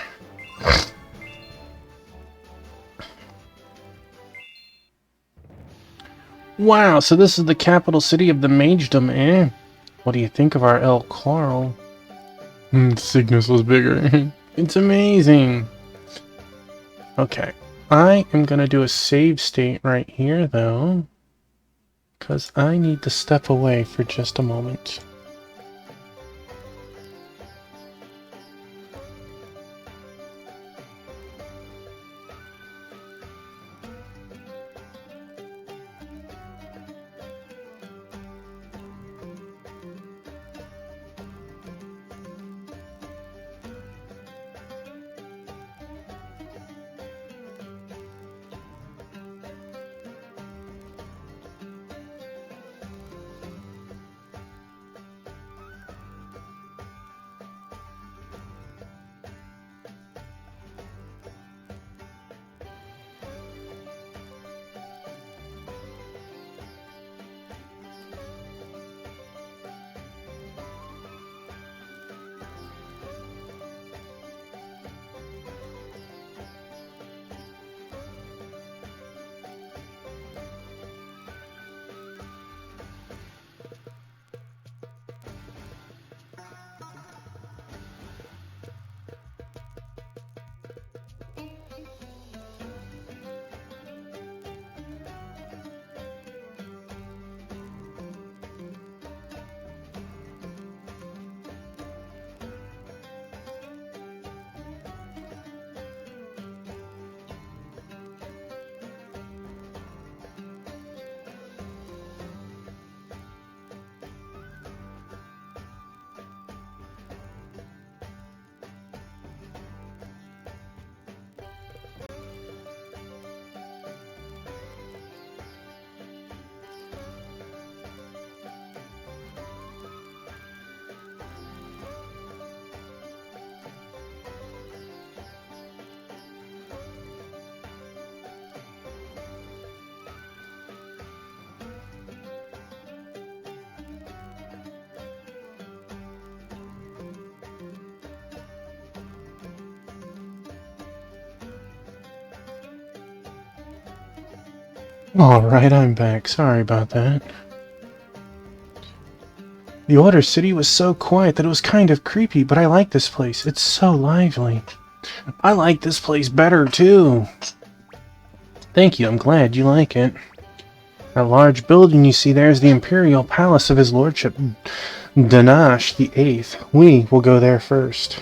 Wow, so this is the capital city of the Magedom, eh? What do you think of our El Coral? Cygnus was bigger. It's amazing. Okay, I am gonna do a save state right here, though, because I need to step away for just a moment. Alright, I'm back. Sorry about that. The Order City was so quiet that it was kind of creepy, but I like this place. It's so lively. I like this place better, too. Thank you, I'm glad you like it. That large building you see there is the Imperial Palace of His Lordship, Danash the Eighth. We will go there first.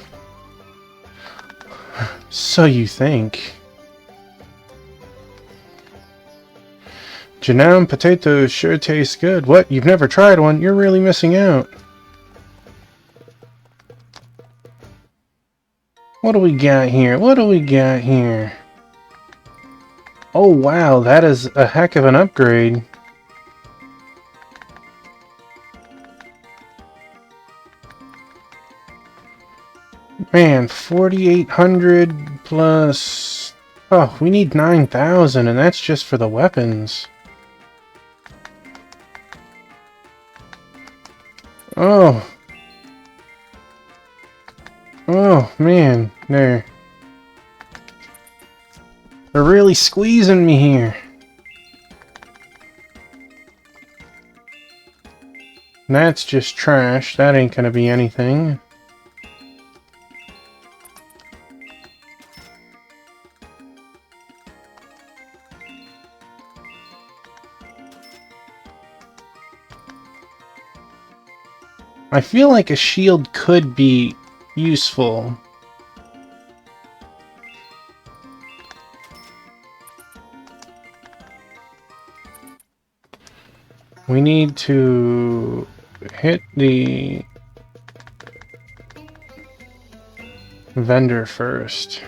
So you think. Janam potatoes sure taste good. What? You've never tried one? You're really missing out. What do we got here? What do we got here? Oh wow, that is a heck of an upgrade. Man, 4,800 plus... Oh, we need 9,000, and that's just for the weapons. Oh. Oh, man. They're really squeezing me here. That's just trash. That ain't gonna be anything. I feel like a shield could be useful. We need to hit the vendor first.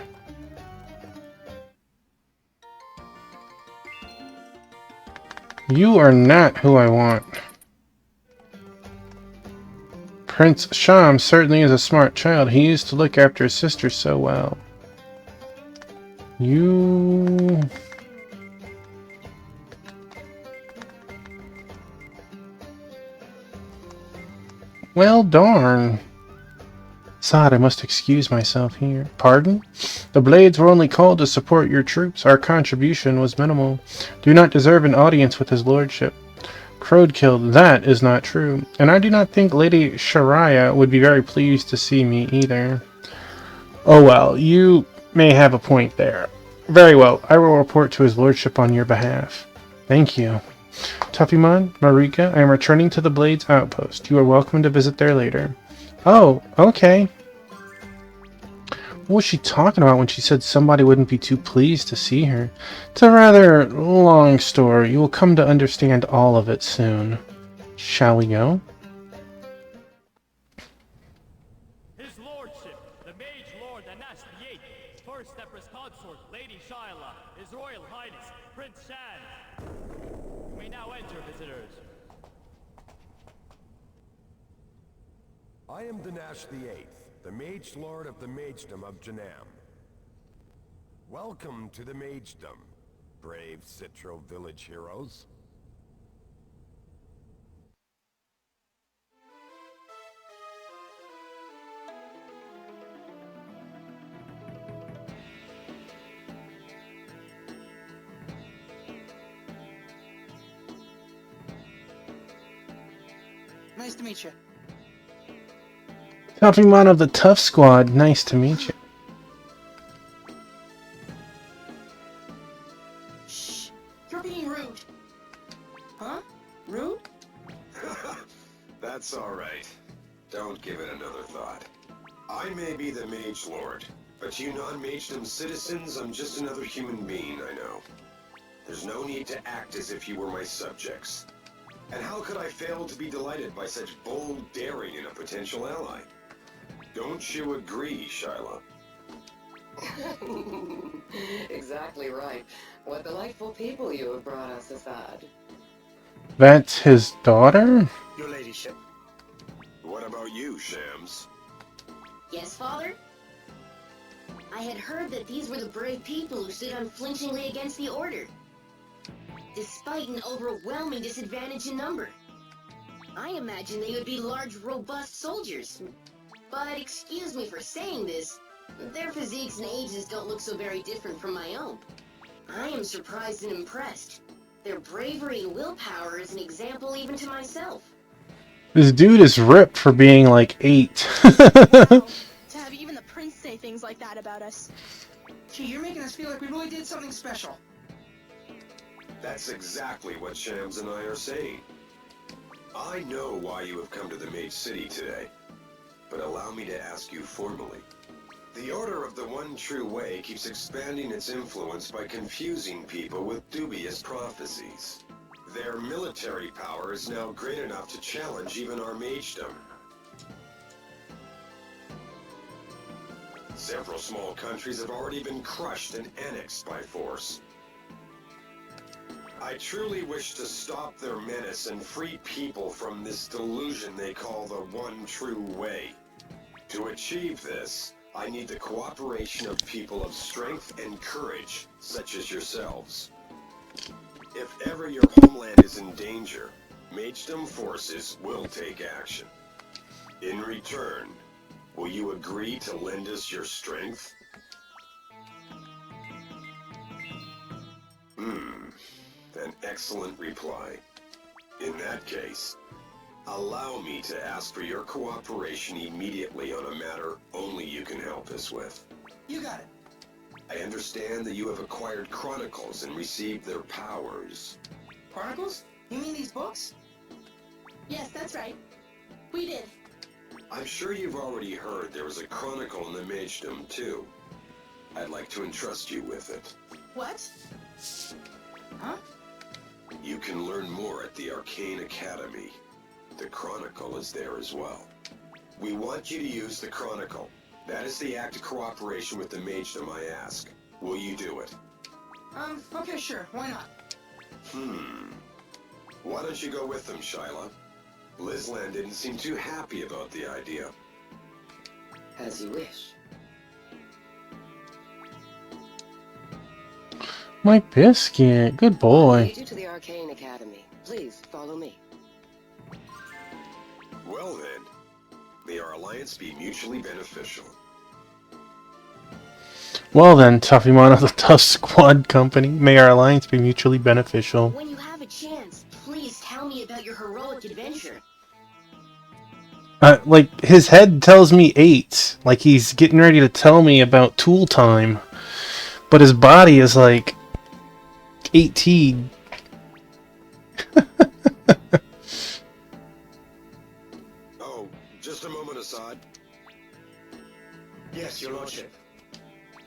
You are not who I want. Prince Sham certainly is a smart child. He used to look after his sister so well. You... Well, darn. Sod, I must excuse myself here. Pardon? The Blades were only called to support your troops. Our contribution was minimal. Do not deserve an audience with his lordship. Crowdkill, that is not true. And I do not think Lady Shariah would be very pleased to see me either. Oh well, you may have a point there. Very well, I will report to his lordship on your behalf. Thank you. Tuffymon, Marika, I am returning to the Blades outpost. You are welcome to visit there later. Oh, okay. What was she talking about when she said somebody wouldn't be too pleased to see her? It's a rather long story. You will come to understand all of it soon. Shall we go? His Lordship, the Mage Lord Anash VIII, First Empress Consort, Lady Shyla, His Royal Highness, Prince Shan. You may now enter, visitors. I am Danash VIII, the Mage Lord of the Magedom of Janam. Welcome to the Magedom, brave Citro village heroes. Nice to meet you. Tuffymon of the Tough Squad, nice to meet you. Shh! You're being rude. Huh? Rude? That's alright. Don't give it another thought. I may be the Mage Lord, but you non-Magedom citizens, I'm just another human being, I know. There's no need to act as if you were my subjects. And how could I fail to be delighted by such bold daring in a potential ally? Don't you agree, Shyla? Exactly right. What delightful people you have brought us, Assad. That's his daughter? Your ladyship. What about you, Shams? Yes, Father? I had heard that these were the brave people who stood unflinchingly against the Order, despite an overwhelming disadvantage in number. I imagined they would be large, robust soldiers. But excuse me for saying this, their physiques and ages don't look so very different from my own. I am surprised and impressed. Their bravery and willpower is an example even to myself. This dude is ripped for being like 8. Wow, to have even the prince say things like that about us. Gee, you're making us feel like we really did something special. That's exactly what Shams and I are saying. I know why you have come to the Mage City today, but allow me to ask you formally. The Order of the One True Way keeps expanding its influence by confusing people with dubious prophecies. Their military power is now great enough to challenge even our magedom. Several small countries have already been crushed and annexed by force. I truly wish to stop their menace and free people from this delusion they call the one true way. To achieve this, I need the cooperation of people of strength and courage, such as yourselves. If ever your homeland is in danger, magedom forces will take action. In return, will you agree to lend us your strength? An excellent reply. In that case, allow me to ask for your cooperation immediately on a matter only you can help us with. You got it. I understand that you have acquired chronicles and received their powers. Chronicles? You mean these books? Yes, that's right. We did. I'm sure you've already heard there was a chronicle in the magedom, too. I'd like to entrust you with it. What? Huh? You can learn more at the Arcane Academy. The chronicle is there as well. We want you to use the chronicle. That is the act of cooperation with the magedom I ask. Will you do it? Okay, sure. Why not? Why don't you go with them, Shyla? Lizland didn't seem too happy about the idea. As you wish. My biscuit, good boy. Lead you to the Arcane Academy. Please follow me. Well then, may our alliance be mutually beneficial. Well then, Tuffymon of the Tough Squad Company, may our alliance be mutually beneficial. When you have a chance, please tell me about your heroic adventure. Like, his head tells me 8. Like, he's getting ready to tell me about tool time. But his body is like 18. Oh, just a moment, Assad. Yes, your lordship.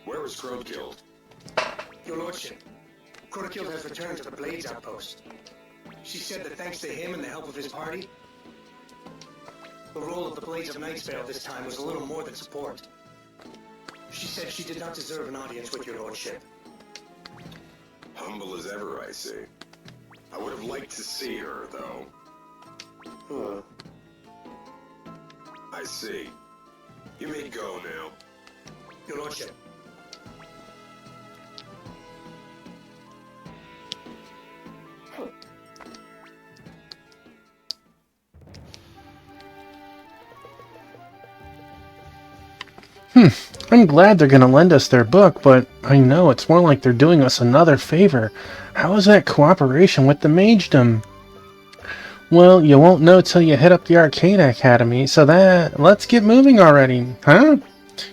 Where was Crowkill? Your lordship. Crowkill has returned to the Blades outpost. She said that thanks to him and the help of his party, the role of the Blades of Nightsvale this time was a little more than support. She said she did not deserve an audience with your lordship. Humble as ever, I see. I would have liked to see her, though. I see. You may go now. Your lordship. I'm glad they're gonna lend us their book, but I know it's more like they're doing us another favor. How is that cooperation with the magedom? Well, you won't know till you hit up the Arcane Academy, so let's get moving already, huh?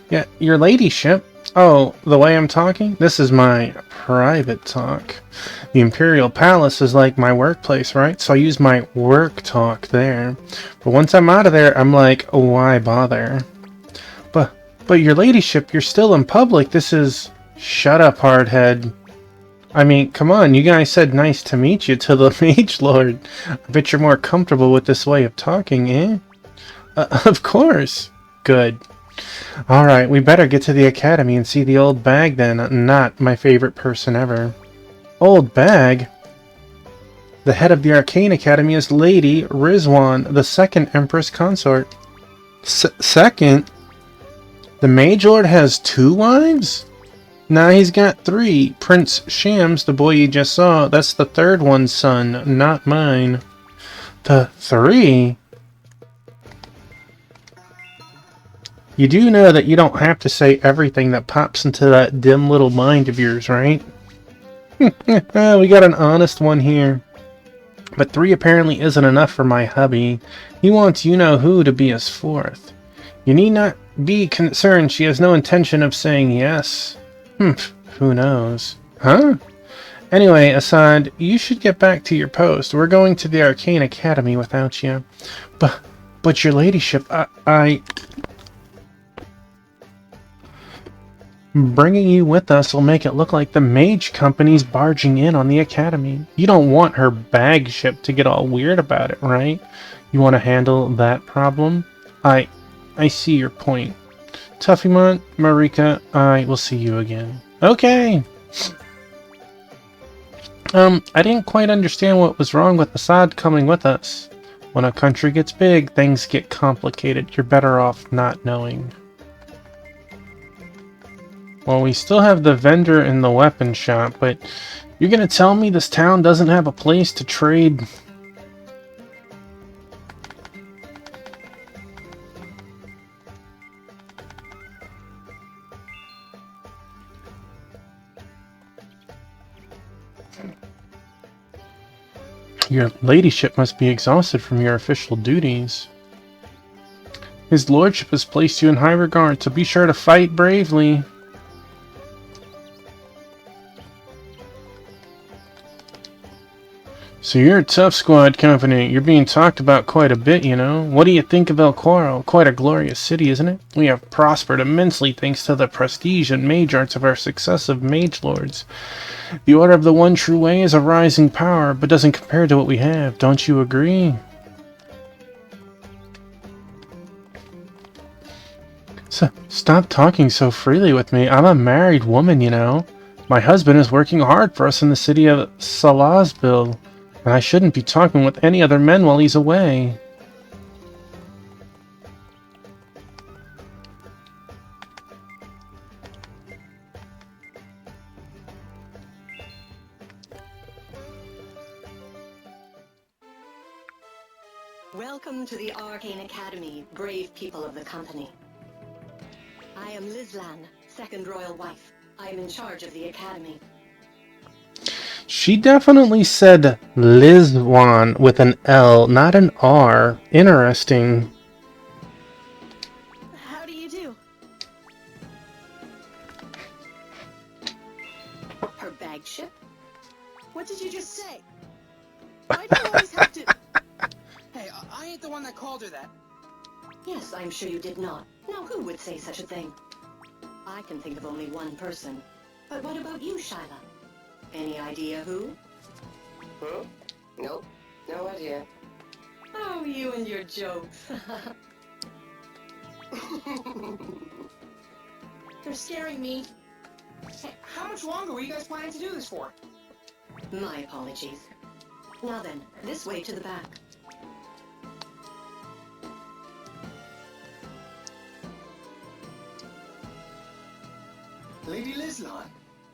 Yeah, your ladyship. Oh, the way I'm talking? This is my private talk. The Imperial Palace is like my workplace, right? So I use my work talk there. But once I'm out of there, I'm like, why bother? But your ladyship, you're still in public. This is... Shut up, hardhead. I mean, come on, you guys said nice to meet you to the Mage Lord. I bet you're more comfortable with this way of talking, eh? Of course. Good. Alright, we better get to the academy and see the old bag then. Not my favorite person ever. Old bag? The head of the Arcane Academy is Lady Rizwan, the second Empress Consort. Second? The Mage Lord has 2 wives? Nah, he's got 3. Prince Shams, the boy you just saw, that's the 3rd one's son, not mine. The 3? You do know that you don't have to say everything that pops into that dim little mind of yours, right? We got an honest one here. But 3 apparently isn't enough for my hubby. He wants you-know-who to be his 4th. You need not be concerned, she has no intention of saying yes. Who knows? Huh? Anyway, Assad, you should get back to your post. We're going to the Arcane Academy without you. But your ladyship, Bringing you with us will make it look like the Mage Company's barging in on the Academy. You don't want her bag ship to get all weird about it, right? You want to handle that problem? I see your point. Tuffymon, Marika, I will see you again. Okay! I didn't quite understand what was wrong with Assad coming with us. When a country gets big, things get complicated. You're better off not knowing. Well, we still have the vendor in the weapon shop, but you're gonna tell me this town doesn't have a place to trade? Your ladyship must be exhausted from your official duties. His lordship has placed you in high regard, so be sure to fight bravely. So you're a tough squad company. You're being talked about quite a bit, you know. What do you think of El Quarro? Quite a glorious city, isn't it? We have prospered immensely thanks to the prestige and mage arts of our successive mage lords. The Order of the One True Way is a rising power, but doesn't compare to what we have. Don't you agree? So, stop talking so freely with me. I'm a married woman, you know. My husband is working hard for us in the city of Salazbil, and I shouldn't be talking with any other men while he's away. Welcome to the Arcane Academy, brave people of the company. I am Lizlan, second royal wife. I am in charge of the academy. She definitely said Lizwan with an L, not an R. Interesting. How do you do? Her bag ship? What did you just say? Why do you always have to... Hey, I ain't the one that called her that. Yes, I'm sure you did not. Now who would say such a thing? I can think of only one person. But what about you, Shyla? Any idea who? Nope. No idea. Oh, you and your jokes. They're scaring me. Hey, how much longer were you guys planning to do this for? My apologies. Now then, this way to the back. Lady Lizlan,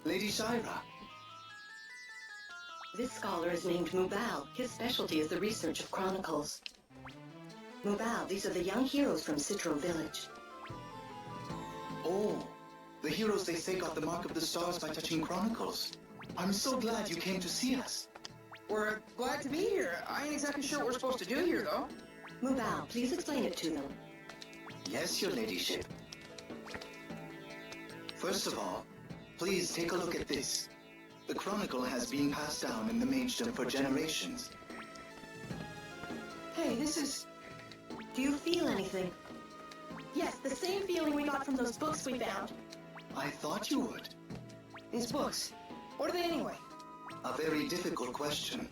Lady Shira. This scholar is named Mubal. His specialty is the research of chronicles. Mubal, these are the young heroes from Citro Village. Oh, the heroes they say got the mark of the stars by touching chronicles. I'm so glad you came to see us. We're glad to be here. I ain't exactly sure what we're supposed to do here, though. Mubal, please explain it to them. Yes, your ladyship. First of all, please take a look at this. The chronicle has been passed down in the magedom for generations. Hey, this is... Do you feel anything? Yes, the same feeling we got from those books we found. I thought you would. These books, what are they anyway? A very difficult question.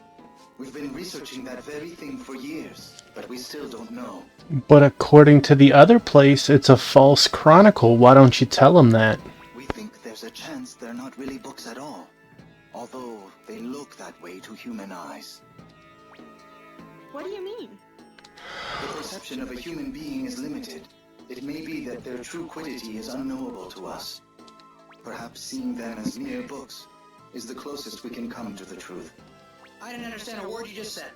We've been researching that very thing for years, but we still don't know. But according to the other place, it's a false chronicle. Why don't you tell them that? We think there's a chance they're not really books at all, although they look that way to human eyes. What do you mean? The perception of a human being is limited. It may be that their true quiddity is unknowable to us. Perhaps seeing them as mere books is the closest we can come to the truth. I didn't understand a word you just said.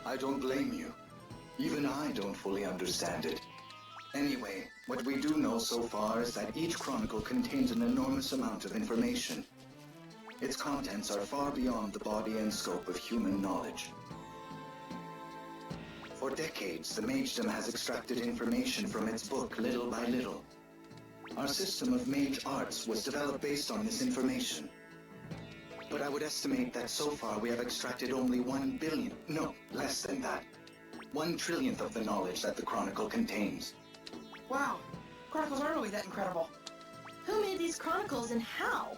I don't blame you. Even I don't fully understand it. Anyway, what we do know so far is that each chronicle contains an enormous amount of information. Its contents are far beyond the body and scope of human knowledge. For decades, the magedom has extracted information from its book little by little. Our system of mage arts was developed based on this information. But I would estimate that so far we have extracted only 1 billion, no, less than that. 1/trillionth of the knowledge that the chronicle contains. Wow, chronicles aren't really that incredible. Who made these chronicles and how?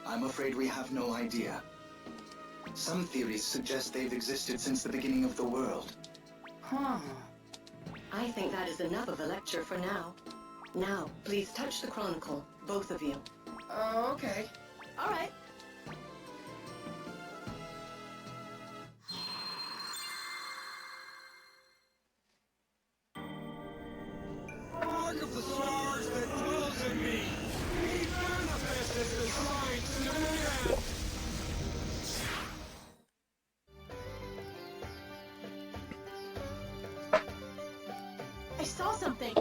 I'm afraid we have no idea. Some theories suggest they've existed since the beginning of the world. Huh. I think that is enough of a lecture for now. Now, please touch the chronicle, both of you. Okay. All right. Mark of the stars that dwells in me, be manifest as the signs to man. I saw something.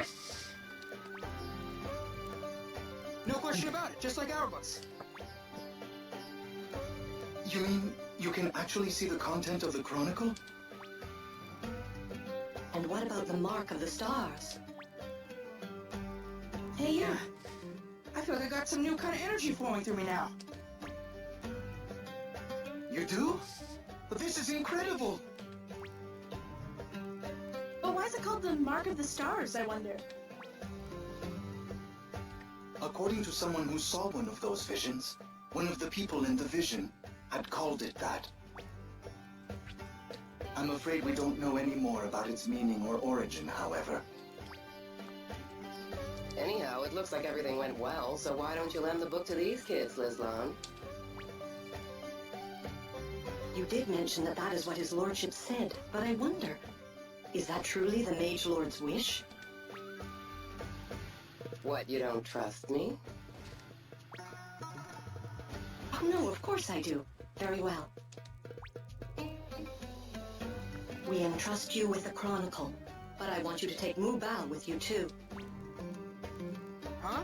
No question about it, just like our books. You mean you can actually see the content of the chronicle? And what about the mark of the stars? Hey, yeah. I feel like I got some new kind of energy flowing through me now. You do? But this is incredible! But why is it called the Mark of the Stars, I wonder? According to someone who saw one of those visions, one of the people in the vision had called it that. I'm afraid we don't know any more about its meaning or origin, however. Anyhow, it looks like everything went well, so why don't you lend the book to these kids, Lizlan? You did mention that that is what his lordship said, but I wonder, is that truly the Mage Lord's wish? What, you don't trust me? Oh no, of course I do. Very well. We entrust you with the Chronicle, but I want you to take Mubal with you too. Huh?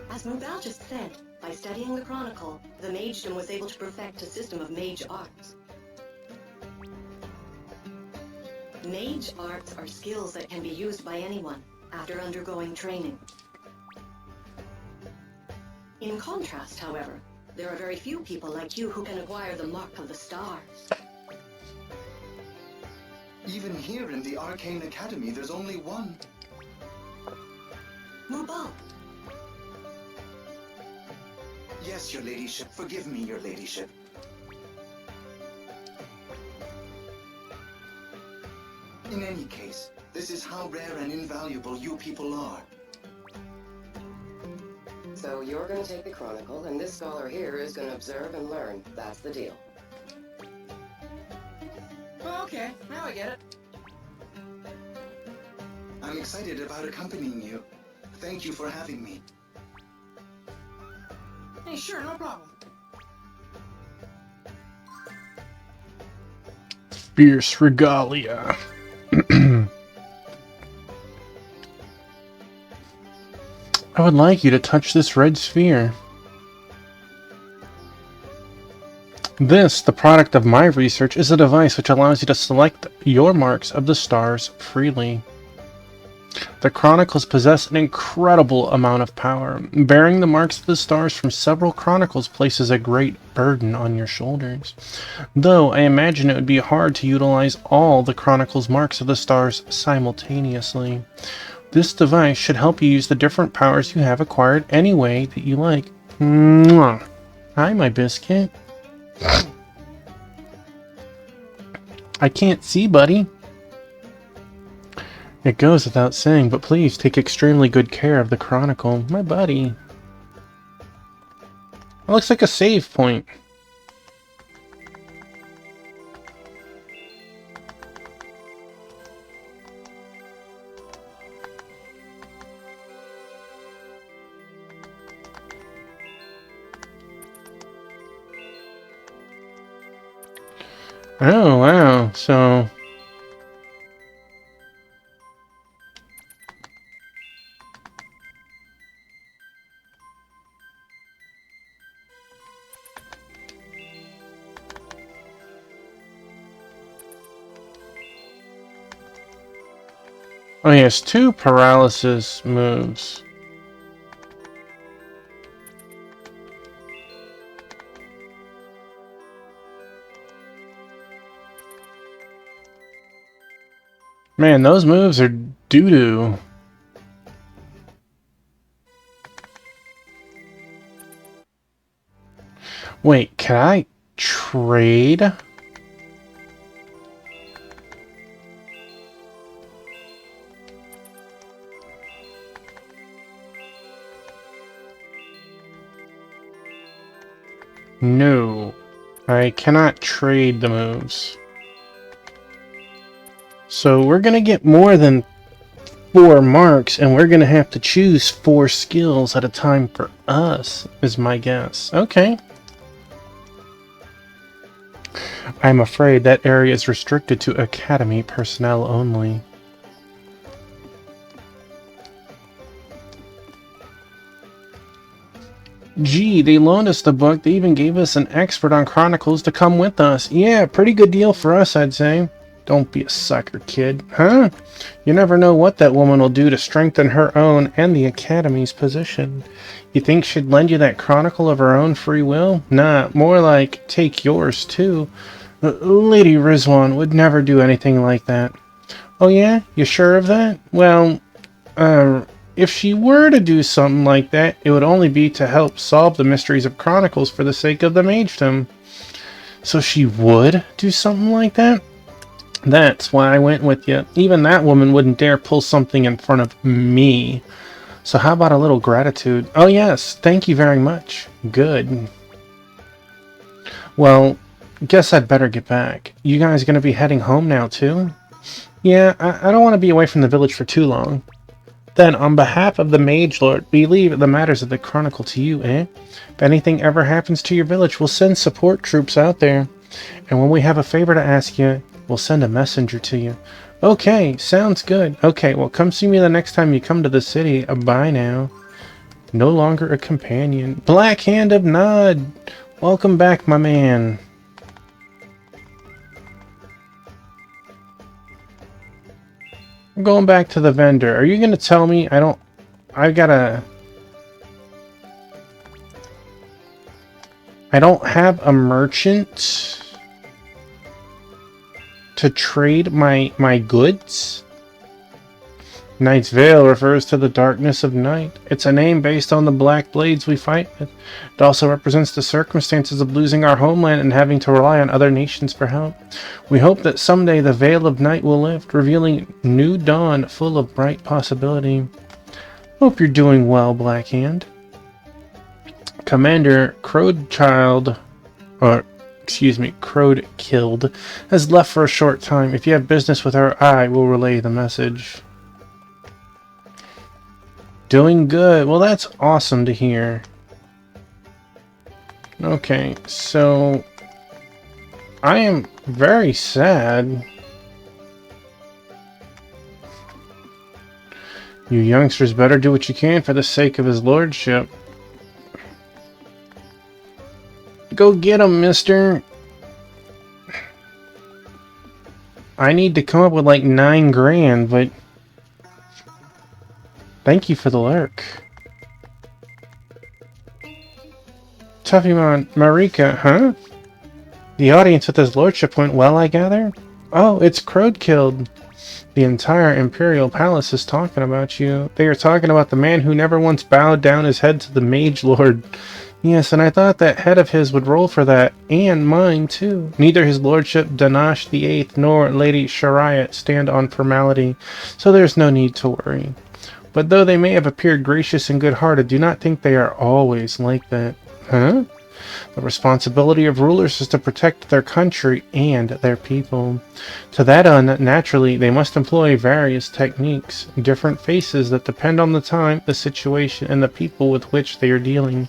As Mubal just said, by studying the Chronicle, the Magedom was able to perfect a system of mage arts. Mage arts are skills that can be used by anyone after undergoing training. In contrast, however, there are very few people like you who can acquire the Mark of the Stars. Even here in the Arcane Academy, there's only one. Mubal. Yes, your ladyship. Forgive me, your ladyship. In any case, this is how rare and invaluable you people are. So you're gonna take the Chronicle, and this scholar here is gonna observe and learn. That's the deal. Okay, now I get it. I'm excited about accompanying you. Thank you for having me. Hey, sure, no problem. Fierce regalia. I would like you to touch this red sphere. This, the product of my research, is a device which allows you to select your marks of the stars freely. The Chronicles possess an incredible amount of power. Bearing the marks of the stars from several Chronicles places a great burden on your shoulders. Though I imagine it would be hard to utilize all the Chronicles marks of the stars simultaneously. This device should help you use the different powers you have acquired any way that you like. Mwah. Hi, my biscuit. I can't see, buddy. It goes without saying, but please take extremely good care of the Chronicle, my buddy. It looks like a save point. Oh, wow. So... oh, yes, 2 paralysis moves. Man, those moves are doo-doo. Wait, can I trade? No. I cannot trade the moves. So we're gonna get more than 4 marks, and we're gonna have to choose 4 skills at a time for us, is my guess. Okay. I'm afraid that area is restricted to Academy personnel only. Gee, they loaned us the book. They even gave us an expert on Chronicles to come with us. Yeah, pretty good deal for us, I'd say. Don't be a sucker, kid. Huh? You never know what that woman will do to strengthen her own and the Academy's position. You think she'd lend you that Chronicle of her own free will? Nah, more like take yours, too. Lady Rizwan would never do anything like that. Oh yeah? You sure of that? Well, if she were to do something like that, it would only be to help solve the mysteries of Chronicles for the sake of the magedom. So she would do something like that? That's why I went with you. Even that woman wouldn't dare pull something in front of me. So how about a little gratitude? Oh yes, thank you very much. Good. Well, guess I'd better get back. You guys gonna be heading home now too? Yeah, I don't want to be away from the village for too long. Then, on behalf of the Mage Lord, we leave the matters of the Chronicle to you, eh? If anything ever happens to your village, we'll send support troops out there. And when we have a favor to ask you, we'll send a messenger to you. Okay, sounds good. Okay, well, come see me the next time you come to the city. Bye now. No longer a companion. Black Hand of Nod! Welcome back, my man. I'm going back to the vendor. Are you going to tell me I don't have a merchant to trade my goods? Night's Veil refers to the darkness of night. It's a name based on the black blades we fight with. It also represents the circumstances of losing our homeland and having to rely on other nations for help. We hope that someday the veil of night will lift, revealing new dawn full of bright possibility. Hope you're doing well, Black Hand. Commander Crowdkilled has left for a short time. If you have business with her, I will relay the message. Doing good. Well, that's awesome to hear. Okay, so I am very sad. You youngsters better do what you can for the sake of his lordship. Go get him, mister. I need to come up with like 9 grand, but thank you for the lurk. Tuffymon, Marika, huh? The audience with his lordship went well, I gather? Oh, it's Crowdkilled. The entire Imperial Palace is talking about you. They are talking about the man who never once bowed down his head to the Mage Lord. Yes, and I thought that head of his would roll for that, and mine too. Neither his lordship Danash the Eighth nor Lady Shariat stand on formality, so there's no need to worry. But though they may have appeared gracious and good-hearted, do not think they are always like that. Huh? The responsibility of rulers is to protect their country and their people. To that end, naturally, they must employ various techniques, different faces that depend on the time, the situation, and the people with which they are dealing.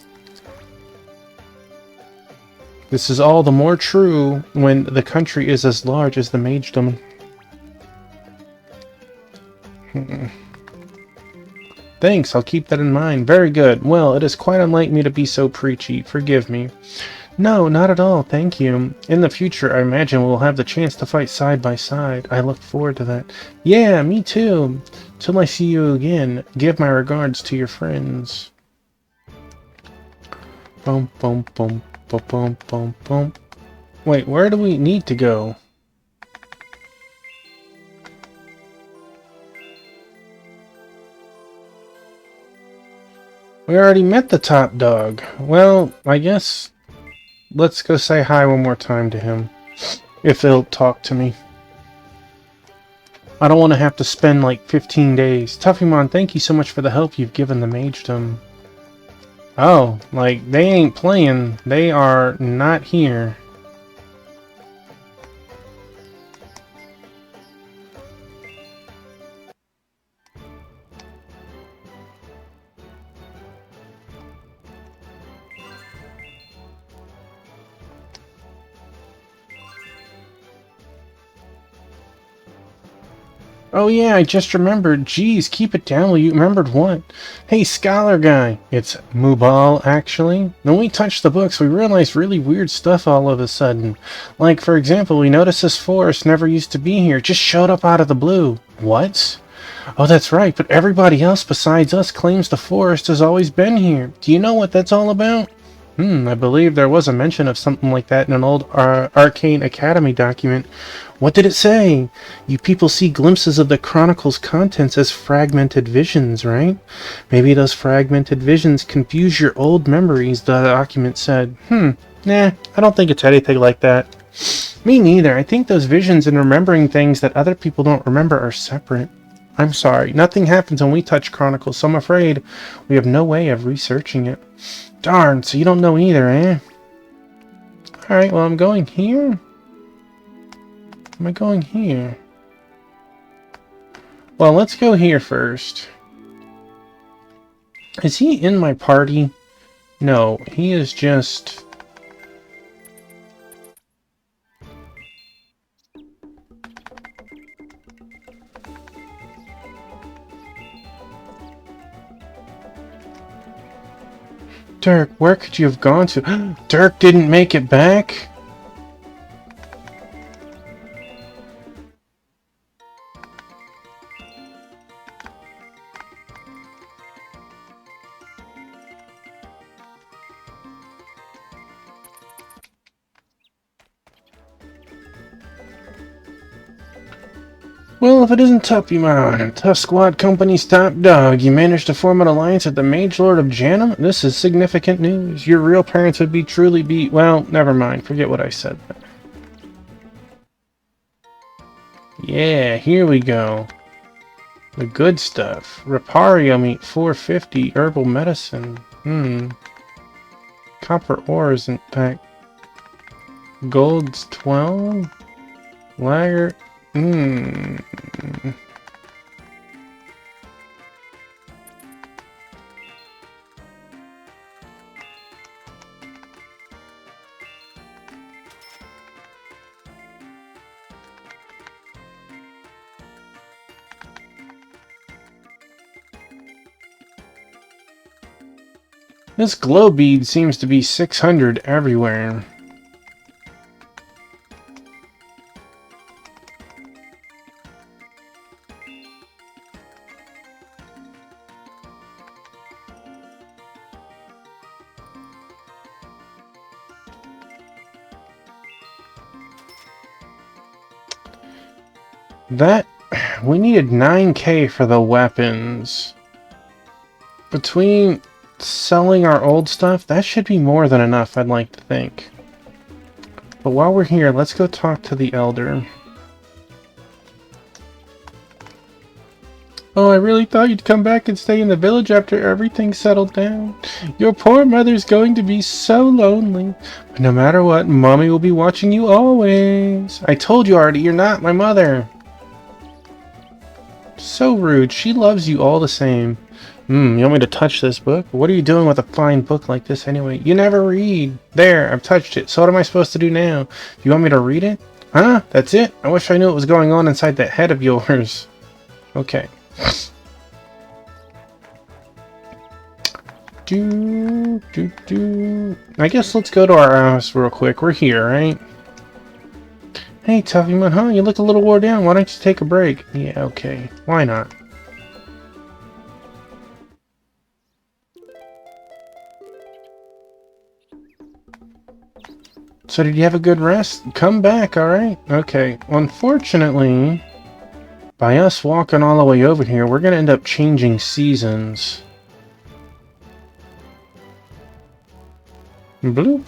This is all the more true when the country is as large as the magedom. Thanks, I'll keep that in mind. Very good. Well, it is quite unlike me to be so preachy. Forgive me. No, not at all, thank you. In the future, I imagine we'll have the chance to fight side by side. I look forward to that. Yeah, me too. Till I see you again, give my regards to your friends. Boom, boom, boom, boom, boom, boom, boom. Wait, where do we need to go? We already met the top dog. Well, I guess let's go say hi one more time to him. If he'll talk to me. I don't want to have to spend like 15 days. Tuffymon, thank you so much for the help you've given the magedom. Oh, like, they ain't playing. They are not here. Oh yeah, I just remembered. Geez, keep it down. Will you remembered what? Hey, scholar guy. It's Mubal, actually. When we touched the books, we realized really weird stuff all of a sudden. Like, for example, we noticed this forest never used to be here. It just showed up out of the blue. What? Oh, that's right, but everybody else besides us claims the forest has always been here. Do you know what that's all about? I believe there was a mention of something like that in an old Arcane Academy document. What did it say? You people see glimpses of the Chronicle's contents as fragmented visions, right? Maybe those fragmented visions confuse your old memories, the document said. Nah, I don't think it's anything like that. Me neither. I think those visions and remembering things that other people don't remember are separate. I'm sorry, nothing happens when we touch Chronicles, so I'm afraid we have no way of researching it. Darn, so you don't know either, eh? Alright, well, I'm going here. Am I going here? Well, let's go here first. Is he in my party? No, he is just... Dirk, where could you have gone to? Dirk didn't make it back? Well, if it isn't Tuffymon, Tough Squad Company's top dog, you managed to form an alliance with the Mage Lord of Janum? This is significant news. Your real parents would be truly be... Well, never mind. Forget what I said. Yeah, here we go. The good stuff. Repario meat, 450. Herbal medicine. Copper ore isn't packed. Gold's 12. Lager... This glow bead seems to be 600 everywhere. That... We needed 9k for the weapons. Between selling our old stuff, that should be more than enough, I'd like to think. But while we're here, let's go talk to the Elder. Oh, I really thought you'd come back and stay in the village after everything settled down. Your poor mother's going to be so lonely. But no matter what, Mommy will be watching you always. I told you already, you're not my mother. So rude. She loves you all the same. You want me to touch this book? What are you doing with a fine book like this anyway? You never read. There, I've touched it. So what am I supposed to do now? Do you want me to read it? Huh? That's it? I wish I knew what was going on inside that head of yours. Okay. I guess let's go to our house real quick. We're here, right? Hey, Tuffymon, huh? You look a little wore down. Why don't you take a break? Yeah, okay. Why not? So did you have a good rest? Come back, alright? Okay. Unfortunately, by us walking all the way over here, we're going to end up changing seasons. Bloop.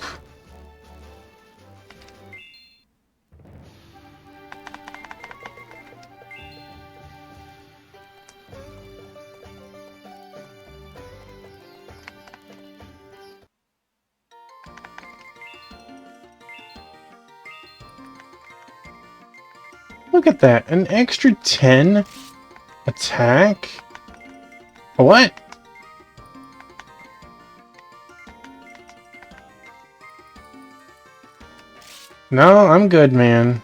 Look at that. An extra 10 attack? What? No, I'm good, man.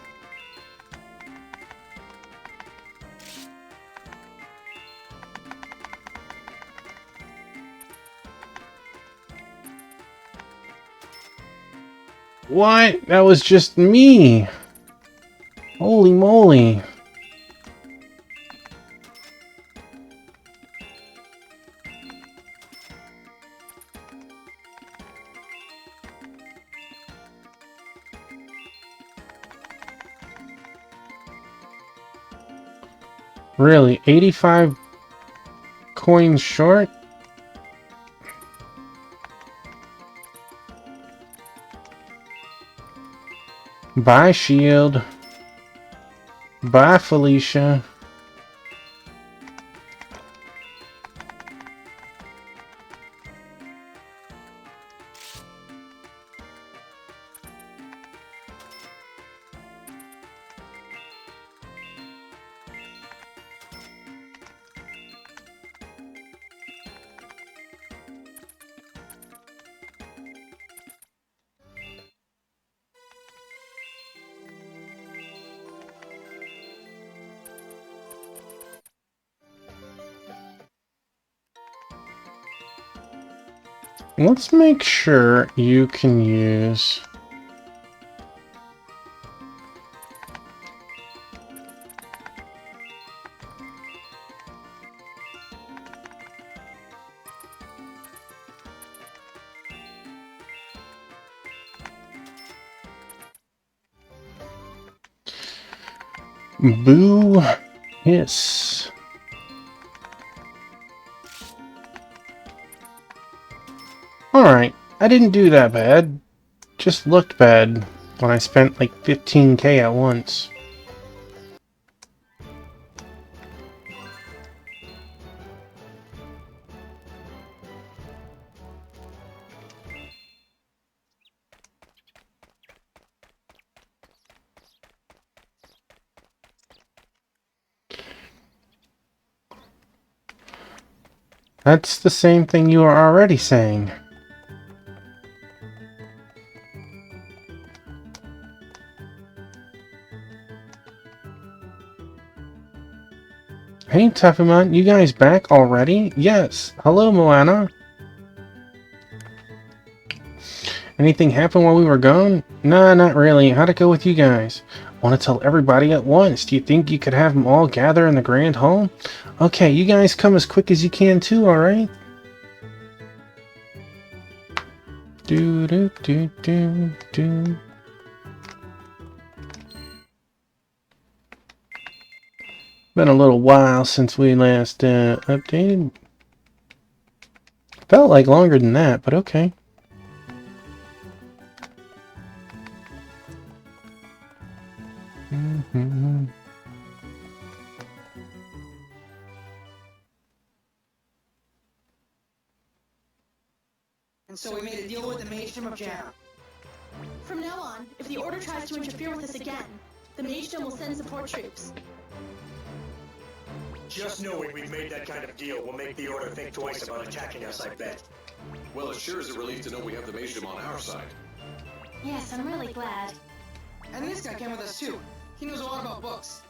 What? That was just me. Holy moly. Really? 85 coins short? Bye, Shield. Bye, Felicia. Let's make sure you can use... Boo Hiss. Alright, I didn't do that bad. Just looked bad when I spent like 15k at once. That's the same thing you are already saying. Hey, Tefumon, you guys back already? Yes. Hello, Moana. Anything happen while we were gone? Nah, not really. How'd it go with you guys? Want to tell everybody at once. Do you think you could have them all gather in the Grand Hall? Okay, you guys come as quick as you can too, alright? Do do do do do. Been a little while since we last updated. Felt like longer than that, but okay. Mm-hmm. And so we made a deal with the Magedom of Jana. From now on, if the Order tries to interfere with us again, the Magedom will send support troops. Just knowing we've made that kind of deal will make the Order think twice about attacking us, I bet. Well, it sure is a relief to know we have the Magedom on our side. Yes, I'm really glad. And this guy came with us too. He knows a lot about books.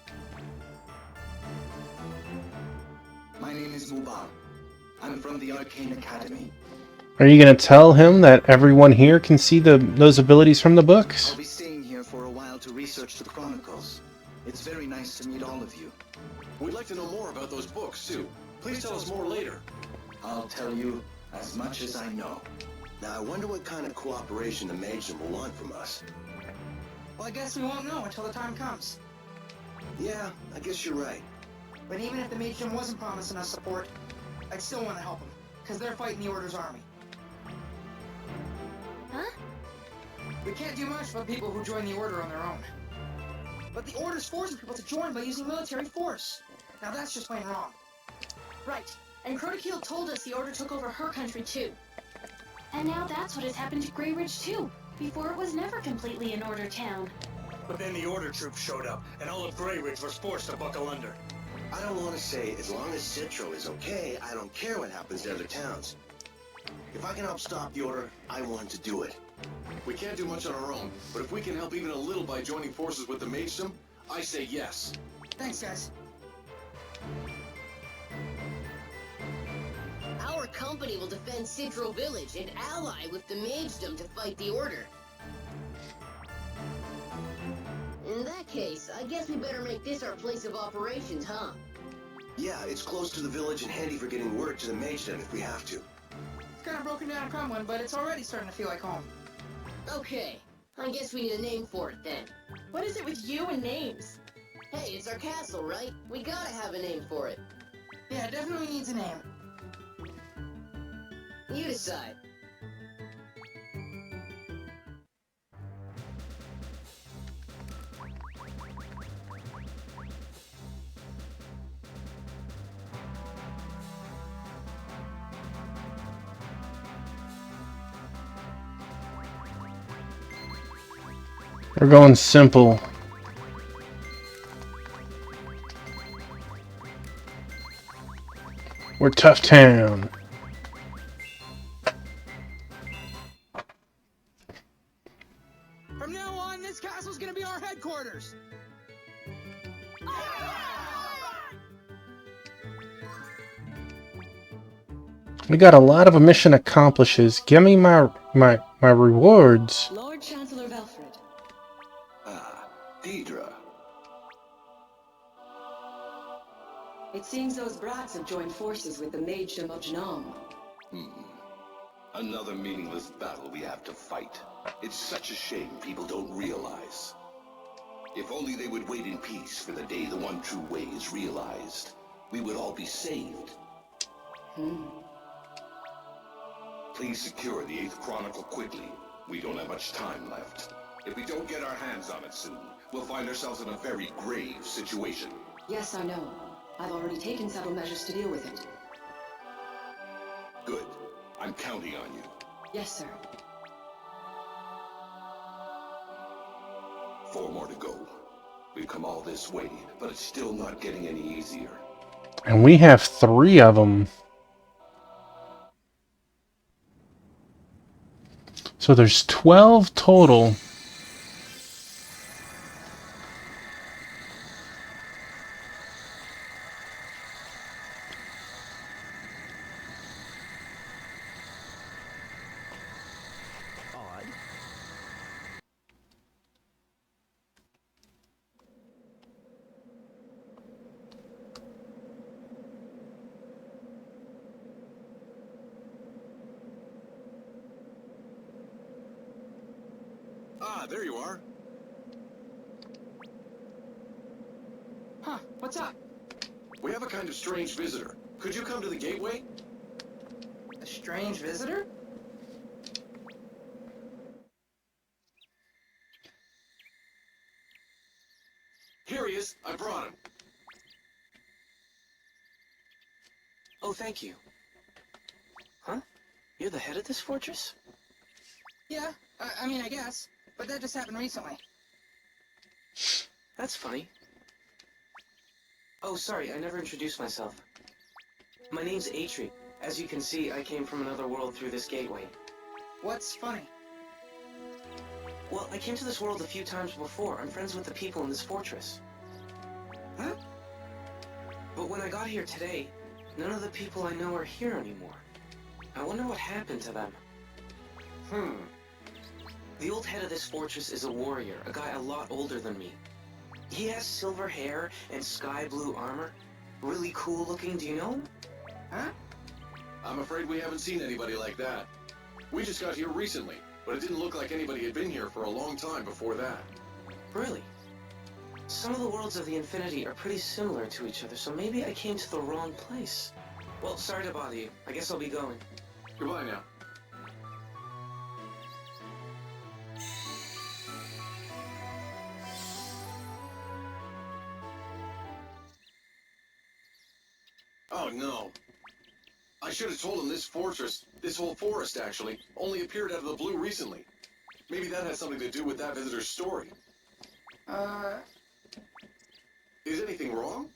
My name is Mubal. I'm from the Arcane Academy. Are you going to tell him that everyone here can see those abilities from the books? I'll be staying here for a while to research the Chronicles. It's very nice to meet all of you. We'd like to know more about those books, too. Please tell us more later. I'll tell you as much as I know. Now, I wonder what kind of cooperation the Magedom will want from us. Well, I guess we won't know until the time comes. Yeah, I guess you're right. But even if the Magedom wasn't promising us support, I'd still want to help them, because they're fighting the Order's army. Huh? We can't do much about people who join the Order on their own. But the Order's forcing people to join by using military force. Now that's just plain wrong. Right. And Crotokeel told us the Order took over her country too. And now that's what has happened to Grey Ridge too. Before it was never completely an Order town. But then the Order troops showed up, and all of Grey Ridge was forced to buckle under. I don't want to say, as long as Citro is okay, I don't care what happens to other towns. If I can help stop the Order, I want to do it. We can't do much on our own, but if we can help even a little by joining forces with the Magedom, I say yes. Thanks, guys. Our company will defend Citro Village and ally with the Magedom to fight the Order. In that case, I guess we better make this our place of operations, huh? Yeah, it's close to the village and handy for getting word to the Magedom if we have to. It's kind of broken down and crumbling, but it's already starting to feel like home. Okay, I guess we need a name for it then. What is it with you and names? Hey, it's our castle, right? We gotta have a name for it. Yeah, it definitely needs a name. You decide. We're going simple. We're Tough Town. From now on, this castle's gonna be our headquarters. We got a lot of mission accomplishes. Give me my rewards. Lord Chancellor Velfred. Ah, Deidre. It seems those brats have joined forces with the Magedom of Janam. Another meaningless battle we have to fight. It's such a shame people don't realize. If only they would wait in peace for the day the one true way is realized, we would all be saved. Please secure the 8th Chronicle quickly. We don't have much time left. If we don't get our hands on it soon, we'll find ourselves in a very grave situation. Yes, I know. I've already taken several measures to deal with it. Good. I'm counting on you. Yes, sir. 4 more to go. We've come all this way, but it's still not getting any easier. And we have 3 of them. So there's 12 total. Odd. Ah, there you are. Huh, what's up? We have a kind of strange visitor. Could you come to the gateway? A strange visitor? Here he is. I brought him. Oh, thank you. Huh? You're the head of this fortress? Yeah, I mean, I guess. But that just happened recently. That's funny. Oh, sorry, I never introduced myself. My name's Atri. As you can see, I came from another world through this gateway. What's funny? Well, I came to this world a few times before. I'm friends with the people in this fortress. Huh? But when I got here today, none of the people I know are here anymore. I wonder what happened to them. The old head of this fortress is a warrior, a guy a lot older than me. He has silver hair and sky blue armor. Really cool looking, do you know him? Huh? I'm afraid we haven't seen anybody like that. We just got here recently, but it didn't look like anybody had been here for a long time before that. Really? Some of the worlds of the Infinity are pretty similar to each other, so maybe I came to the wrong place. Well, sorry to bother you. I guess I'll be going. Goodbye now. Oh no. I should have told him this fortress, this whole forest actually, only appeared out of the blue recently. Maybe that has something to do with that visitor's story. Is anything wrong?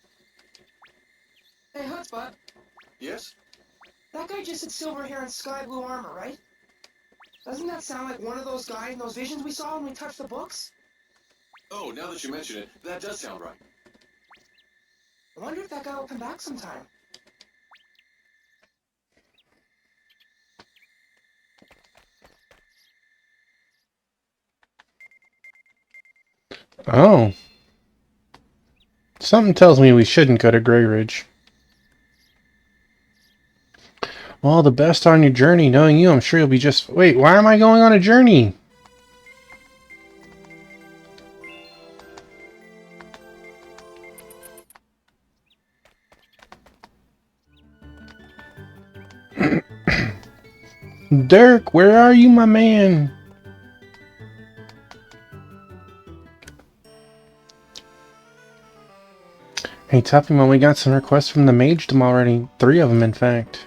Hey, Hotspot. Yes? That guy just had silver hair and sky blue armor, right? Doesn't that sound like one of those guys in those visions we saw when we touched the books? Oh, now that you mention it, that does sound right. I wonder if that guy will come back sometime. Oh. Something tells me we shouldn't go to Grey Ridge. All the best on your journey. Knowing you, I'm sure you'll be just... Wait, why am I going on a journey? Dirk, where are you, my man? Hey, Tuffy, we got some requests from the Magedom already. 3 of them, in fact.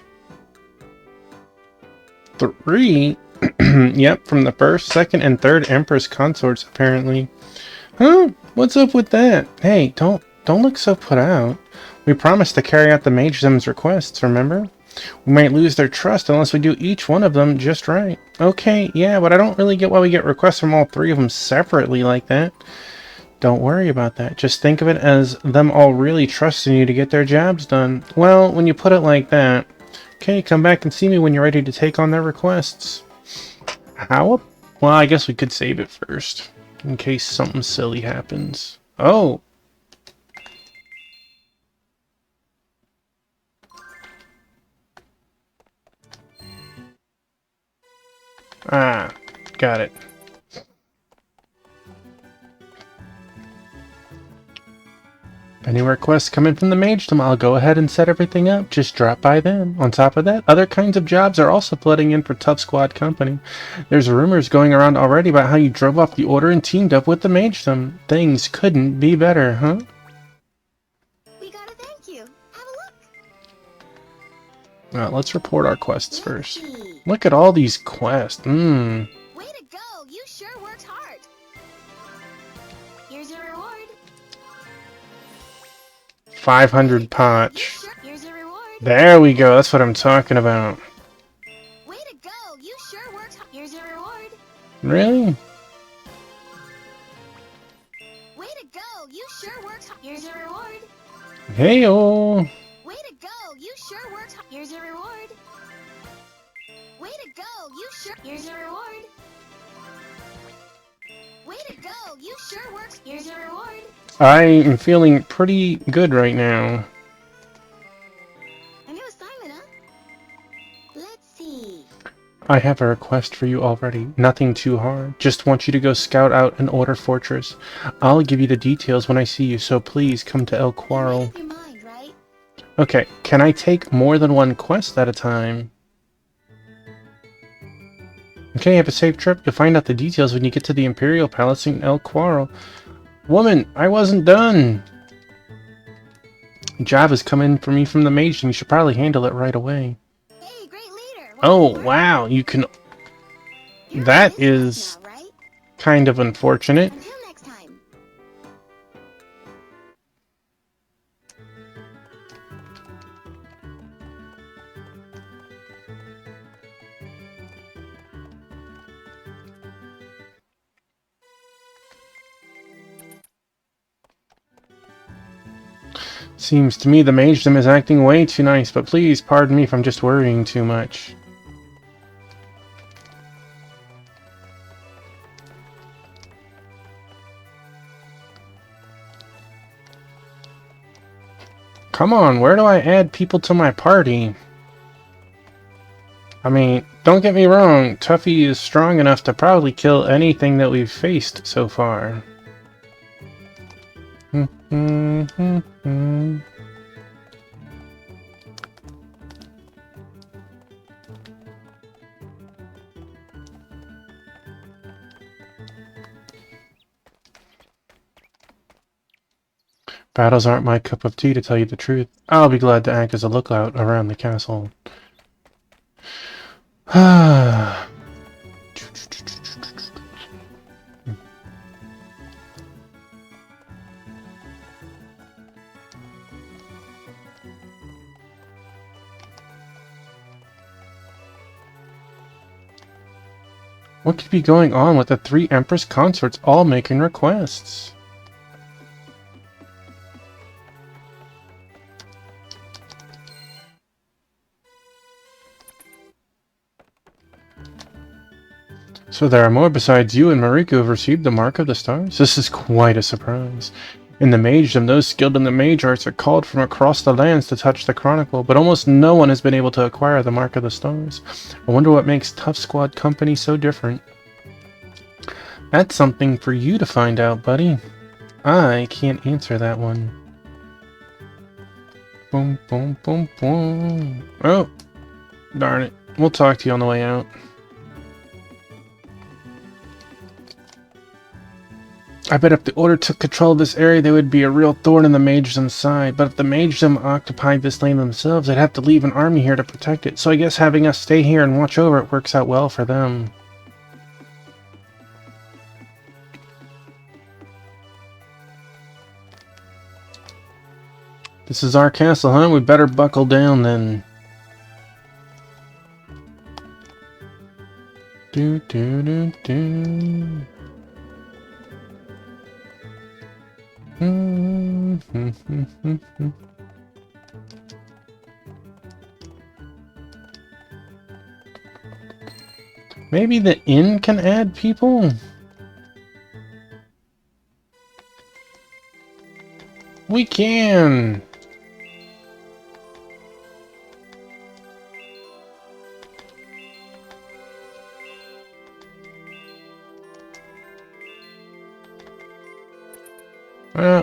3? Yep, from the 1st, 2nd, and 3rd Empress consorts, apparently. Huh? What's up with that? Hey, don't look so put out. We promised to carry out the Magedom's requests, remember? We might lose their trust unless we do each one of them just right. Okay, yeah, but I don't really get why we get requests from all 3 of them separately like that. Don't worry about that. Just think of it as them all really trusting you to get their jobs done. Well, when you put it like that... Okay, come back and see me when you're ready to take on their requests. How? Well, I guess we could save it first. In case something silly happens. Oh! Ah, got it. Any requests coming from the Magedom, I'll go ahead and set everything up. Just drop by then. On top of that, other kinds of jobs are also flooding in for Tough Squad Company. There's rumors going around already about how you drove off the Order and teamed up with the Magedom. Things couldn't be better, huh? We gotta thank you. Have a look. Let's report our quests first. Look at all these quests. Way to go! You sure worked hard. Here's your reward. 500 potch. Here's your reward. There we go. That's what I'm talking about. Way to go! You sure worked hard. Here's your reward. Really? Way to go! You sure worked hard. Here's your reward. Hey-oh. Way to go! You sure worked hard. Here's your reward. Way to go! You sure. Here's your reward. Way to go! You sure worked. Here's your reward. I am feeling pretty good right now. A new assignment, huh? Let's see. I have a request for you already. Nothing too hard. Just want you to go scout out an Order fortress. I'll give you the details when I see you, so please come to El Quarrel. Right? Okay, can I take more than one quest at a time? Okay, have a safe trip. You'll find out the details when you get to the Imperial Palace in El Quarrel. Woman, I wasn't done! Java's come in for me from the Mage, and you should probably handle it right away. Hey, great leader. Oh, wow, you can... That is now, right? kind of unfortunate. Until next time. Seems to me the Magedom is acting way too nice, but please pardon me if I'm just worrying too much. Come on, where do I add people to my party? I mean, don't get me wrong, Tuffy is strong enough to probably kill anything that we've faced so far. Battles aren't my cup of tea, to tell you the truth. I'll be glad to act as a lookout around the castle. What could be going on with the 3 Empress consorts all making requests? So there are more besides you and Mariko who have received the Mark of the Stars? This is quite a surprise. In the Magedom, those skilled in the mage arts are called from across the lands to touch the Chronicle, but almost no one has been able to acquire the Mark of the Stars. I wonder what makes Tough Squad Company so different. That's something for you to find out, buddy. I can't answer that one. Boom, boom, boom, boom. Oh, darn it. We'll talk to you on the way out. I bet if the Order took control of this area, they would be a real thorn in the Magedum's side. But if the Magedom occupied this land themselves, they'd have to leave an army here to protect it. So I guess having us stay here and watch over it works out well for them. This is our castle, huh? We better buckle down then. Do do do do. Maybe the inn can add people? We can!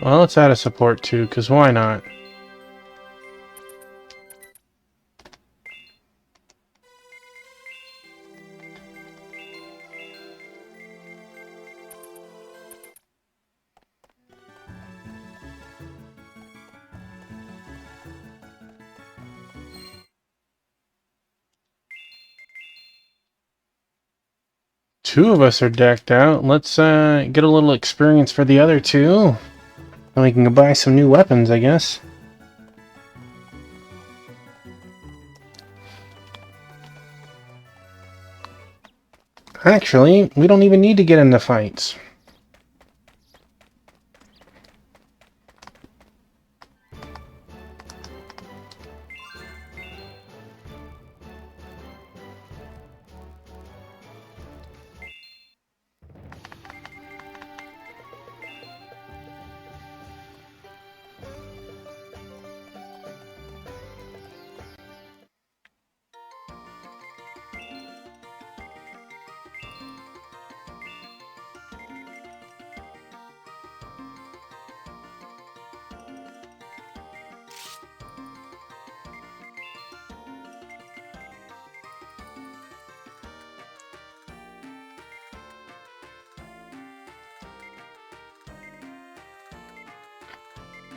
Well, let's add a support too, because why not? Two of us are decked out. Let's get a little experience for the other two. And we can go buy some new weapons, I guess. Actually, we don't even need to get into fights.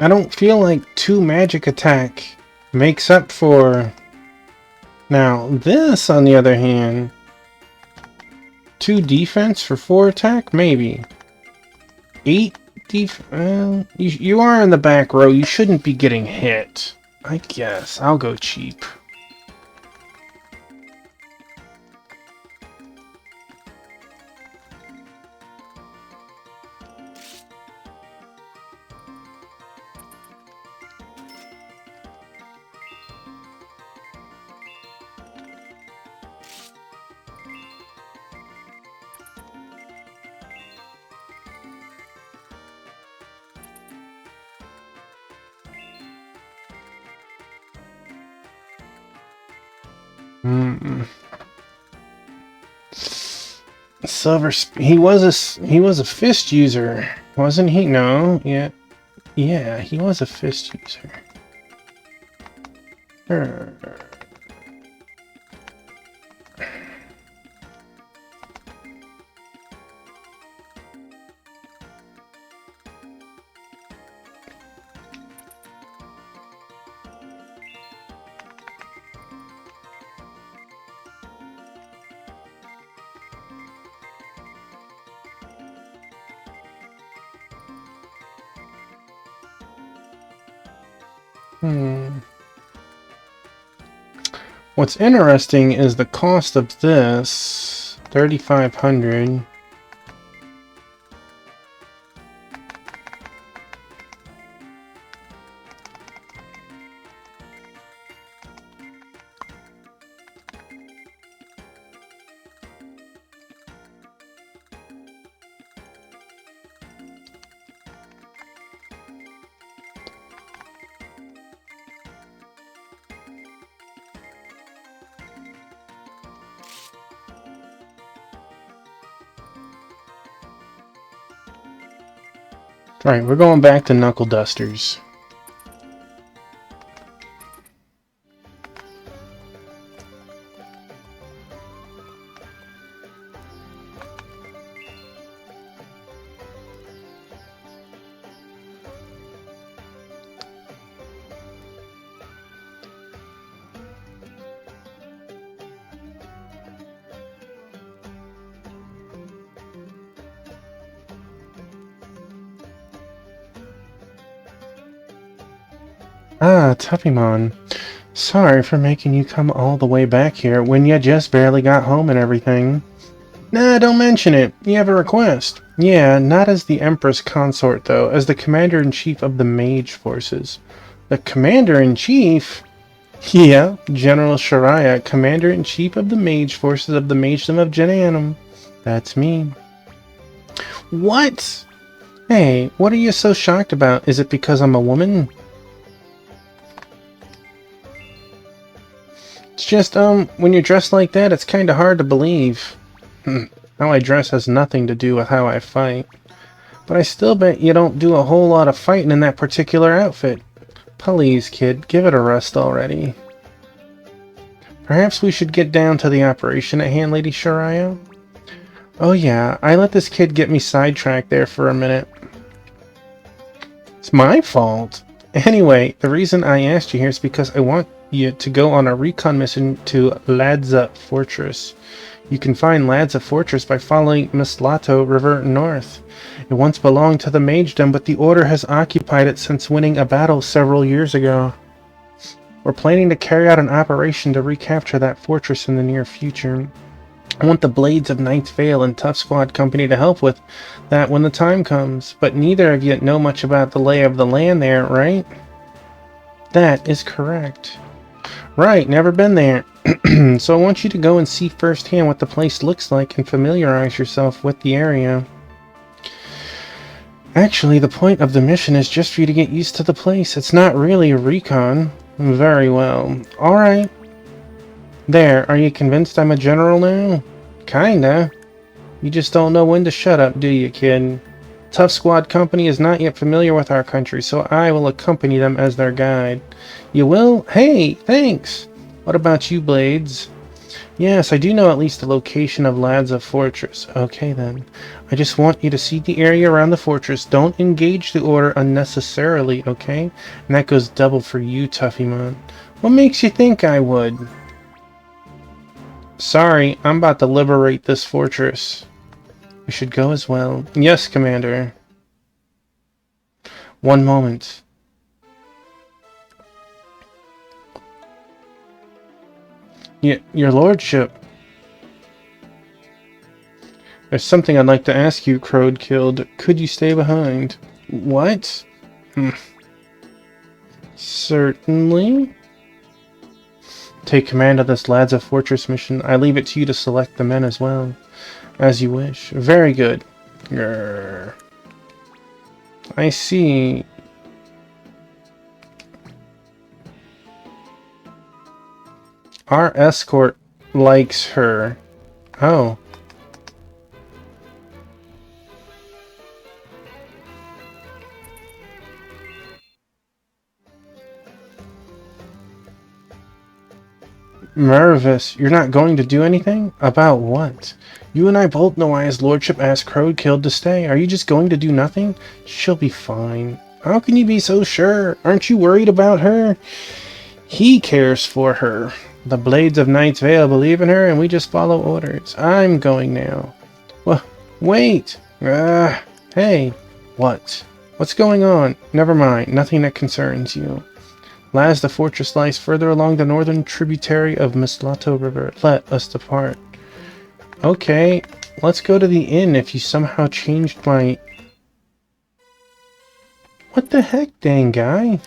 I don't feel like 2 magic attack makes up for... Now, this, on the other hand... 2 defense for 4 attack? Maybe. 8 well, you are in the back row. You shouldn't be getting hit. I guess. I'll go cheap. Silver. He was a fist user, wasn't he? No. Yeah. He was a fist user. What's interesting is the cost of this. 3,500. Alright, we're going back to Knuckle Dusters. Ah, Tuffymon. Sorry for making you come all the way back here when you just barely got home and everything. Nah, don't mention it. You have a request. Yeah, not as the Empress Consort, though, as the Commander-in-Chief of the Mage Forces. The Commander-in-Chief? Yeah, General Shariah, Commander-in-Chief of the Mage Forces of the Magedom of Genanum. That's me. What? Hey, what are you so shocked about? Is it because I'm a woman? It's just, when you're dressed like that, it's kinda hard to believe. How I dress has nothing to do with how I fight. But I still bet you don't do a whole lot of fighting in that particular outfit. Please, kid, give it a rest already. Perhaps we should get down to the operation at hand, Lady Shariah? Oh yeah, I let this kid get me sidetracked there for a minute. It's my fault. Anyway, the reason I asked you here is because I want you to go on a recon mission to Ladza Fortress. You can find Ladza Fortress by following Mislato River north. It once belonged to the Magedom, but the Order has occupied it since winning a battle several years ago. We're planning to carry out an operation to recapture that fortress in the near future. I want the Blades of Knight's Vale and Tough Squad Company to help with that when the time comes, but neither of you know much about the lay of the land there, right? That is correct. Right, never been there. So I want you to go and see firsthand what the place looks like and familiarize yourself with the area. Actually, the point of the mission is just for you to get used to the place. It's not really a recon. Very well. Alright. There, are you convinced I'm a general now? Kinda. You just don't know when to shut up, do you, kid? Tough Squad Company is not yet familiar with our country, so I will accompany them as their guide. You will? Hey, thanks! What about you, Blades? Yes, I do know at least the location of Ladza Fortress. Okay, then. I just want you to see the area around the fortress. Don't engage the Order unnecessarily, okay? And that goes double for you, Tuffymon. What makes you think I would? Sorry, I'm about to liberate this fortress. We should go as well. Yes, Commander. One moment. Your Lordship. There's something I'd like to ask you, Crowdkilled. Could you stay behind? What? Certainly. Take command of this Ladza Fortress mission. I leave it to you to select the men as well. As you wish. Very good. Grrr. I see. Our escort likes her. Oh. Mervis, you're not going to do anything? About what? You and I both know why his lordship asked Crowdkilled to stay. Are you just going to do nothing? She'll be fine. How can you be so sure? Aren't you worried about her? He cares for her. The Blades of Knight's Vale believe in her, and we just follow orders. I'm going now. Wait! Hey! What? What's going on? Never mind. Nothing that concerns you. Laz, the fortress lies further along the northern tributary of Mislato River. Let us depart. Okay, let's go to the inn if you somehow changed my... What the heck, dang guy?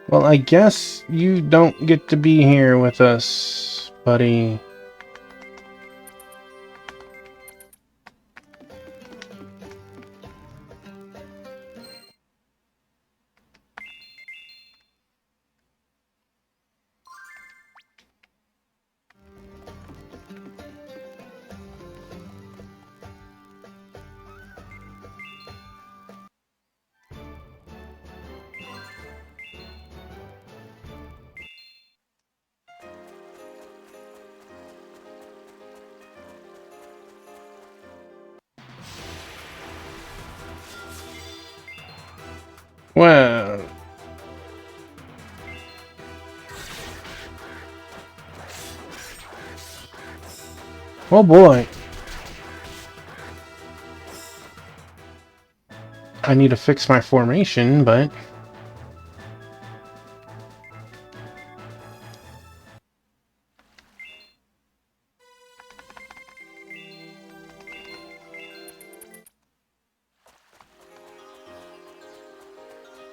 Well, I guess you don't get to be here with us, buddy. Well... Oh boy. I need to fix my formation, but...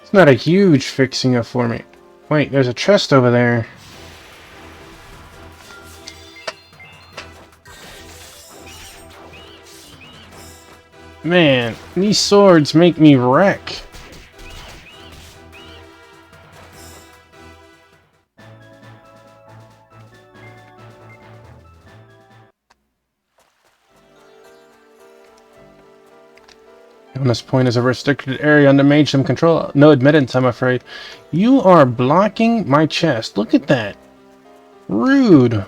It's not a huge fixing of formation. Wait, there's a chest over there. Man, these swords make me wreck. This point is a restricted area under Magedom control. No admittance, I'm afraid. You are blocking my chest. Look at that. Rude.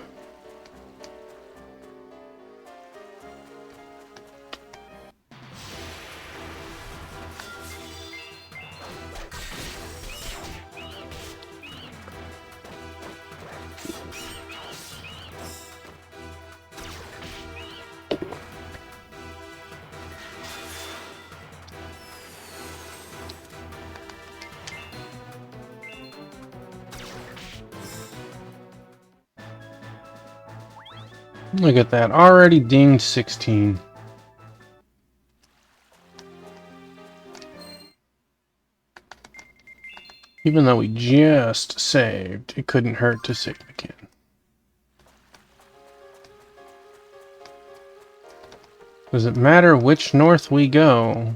Look at that. Already dinged 16. Even though we just saved, it couldn't hurt to save again. Does it matter which north we go?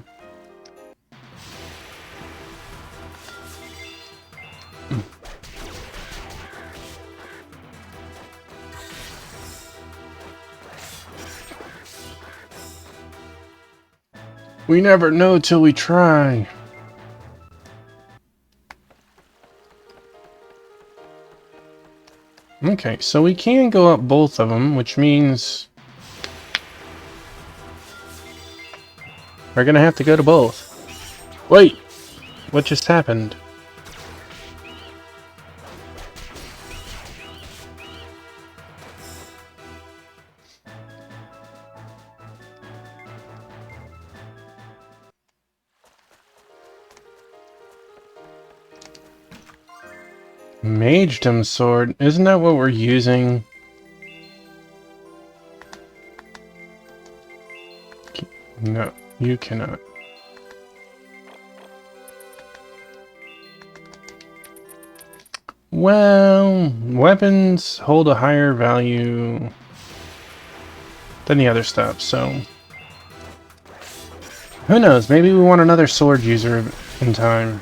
We never know till we try. Okay, so we can go up both of them, which means we're gonna have to go to both. Wait! What just happened? Magedom sword? Isn't that what we're using? No, you cannot. Well, weapons hold a higher value than the other stuff, so... Who knows, maybe we want another sword user in time.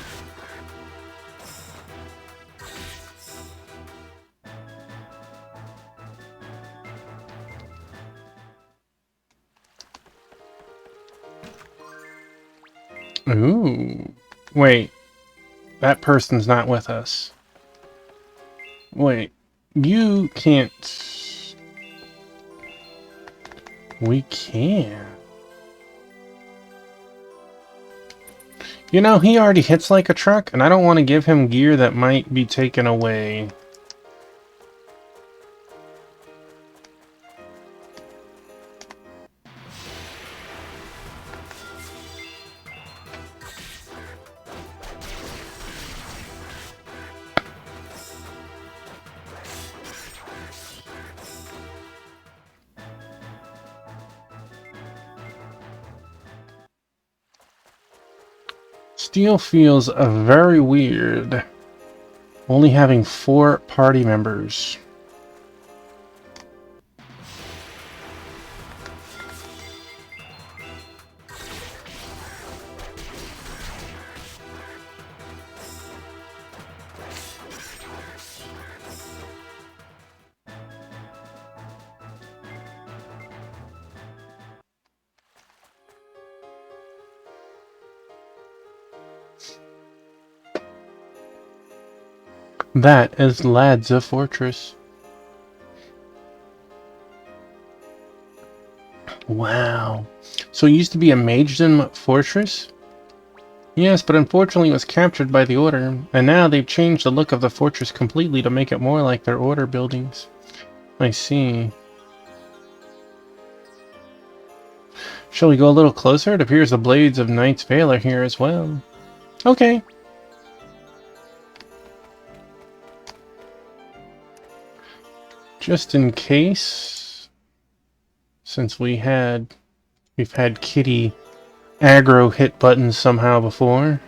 Ooh. Wait. That person's not with us. Wait. You can't... We can. You know, he already hits like a truck, and I don't want to give him gear that might be taken away. Still feels very weird. Only having 4 party members. That is Ladza Fortress. Wow. So it used to be a Magedom fortress? Yes, but unfortunately it was captured by the Order, and now they've changed the look of the fortress completely to make it more like their Order buildings. I see. Shall we go a little closer? It appears the Blades of Knight's Vale are here as well. Okay. Just in case, since we've had Kitty aggro hit buttons somehow before.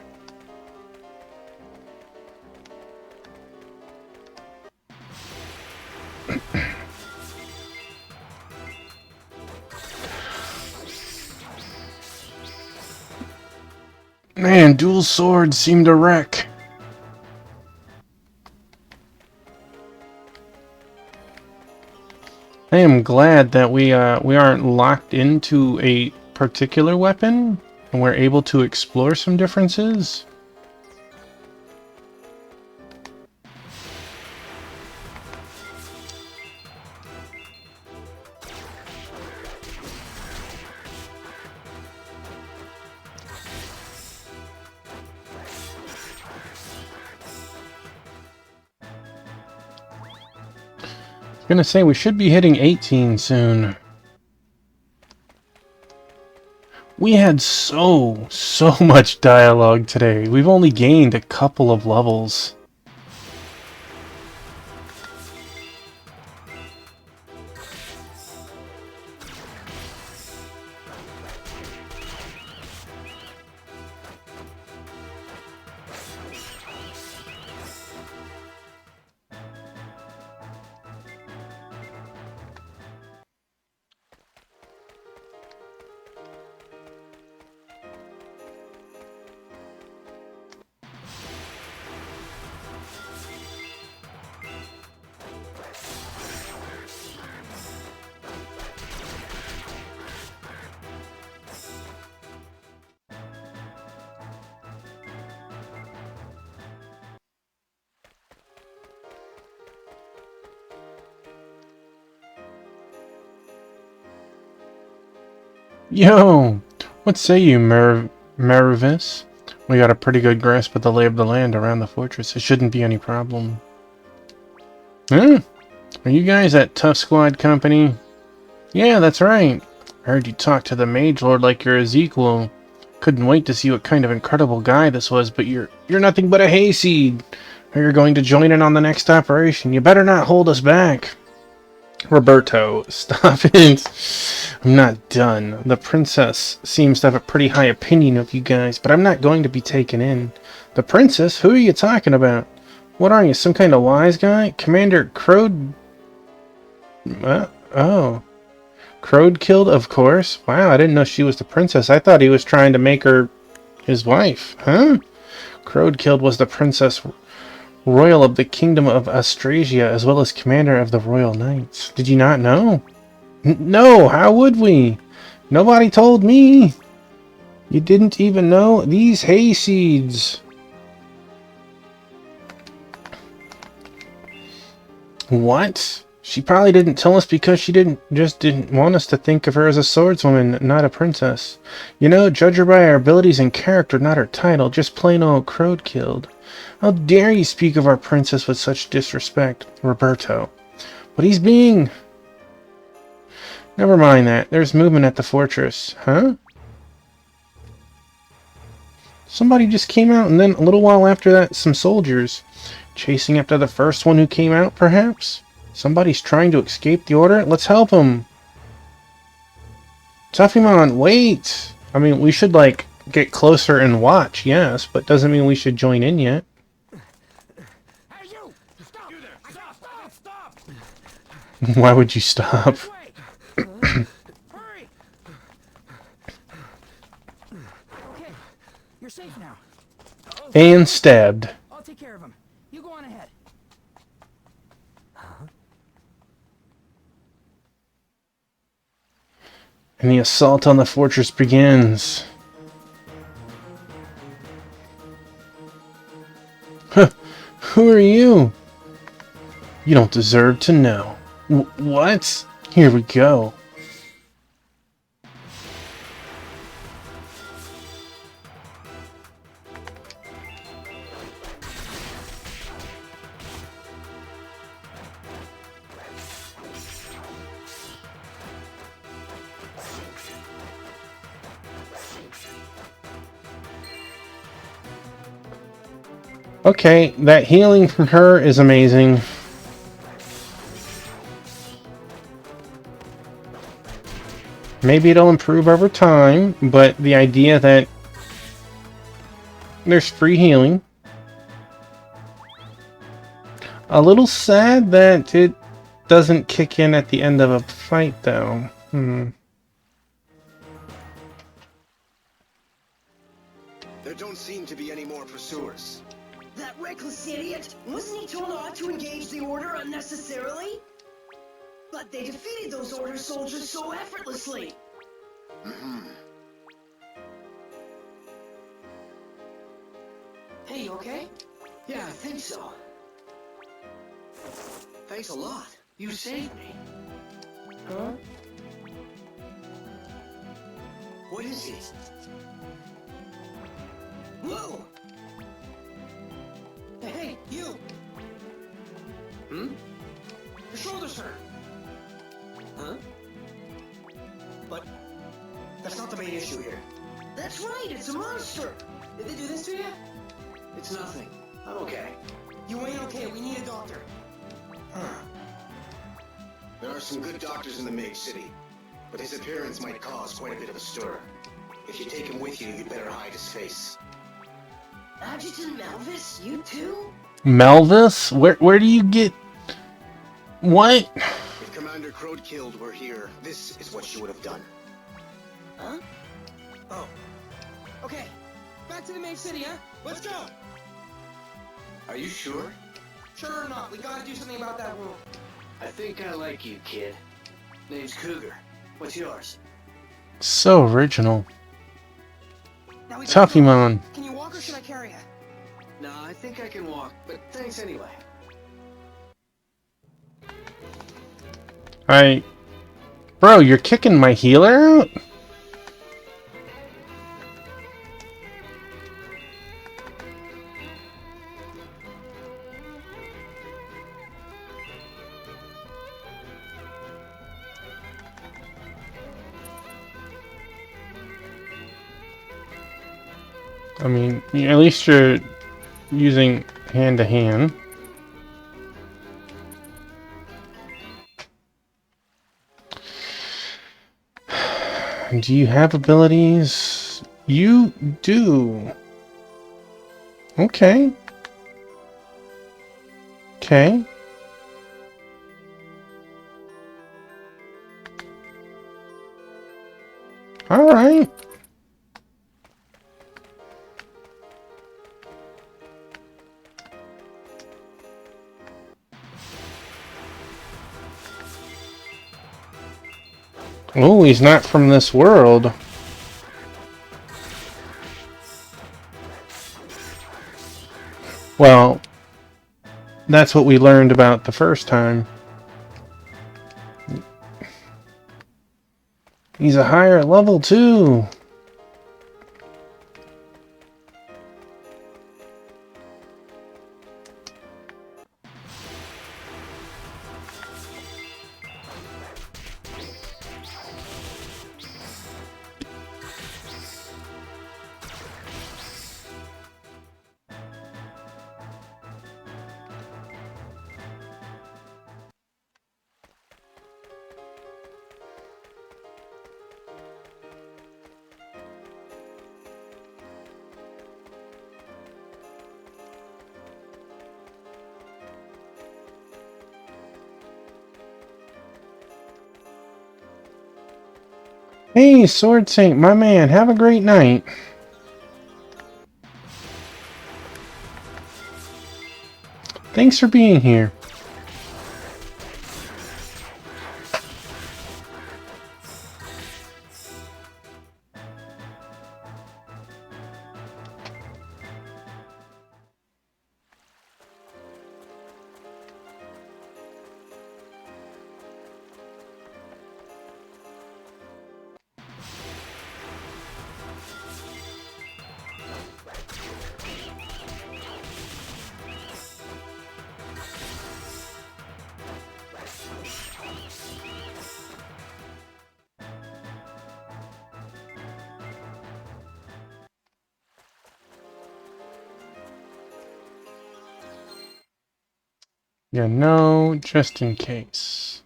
Man, dual swords seem to wreck. I am glad that we aren't locked into a particular weapon, and we're able to explore some differences. I'm gonna say we should be hitting 18 soon. We had so much dialogue today. We've only gained a couple of levels. Yo! What say you, Mervis? We got a pretty good grasp of the lay of the land around the fortress. It shouldn't be any problem. Huh? Are you guys that Tough Squad company? Yeah, that's right. I heard you talk to the Mage Lord like you're his equal. Couldn't wait to see what kind of incredible guy this was, but you're nothing but a hayseed. Or you're going to join in on the next operation. You better not hold us back. Roberto, stop it. I'm not done. The princess seems to have a pretty high opinion of you guys, but I'm not going to be taken in. The princess? Who are you talking about? What are you, some kind of wise guy? Commander Crode... oh. Crode killed, of course. Wow, I didn't know she was the princess. I thought he was trying to make her his wife. Huh? Crode killed was the princess royal of the kingdom of Austrasia, as well as commander of the Royal Knights. Did you not know? No, how would we? Nobody told me. You didn't even know? These hayseeds. What? She probably didn't tell us because she didn't want us to think of her as a swordswoman, not a princess. You know, judge her by her abilities and character, not her title. Just plain old Crode killed. How dare you speak of our princess with such disrespect, Roberto? But he's being... Never mind that. There's movement at the fortress. Huh? Somebody just came out, and then a little while after that, some soldiers. Chasing after the first one who came out, perhaps? Somebody's trying to escape the order? Let's help him! Tuffymon, wait! I mean, we should, like, get closer and watch, yes, but doesn't mean we should join in yet. Hey, you! Stop! You there! Stop! Stop! Stop! Why would you stop? Hurry! Okay, you're safe now. And stabbed. I'll take care of him. You go on ahead. And the assault on the fortress begins. Huh, who are you? You don't deserve to know. What? Here we go. Okay, that healing from her is amazing. Maybe it'll improve over time, but the idea that there's free healing. A little sad that it doesn't kick in at the end of a fight, though. There don't seem to be any more pursuers. That reckless idiot! Wasn't he told not to engage the Order unnecessarily? But they defeated those Order soldiers so effortlessly! Hey, you okay? Yeah, I think so. Thanks a lot. You saved me. Huh? What is it? Whoa! Hey, you! Hmm? Your shoulder's hurt. Huh? But that's not the main issue here. That's right, it's a monster! Did they do this to you? It's nothing. I'm okay. You ain't okay, we need a doctor. There are some good doctors in the Mage City, but his appearance might cause quite a bit of a stir. If you take him with you, you'd better hide his face. Adjutant Malvis, you too? Malvis? Where do you get... What? If Commander Crowdkilled were here, this is what she would have done. Huh? Oh. Okay, back to the main city, huh? Let's go! Are you sure? Sure or not, we gotta do something about that room. I think I like you, kid. Name's Cougar. What's yours? So original. Now we Tuffymon. Can you walk or should I carry you? Nah, I think I can walk, but thanks anyway. Bro, you're kicking my healer out? I mean, at least you're using hand-to-hand. Do you have abilities? You do. Okay. Okay. All right. Oh, he's not from this world. Well, that's what we learned about the first time. He's a higher level too. Hey, Sword Saint, my man, have a great night. Thanks for being here. Yeah, no, just in case.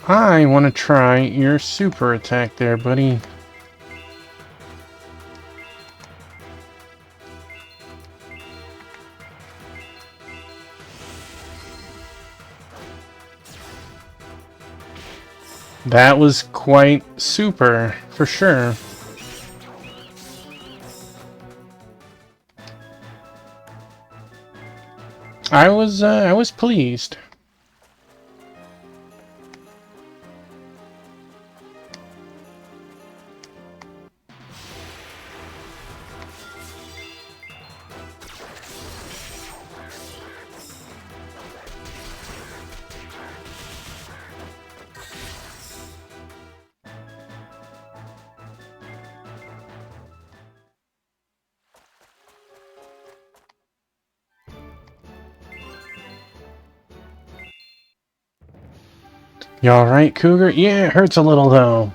I want to try your super attack there, buddy. That was quite super, for sure. I was pleased. You alright, Cougar? Yeah, it hurts a little, though.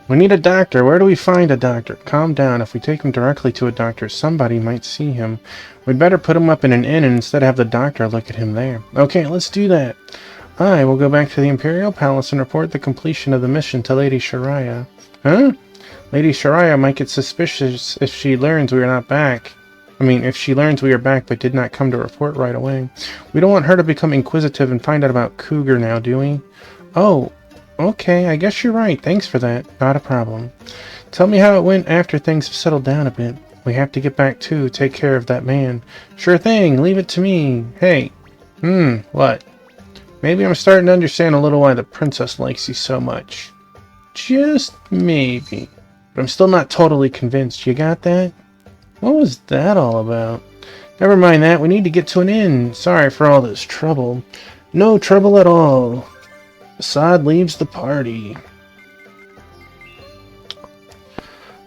We need a doctor. Where do we find a doctor? Calm down. If we take him directly to a doctor, somebody might see him. We'd better put him up in an inn and instead have the doctor look at him there. Okay, let's do that. I will go back to the Imperial Palace and report the completion of the mission to Lady Shariah. Huh? Lady Shariah might get suspicious if she learns we are not back. If she learns we are back but did not come to report right away. We don't want her to become inquisitive and find out about Cougar now, do we? Oh, okay, I guess you're right. Thanks for that. Not a problem. Tell me how it went after things have settled down a bit. We have to get back too, take care of that man. Sure thing, leave it to me. Hey. What? Maybe I'm starting to understand a little why the princess likes you so much. Just maybe. But I'm still not totally convinced. You got that? What was that all about? Never mind that. We need to get to an inn. Sorry for all this trouble. No trouble at all. Assad leaves the party.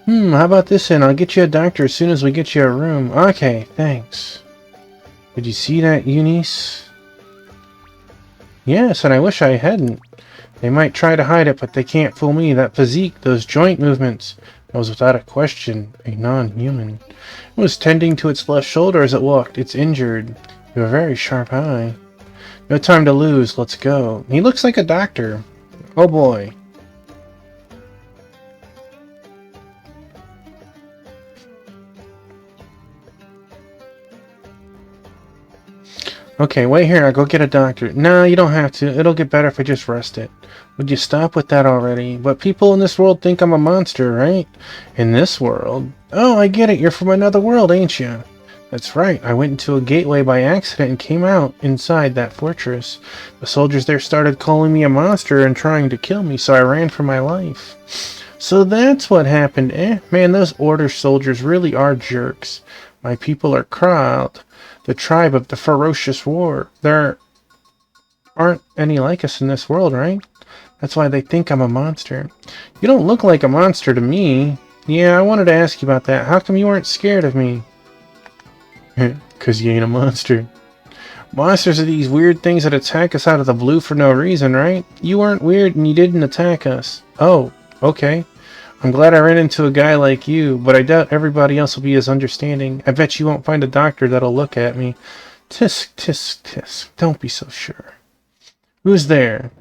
How about this then? I'll get you a doctor as soon as we get you a room. Okay, thanks. Did you see that, Eunice? Yes, and I wish I hadn't. They might try to hide it, but they can't fool me. That physique, those joint movements. I was without a question a non-human. It was tending to its left shoulder as it walked. It's injured. You have a very sharp eye. No time to lose. Let's go. He looks like a doctor. Oh boy. Okay, wait here. I'll go get a doctor. No, you don't have to. It'll get better if I just rest it. Would you stop with that already? But people in this world think I'm a monster, right? In this world? Oh, I get it. You're from another world, ain't you? That's right. I went into a gateway by accident and came out inside that fortress. The soldiers there started calling me a monster and trying to kill me, so I ran for my life. So that's what happened, eh? Man, those order soldiers really are jerks. My people are Krald, the tribe of the ferocious war. There aren't any like us in this world, right? That's why they think I'm a monster. You don't look like a monster to me. Yeah, I wanted to ask you about that. How come you weren't scared of me? 'Cause you ain't a monster. Monsters are these weird things that attack us out of the blue for no reason, right? You weren't weird and you didn't attack us. Oh, okay. I'm glad I ran into a guy like you, but I doubt everybody else will be as understanding. I bet you won't find a doctor that'll look at me. Tisk, tisk, tisk. Don't be so sure. Who's there?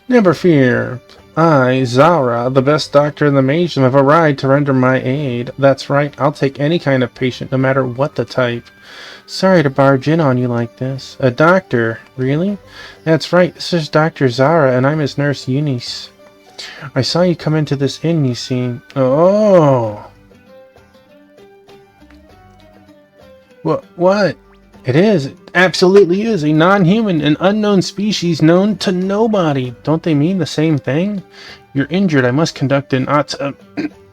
Never fear. I, Zara, the best doctor in the Magedom, have arrived to render my aid. That's right, I'll take any kind of patient, no matter what the type. Sorry to barge in on you like this. A doctor? Really? That's right, this is Dr. Zara, and I'm his nurse, Eunice. I saw you come into this inn, you see. Oh! What? It is. It absolutely is. A non-human, an unknown species known to nobody. Don't they mean the same thing? You're injured. I must conduct an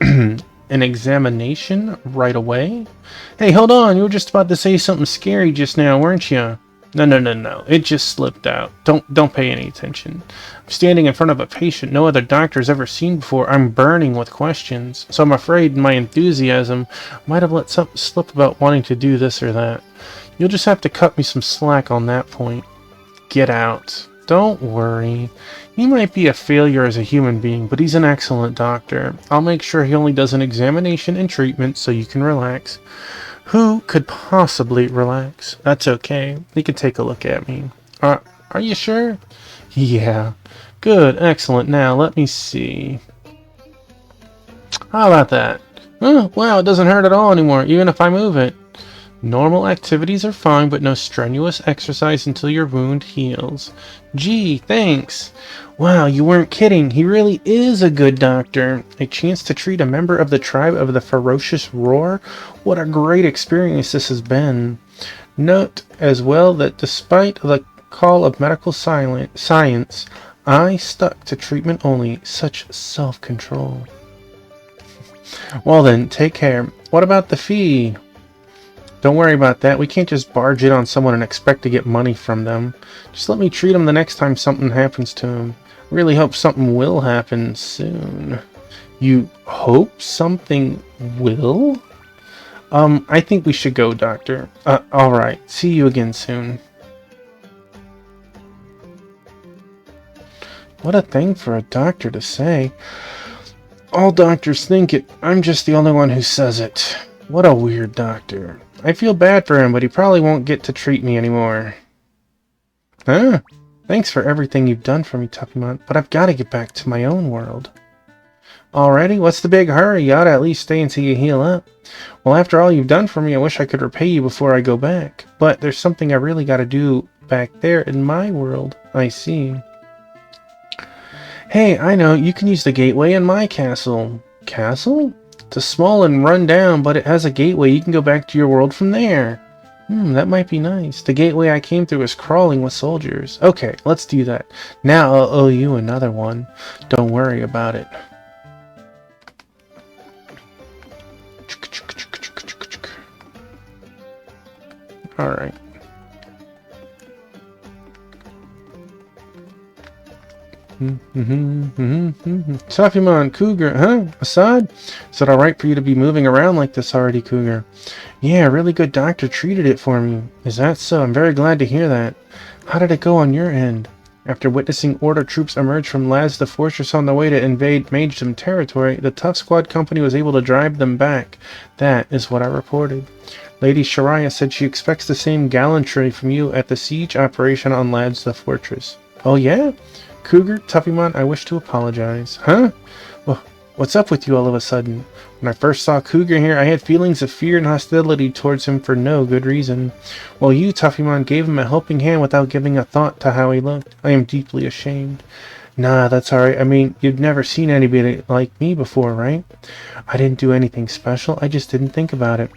an examination right away. Hey, hold on. You were just about to say something scary just now, weren't you? No. It just slipped out. Don't pay any attention. I'm standing in front of a patient no other doctor's ever seen before. I'm burning with questions. So I'm afraid my enthusiasm might have let something slip about wanting to do this or that. You'll just have to cut me some slack on that point. Get out. Don't worry. He might be a failure as a human being, but he's an excellent doctor. I'll make sure he only does an examination and treatment so you can relax. Who could possibly relax? That's okay. He can take a look at me. Are you sure? Yeah. Good. Excellent. Now, let me see. How about that? Oh, wow, it doesn't hurt at all anymore, even if I move it. Normal activities are fine, but no strenuous exercise until your wound heals. Gee, thanks. Wow, you weren't kidding. He really is a good doctor. A chance to treat a member of the tribe of the Ferocious Roar? What a great experience this has been. Note as well that despite the call of medical science, I stuck to treatment only. Such self-control. Well then, take care. What about the fee? Don't worry about that. We can't just barge in on someone and expect to get money from them. Just let me treat him the next time something happens to him. Really hope something will happen soon. You hope something will? I think we should go, Doctor. Alright. See you again soon. What a thing for a doctor to say. All doctors think it. I'm just the only one who says it. What a weird doctor. I feel bad for him, but he probably won't get to treat me anymore. Huh? Thanks for everything you've done for me, Tuffymon, but I've got to get back to my own world. Already? What's the big hurry? You ought to at least stay until you heal up. Well, after all you've done for me, I wish I could repay you before I go back. But there's something I really got to do back there in my world. I see. Hey, I know, you can use the gateway in my castle. Castle? It's small and run down, but it has a gateway. You can go back to your world from there. That might be nice. The gateway I came through is crawling with soldiers. Okay, let's do that. Now I'll owe you another one. Don't worry about it. Alright. Tuffymon, Cougar, huh? Assad? Is it alright for you to be moving around like this already, Cougar? Yeah, a really good doctor treated it for me. Is that so? I'm very glad to hear that. How did it go on your end? After witnessing Order troops emerge from Laz the fortress on the way to invade Magedom territory, the Tough Squad company was able to drive them back. That is what I reported. Lady Shariah said she expects the same gallantry from you at the siege operation on Laz the fortress. Oh yeah? Cougar, Tuffymon, I wish to apologize. Huh? Well, what's up with you all of a sudden? When I first saw Cougar here, I had feelings of fear and hostility towards him for no good reason. While you, Tuffymon, gave him a helping hand without giving a thought to how he looked. I am deeply ashamed. Nah, that's alright. I mean, you've never seen anybody like me before, right? I didn't do anything special. I just didn't think about it.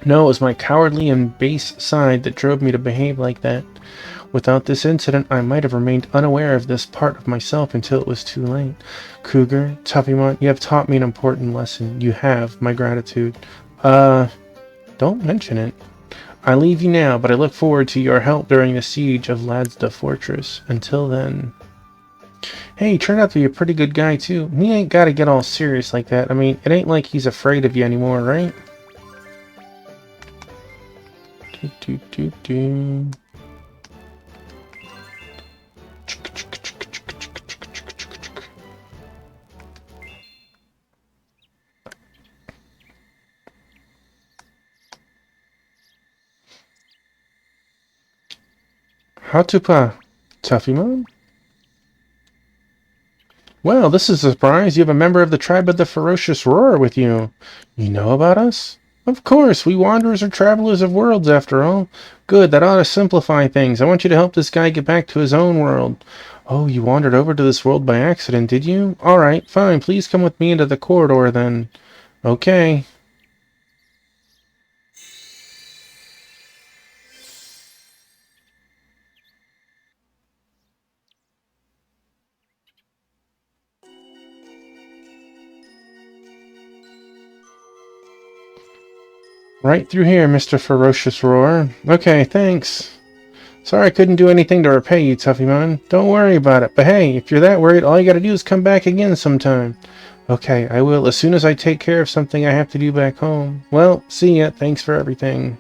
No, it was my cowardly and base side that drove me to behave like that. Without this incident, I might have remained unaware of this part of myself until it was too late. Cougar, Tuffymon, you have taught me an important lesson. You have my gratitude. Don't mention it. I leave you now, but I look forward to your help during the siege of Ladzda Fortress. Until then. Hey, he turned out to be a pretty good guy, too. He ain't gotta get all serious like that. I mean, it ain't like he's afraid of you anymore, right? Hatupa, Tuffymon? Well, this is a surprise. You have a member of the tribe of the Ferocious Roar with you. You know about us? Of course, we wanderers are travelers of worlds, after all. Good, that ought to simplify things. I want you to help this guy get back to his own world. Oh, you wandered over to this world by accident, did you? All right, fine. Please come with me into the corridor, then. Okay. Right through here, Mr. Ferocious Roar. Okay, thanks. Sorry I couldn't do anything to repay you, Tuffymon. Don't worry about it. But hey, if you're that worried, all you gotta do is come back again sometime. Okay, I will as soon as I take care of something I have to do back home. Well, see ya. Thanks for everything.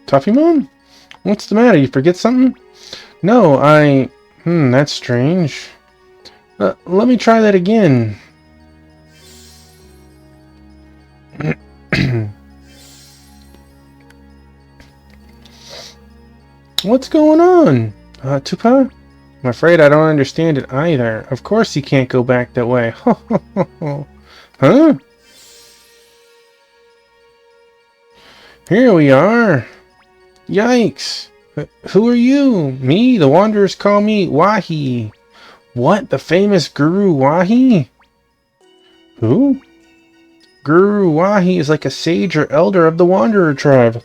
Tuffymon? What's the matter? You forget something? No, that's strange. Let me try that again. What's going on? Tupa? I'm afraid I don't understand it either. Of course you can't go back that way. Huh? Here we are. Yikes. Who are you? Me? The Wanderers call me Wahi. What? The famous Guru Wahi? Who? Guru Wahi is like a sage or elder of the Wanderer tribe.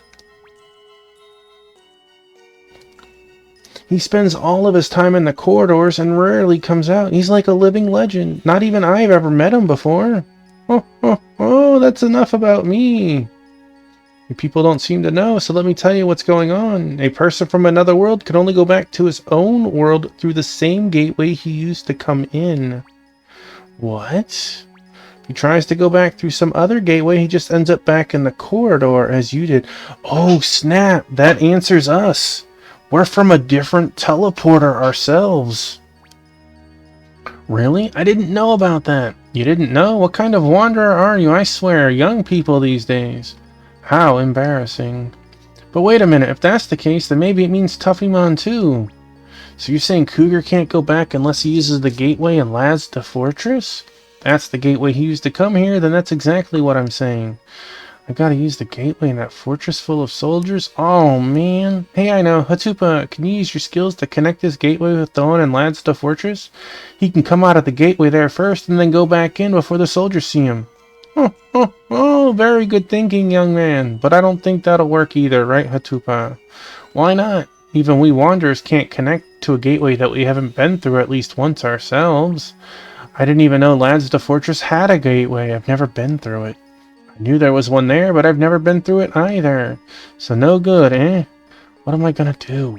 He spends all of his time in the corridors and rarely comes out. He's like a living legend. Not even I've ever met him before. Oh, that's enough about me. You people don't seem to know, so let me tell you what's going on. A person from another world can only go back to his own world through the same gateway he used to come in. What? He tries to go back through some other gateway, he just ends up back in the corridor as you did. Oh, snap! That answers us. We're from a different teleporter ourselves. Really? I didn't know about that. You didn't know? What kind of wanderer are you? I swear, young people these days. How embarrassing. But wait a minute, if that's the case, then maybe it means Tuffymon too. So you're saying Cougar can't go back unless he uses the gateway in Lazda Fortress? That's the gateway he used to come here? Then that's exactly what I'm saying. I gotta use the gateway in that fortress full of soldiers? Oh, man. Hey, I know. Hatupa, can you use your skills to connect this gateway with the one in Lazda Fortress? He can come out of the gateway there first and then go back in before the soldiers see him. Oh, very good thinking, young man. But I don't think that'll work either, right, Hatupa? Why not? Even we wanderers can't connect to a gateway that we haven't been through at least once ourselves. I didn't even know Lazda Fortress had a gateway. I've never been through it. I knew there was one there, but I've never been through it either. So no good, eh? What am I gonna do?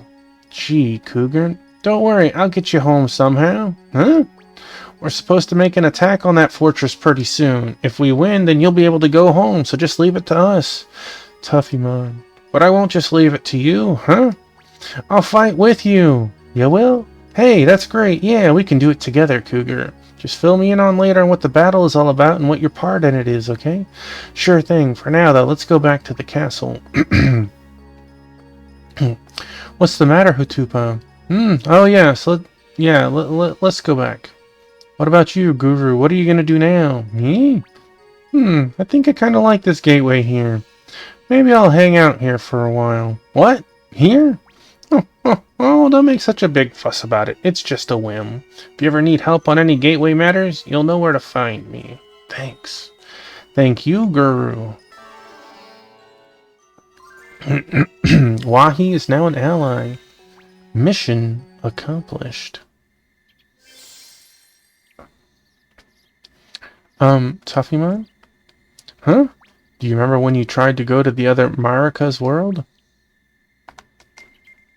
Gee, Cougar, don't worry, I'll get you home somehow. Huh? We're supposed to make an attack on that fortress pretty soon. If we win, then you'll be able to go home, so just leave it to us. Tuffymon. But I won't just leave it to you, huh? I'll fight with you. You will? Hey, that's great. Yeah, we can do it together, Cougar. Just fill me in on later on what the battle is all about and what your part in it is, okay? Sure thing. For now, though, let's go back to the castle. What's the matter, Hatupa? Oh, yeah, so let's go back. What about you, Guru? What are you gonna do now? Me? I think I kind of like this gateway here. Maybe I'll hang out here for a while. What? Here? Oh, don't make such a big fuss about it. It's just a whim. If you ever need help on any gateway matters, you'll know where to find me. Thanks. Thank you, Guru. Wahi is now an ally. Mission accomplished. Tuffymon? Huh? Do you remember when you tried to go to the other Marika's world?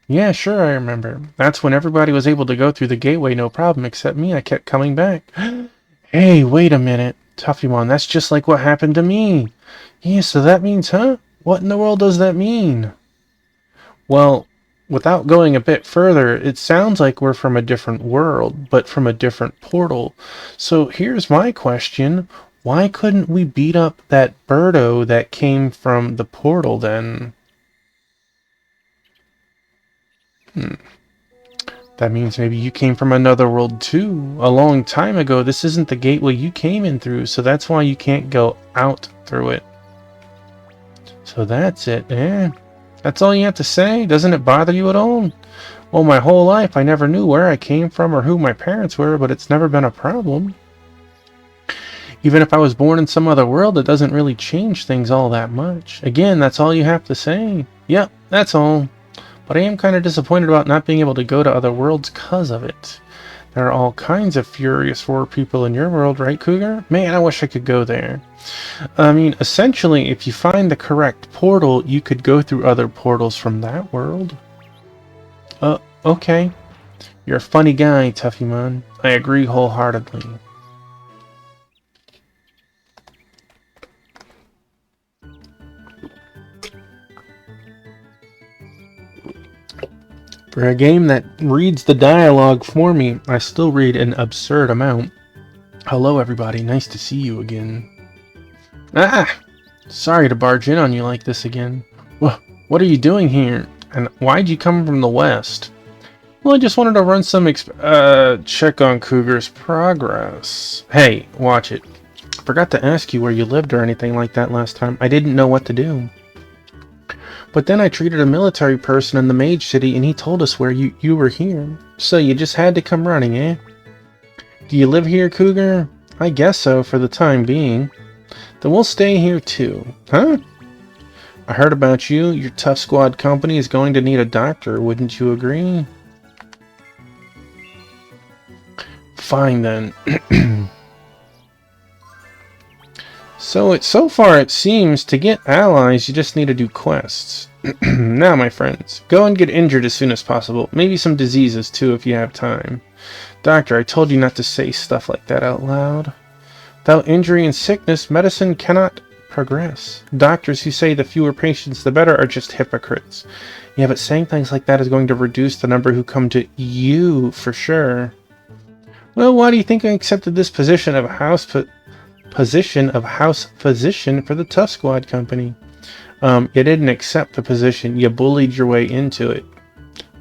Yeah, sure, I remember. That's when everybody was able to go through the gateway no problem, except me. I kept coming back. Hey, wait a minute. Tuffymon, that's just like what happened to me. Yeah, so that means, huh? What in the world does that mean? Well, without going a bit further, it sounds like we're from a different world, but from a different portal. So here's my question. Why couldn't we beat up that birdo that came from the portal then? That means maybe you came from another world too. A long time ago. This isn't the gateway you came in through, so that's why you can't go out through it. So that's it, eh? That's all you have to say? Doesn't it bother you at all? Well, my whole life I never knew where I came from or who my parents were, but it's never been a problem. Even if I was born in some other world, it doesn't really change things all that much. Again, that's all you have to say. Yep, that's all. But I am kind of disappointed about not being able to go to other worlds because of it. There are all kinds of Furious 4 people in your world, right, Cougar? Man, I wish I could go there. I mean, essentially, if you find the correct portal, you could go through other portals from that world. Okay. You're a funny guy, Tuffymon. I agree wholeheartedly. For a game that reads the dialogue for me, I still read an absurd amount. Hello everybody, nice to see you again. Ah! Sorry to barge in on you like this again. What are you doing here? And why'd you come from the west? Well, I just wanted to run some check on Cougar's progress. Hey, watch it. Forgot to ask you where you lived or anything like that last time. I didn't know what to do. But then I treated a military person in the Mage City and he told us where you were here. So you just had to come running, eh? Do you live here, Cougar? I guess so, for the time being. Then we'll stay here too. Huh? I heard about you. Your Tough Squad company is going to need a doctor, wouldn't you agree? Fine then. So far it seems to get allies you just need to do quests. Now my friends, go and get injured as soon as possible. Maybe some diseases too if you have time. Doctor, I told you not to say stuff like that out loud. Without injury and sickness, medicine cannot progress. Doctors who say the fewer patients the better are just hypocrites. Yeah, but saying things like that is going to reduce the number who come to you for sure. Well, why do you think I accepted this position of house physician for the Tough Squad company? You didn't accept the position, you bullied your way into it.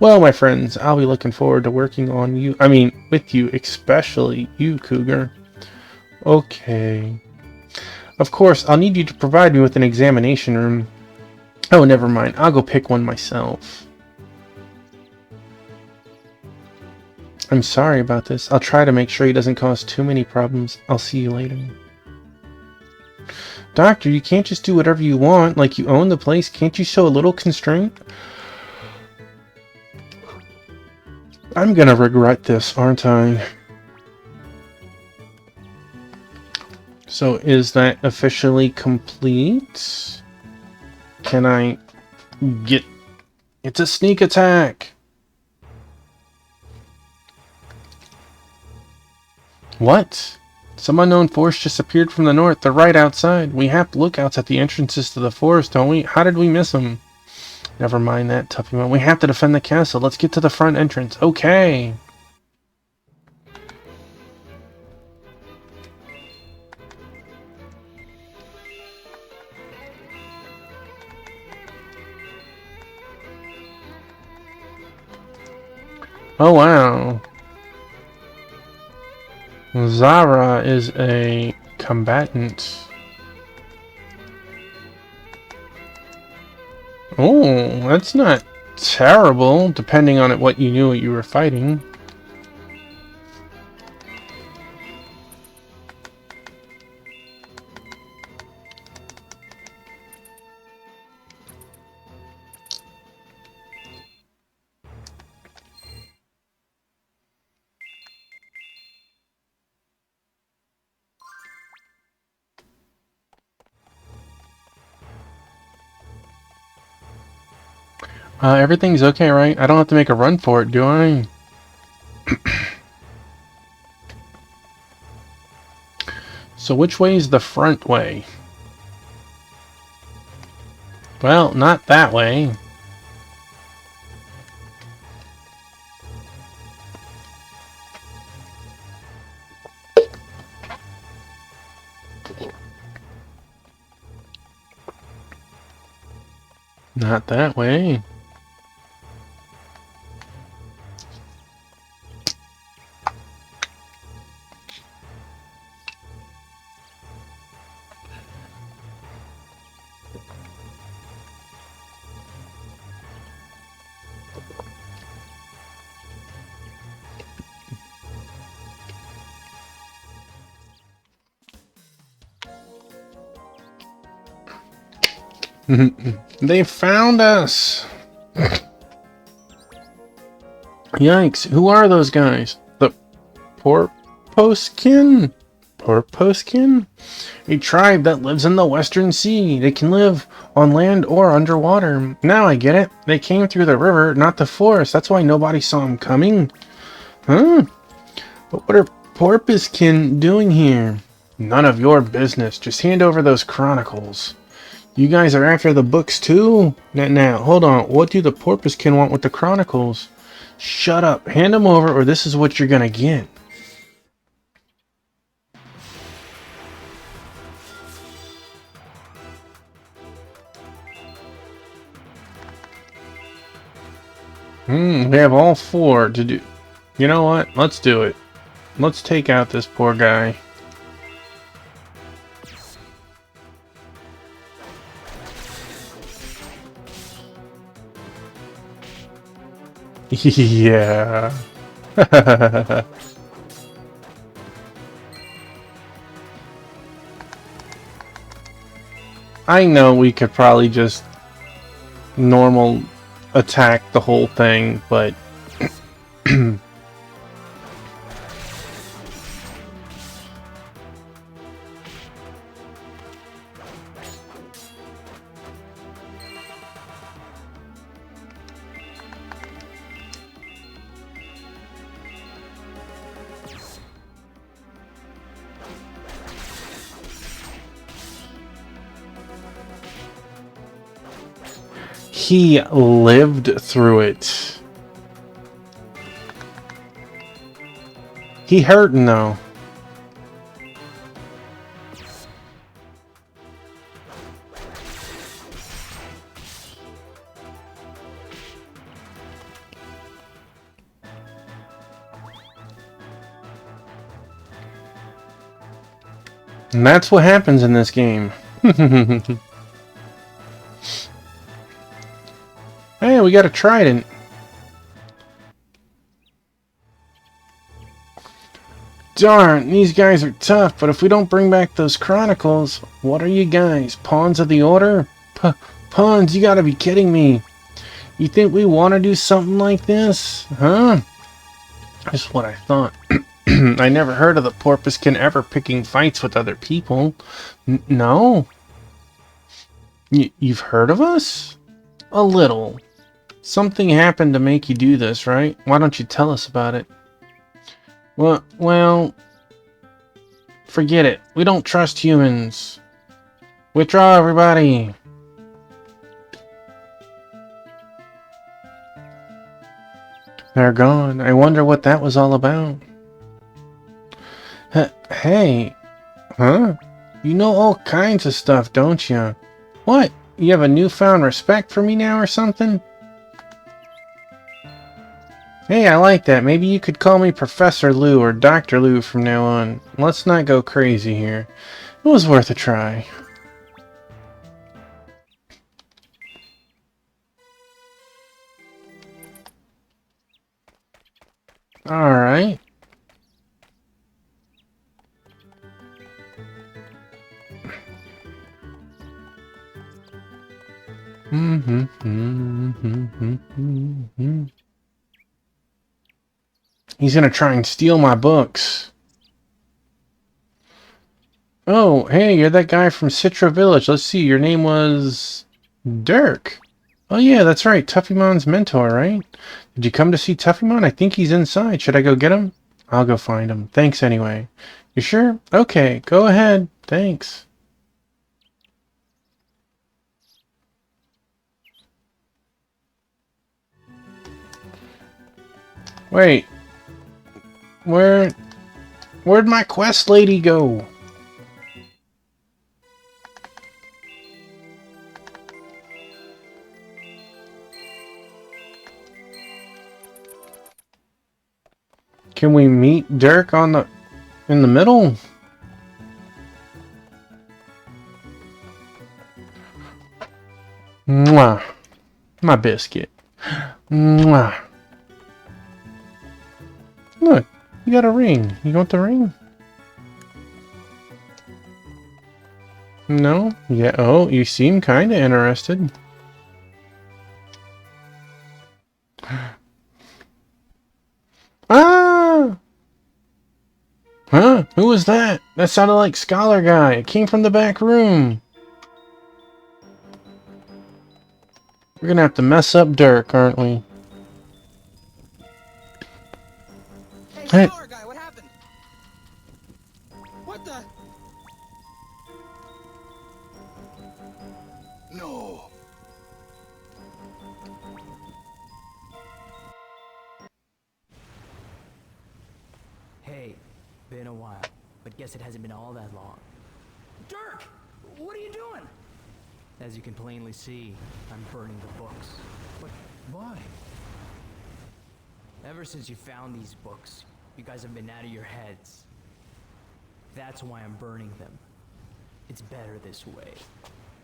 Well, my friends, I'll be looking forward to working on you. I mean, with you, especially you, Cougar. Okay. Of course, I'll need you to provide me with an examination room. Oh, never mind. I'll go pick one myself. I'm sorry about this. I'll try to make sure he doesn't cause too many problems. I'll see you later. Doctor, you can't just do whatever you want, like you own the place. Can't you show a little constraint? I'm gonna regret this, aren't I? So, is that officially complete? Can I get... It's a sneak attack! What? Some unknown force just appeared from the north. They're right outside. We have lookouts at the entrances to the forest, don't we? How did we miss them? Never mind that, Tuffymon. We have to defend the castle. Let's get to the front entrance. Okay. Oh, wow. Zara is a combatant. Oh, that's not terrible, depending on what you knew what you were fighting. Everything's okay, right? I don't have to make a run for it, do I? So which way is the front way? Well, not that way. Not that way. They found us! Yikes, who are those guys? The Porposkin? Porposkin? A tribe that lives in the Western Sea. They can live on land or underwater. Now I get it. They came through the river, not the forest. That's why nobody saw them coming. Huh? But what are Porposkin doing here? None of your business. Just hand over those chronicles. You guys are after the books too? Now, hold on. What do the Porposkin want with the chronicles? Shut up. Hand them over or this is what you're gonna get. We have all four to do. You know what? Let's do it. Let's take out this poor guy. Yeah. I know we could probably just normal attack the whole thing, but he lived through it. He hurting though. And that's what happens in this game. Hey, we got a trident. Darn, these guys are tough, but if we don't bring back those chronicles, what are you guys, pawns of the order? Pawns, you gotta be kidding me. You think we want to do something like this? Huh? That's what I thought. I never heard of the Porposkin ever picking fights with other people. No? You've heard of us? A little. Something happened to make you do this, right? Why don't you tell us about it? Well, forget it. We don't trust humans. Withdraw, everybody. They're gone. I wonder what that was all about. Hey. Huh? You know all kinds of stuff, don't you? What? You have a newfound respect for me now or something? Hey, I like that. Maybe you could call me Professor Lou or Dr. Lou from now on. Let's not go crazy here. It was worth a try. Alright. He's gonna try and steal my books. Oh, hey, you're that guy from Citra Village. Let's see, your name was... Dirk. Oh yeah, that's right, Tuffymon's mentor, right? Did you come to see Tuffymon? I think he's inside. Should I go get him? I'll go find him. Thanks anyway. You sure? Okay, go ahead. Thanks. Wait. Where'd my quest lady go? Can we meet Dirk in the middle? Mwah. My biscuit. Mwah. Look, you got a ring. You want the ring? No? Yeah. Oh, you seem kind of interested. Ah! Huh? Who was that? That sounded like Scholar Guy. It came from the back room. We're gonna have to mess up Dirk, aren't we? Hey, Scholar Guy, what happened? What the? No. Hey, been a while, but guess it hasn't been all that long. Dirk! What are you doing? As you can plainly see, I'm burning the books. But why? Ever since you found these books, you guys have been out of your heads. That's why I'm burning them. It's better this way.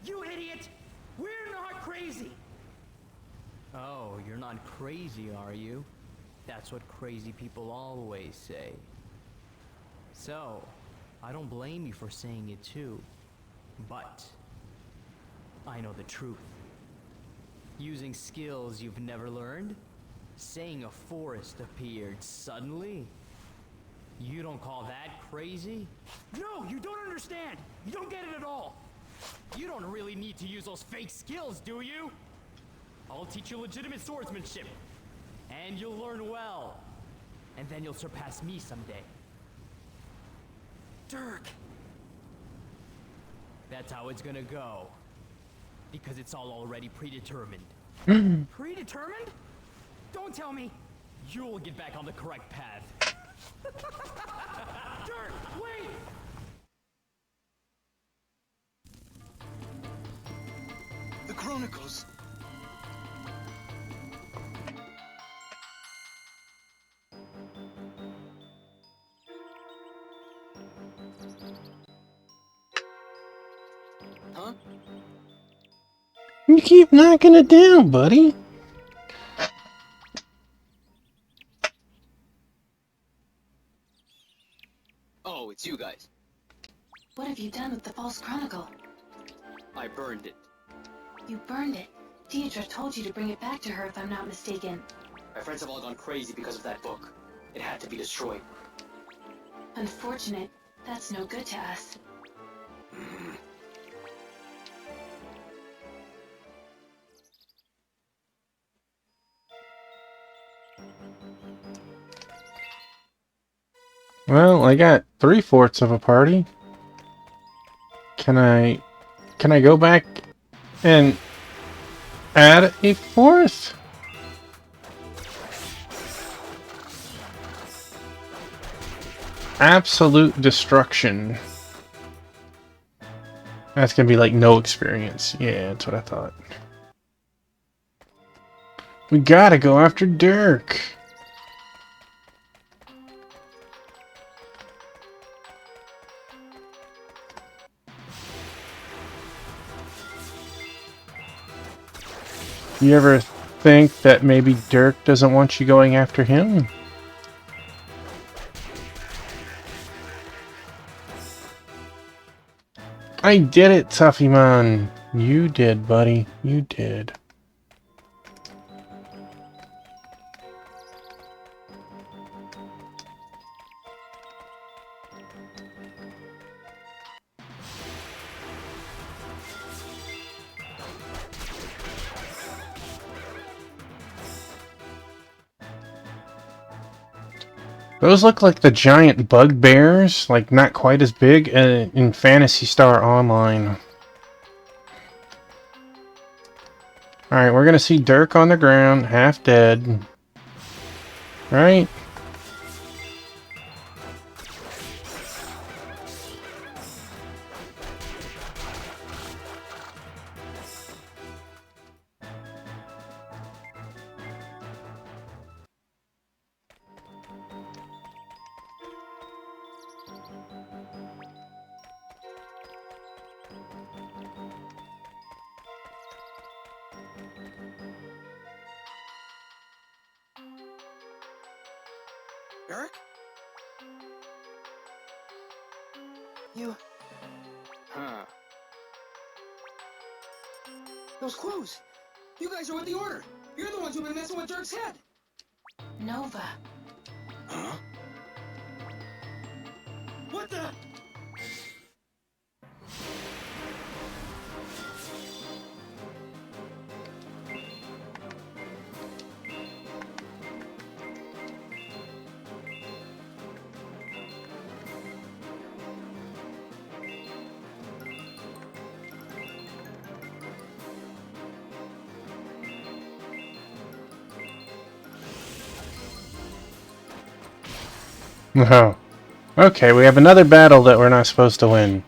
You idiot! We're not crazy! Oh, you're not crazy, are you? That's what crazy people always say. So, I don't blame you for saying it too. But, I know the truth. Using skills you've never learned? Saying a forest appeared suddenly? You don't call that crazy? No, you don't understand! You don't get it at all! You don't really need to use those fake skills, do you? I'll teach you legitimate swordsmanship. And you'll learn well. And then you'll surpass me someday. Dirk! That's how it's gonna go. Because it's all already predetermined. Predetermined? Don't tell me you'll get back on the correct path. Dirk, wait! The Chronicles. Huh? You keep knocking it down, buddy. Oh, it's you guys. What have you done with the false chronicle? I burned it. You burned it. Deidre told you to bring it back to her if I'm not mistaken. My friends have all gone crazy because of that book. It had to be destroyed. Unfortunate. That's no good to us. Well, I got 3/4 of a party. Can I go back and add a fourth? Absolute destruction. That's gonna be like no experience. Yeah, that's what I thought. We gotta go after Dirk. You ever think that maybe Dirk doesn't want you going after him? I did it, Tuffy Man. You did, buddy. You did. Those look like the giant bugbears, like not quite as big in Phantasy Star Online. Alright, we're gonna see Dirk on the ground, half dead. Right? Eric? You... Huh. Those crows! You guys are with the Order! You're the ones who've been messing with Dirk's head! Nova. Huh? What the... Oh. Okay, we have another battle that we're not supposed to win.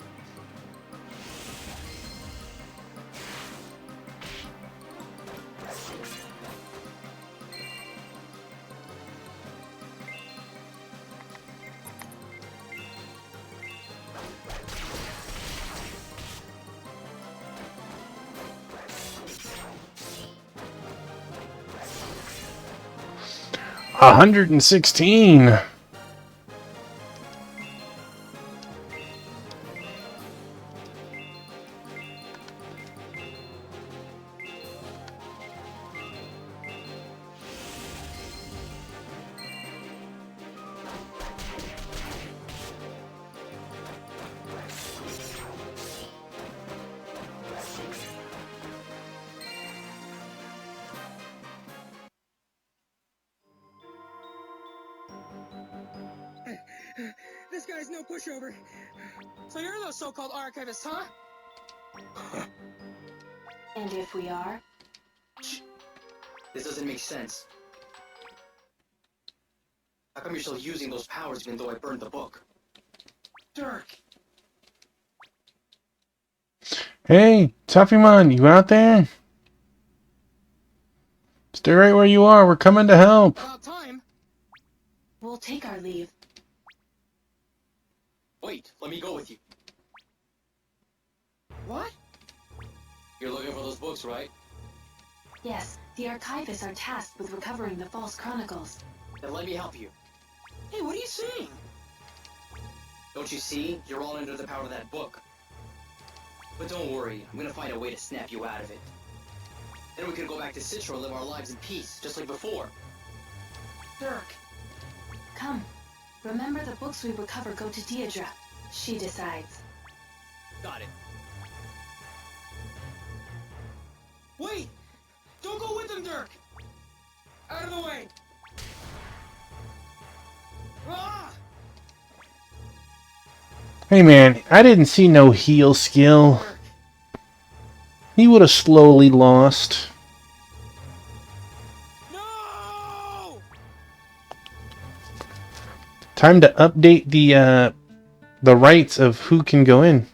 $116. This guy's no pushover. So you're those so-called archivists, huh? And if we are? This doesn't make sense. How come you're still using those powers even though I burned the book? Dirk! Hey, Tuffymon, you out there? Stay right where you are. We're coming to help. About time. We'll take our leave. Wait, let me go with you. What? You're looking for those books, right? Yes, the archivists are tasked with recovering the false chronicles. Then let me help you. Hey, what are you saying? Don't you see? You're all under the power of that book. But don't worry, I'm gonna find a way to snap you out of it. Then we can go back to Citro and live our lives in peace, just like before. Dirk! Come. Remember, the books we recover go to Deirdre. She decides. Got it. Wait! Don't go with them, Dirk! Out of the way! Ah! Hey man, I didn't see no heal skill. He would have slowly lost. No! Time to update the rights of who can go in.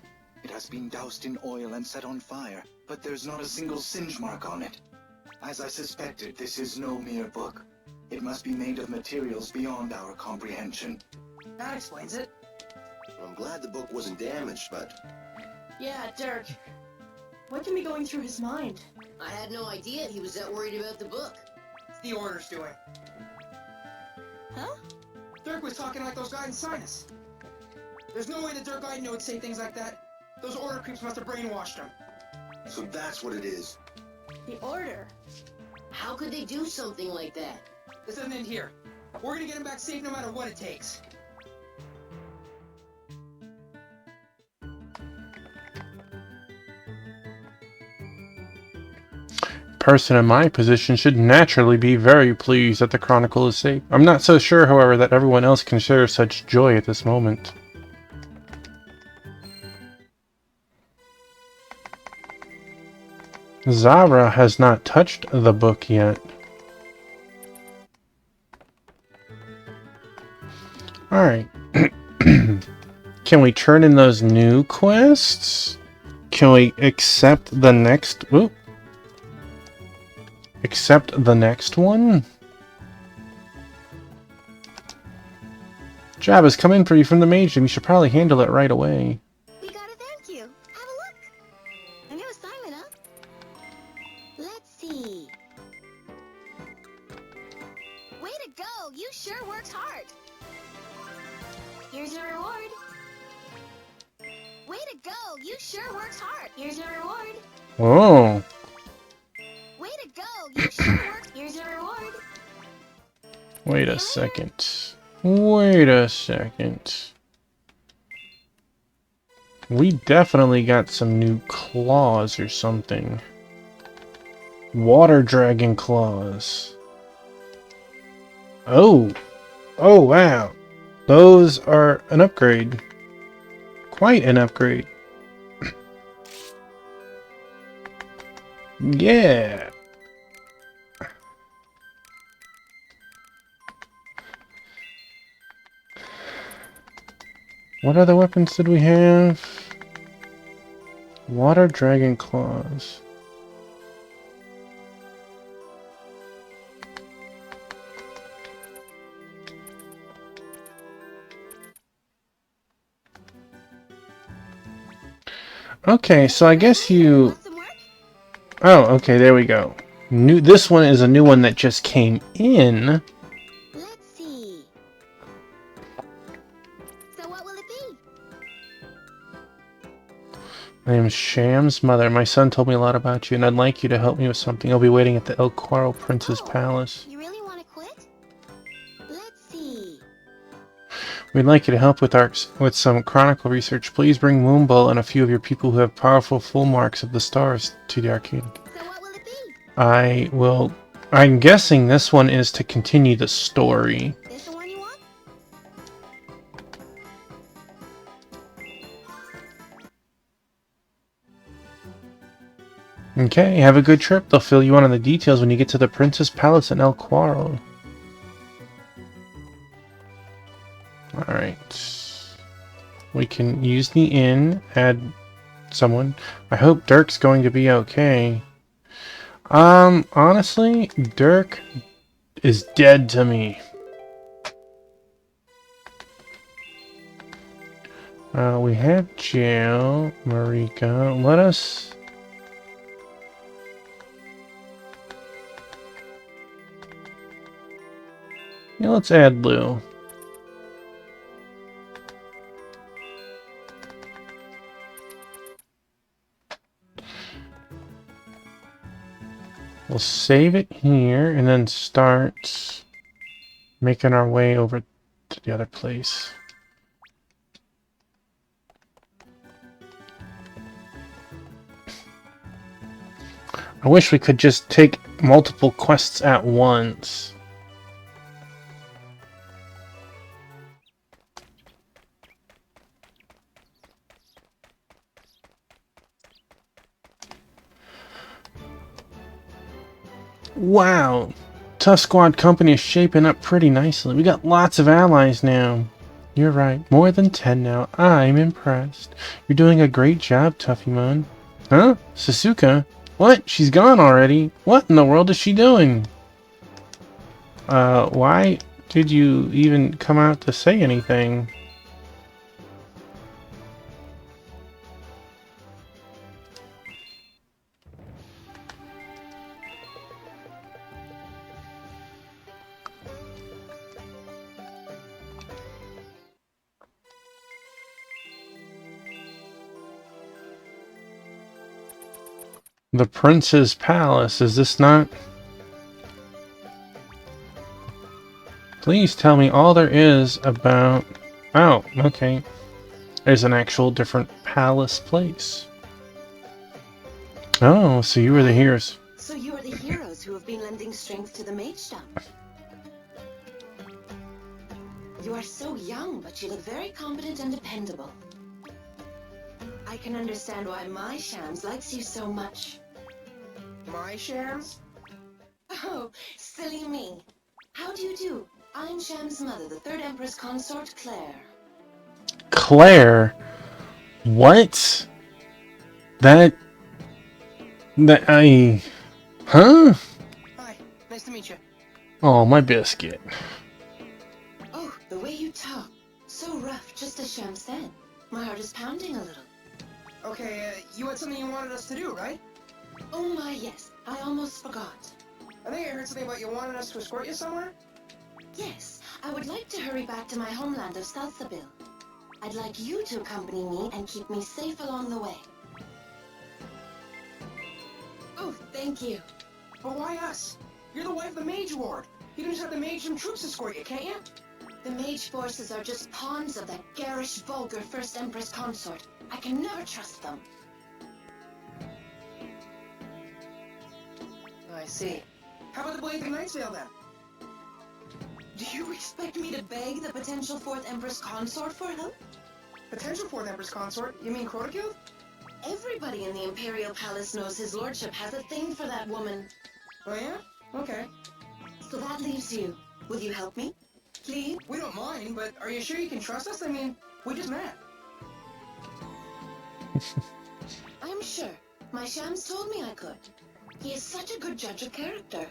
It has been doused in oil and set on fire, but there's not a single singe mark on it. As I suspected, this is no mere book. It must be made of materials beyond our comprehension. That explains it. I'm glad the book wasn't damaged, but... Yeah, Dirk. What can be going through his mind? I had no idea he was that worried about the book. It's the Order's doing. Huh? Dirk was talking like those guys in Sinus. There's no way the Dirk I know would say things like that. Those Order creeps must have brainwashed him. So that's what it is. The Order? How could they do something like that? This doesn't end here. We're gonna get him back safe no matter what it takes. Person in my position should naturally be very pleased that the Chronicle is safe. I'm not so sure, however, that everyone else can share such joy at this moment. Zara has not touched the book yet. Alright. Can we turn in those new quests? Can we accept the next... Ooh. Accept the next one? Job has come in for you from the mage, and you should probably handle it right away. We got a thank you. Have a look. A new assignment, huh? Let's see. Way to go! You sure works hard. Here's your reward. Way to go! You sure worked hard. Here's your reward. Oh. Way to go! You sure worked. Here's your reward. Wait a second. Wait a second. We definitely got some new claws or something. Water dragon claws. Oh. Oh, wow. Those are an upgrade. Quite an upgrade. Yeah. What other weapons did we have? Water dragon claws. Okay, so I guess you... Oh, okay, there we go. This one is a new one that just came in. Let's see. So what will it be? My name is Sham's mother. My son told me a lot about you, and I'd like you to help me with something. I'll be waiting at the El Cuaro Prince's Palace. You really want to quit? Let's see. We'd like you to help with some chronicle research. Please bring Moonbow and a few of your people who have powerful full marks of the stars to the arcade. So what will it be? I'm guessing this one is to continue the story. This the one you want? Okay, have a good trip. They'll fill you in on the details when you get to the Prince's Palace in El Cuaro. Alright. We can use the inn, add someone. I hope Dirk's going to be okay. Honestly, Dirk is dead to me. We have Jill, Marika. Let us... Yeah, let's add Lou. We'll save it here and then start making our way over to the other place. I wish we could just take multiple quests at once. Wow, Tough Squad Company is shaping up pretty nicely. We got lots of allies now. You're right, more than 10 now. I'm impressed. You're doing a great job, Tuffymon. Huh? Sasuka? What? She's gone already? What in the world is she doing? Why did you even come out to say anything? The Prince's Palace, is this not... Please tell me all there is about... Oh, okay. There's an actual different palace place. Oh, so you were the heroes. So you are the heroes who have been lending strength to the Magedom. You are so young, but you look very competent and dependable. I can understand why my Shams likes you so much. My Shams? Oh, silly me. How do you do? I'm Sham's mother, the third Empress consort, Claire. Claire? What? That I... Huh? Hi, nice to meet you. Oh, my biscuit. Oh, the way you talk. So rough, just as Sham said. My heart is pounding a little. Okay, you had something you wanted us to do, right? Oh my, yes. I almost forgot. I think I heard something about you wanting us to escort you somewhere? Yes, like to hurry back to my homeland of Salsabil. I'd like you to accompany me and keep me safe along the way. Oh, thank you. But why us? You're the wife of the Mage Lord. You can just have the Magedom troops escort you, can't you? The mage forces are just pawns of that garish, vulgar First Empress consort. I can never trust them. I see. How about the Blades of Nightsvale then? Do you expect me to beg the potential Fourth Empress consort for help? Potential Fourth Empress consort? You mean Kronikil? Everybody in the Imperial Palace knows his lordship has a thing for that woman. Oh yeah? Okay. So that leaves you. Will you help me? Please? We don't mind, but are you sure you can trust us? I mean, we just met. I'm sure. My Shams told me I could. He is such a good judge of character.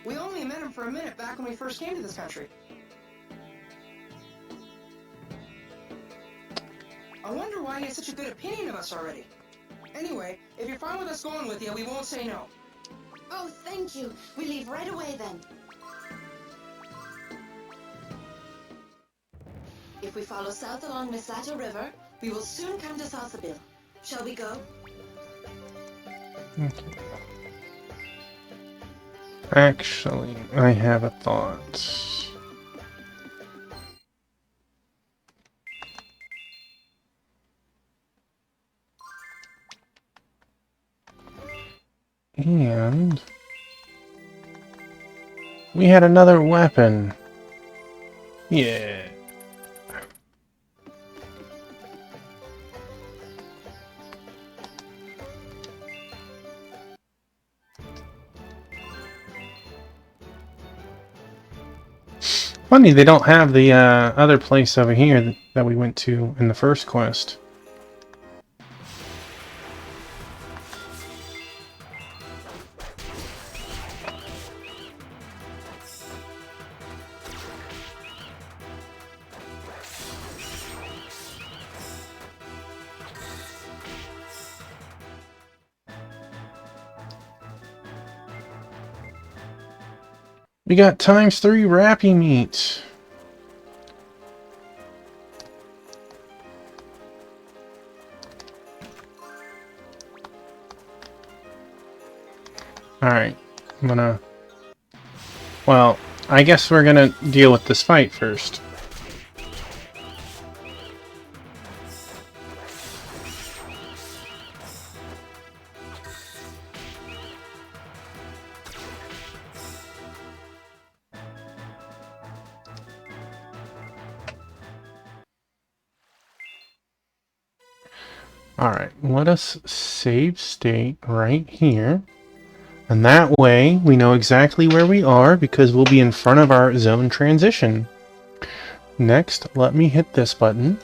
We only met him for a minute back when we first came to this country. I wonder why he has such a good opinion of us already. Anyway, if you're fine with us going with you, we won't say no. Oh, thank you. We leave right away then. If we follow south along Misato River, we will soon come to Salsabil. Shall we go? Okay. Actually, I have a thought. And we had another weapon. Yeah. Funny, they don't have the other place over here that we went to in the first quest. We got ×3 Rappy meat. Alright, I'm gonna... Well, I guess we're gonna deal with this fight first. Alright, let us save state right here. And that way, we know exactly where we are because we'll be in front of our zone transition. Next, let me hit this button.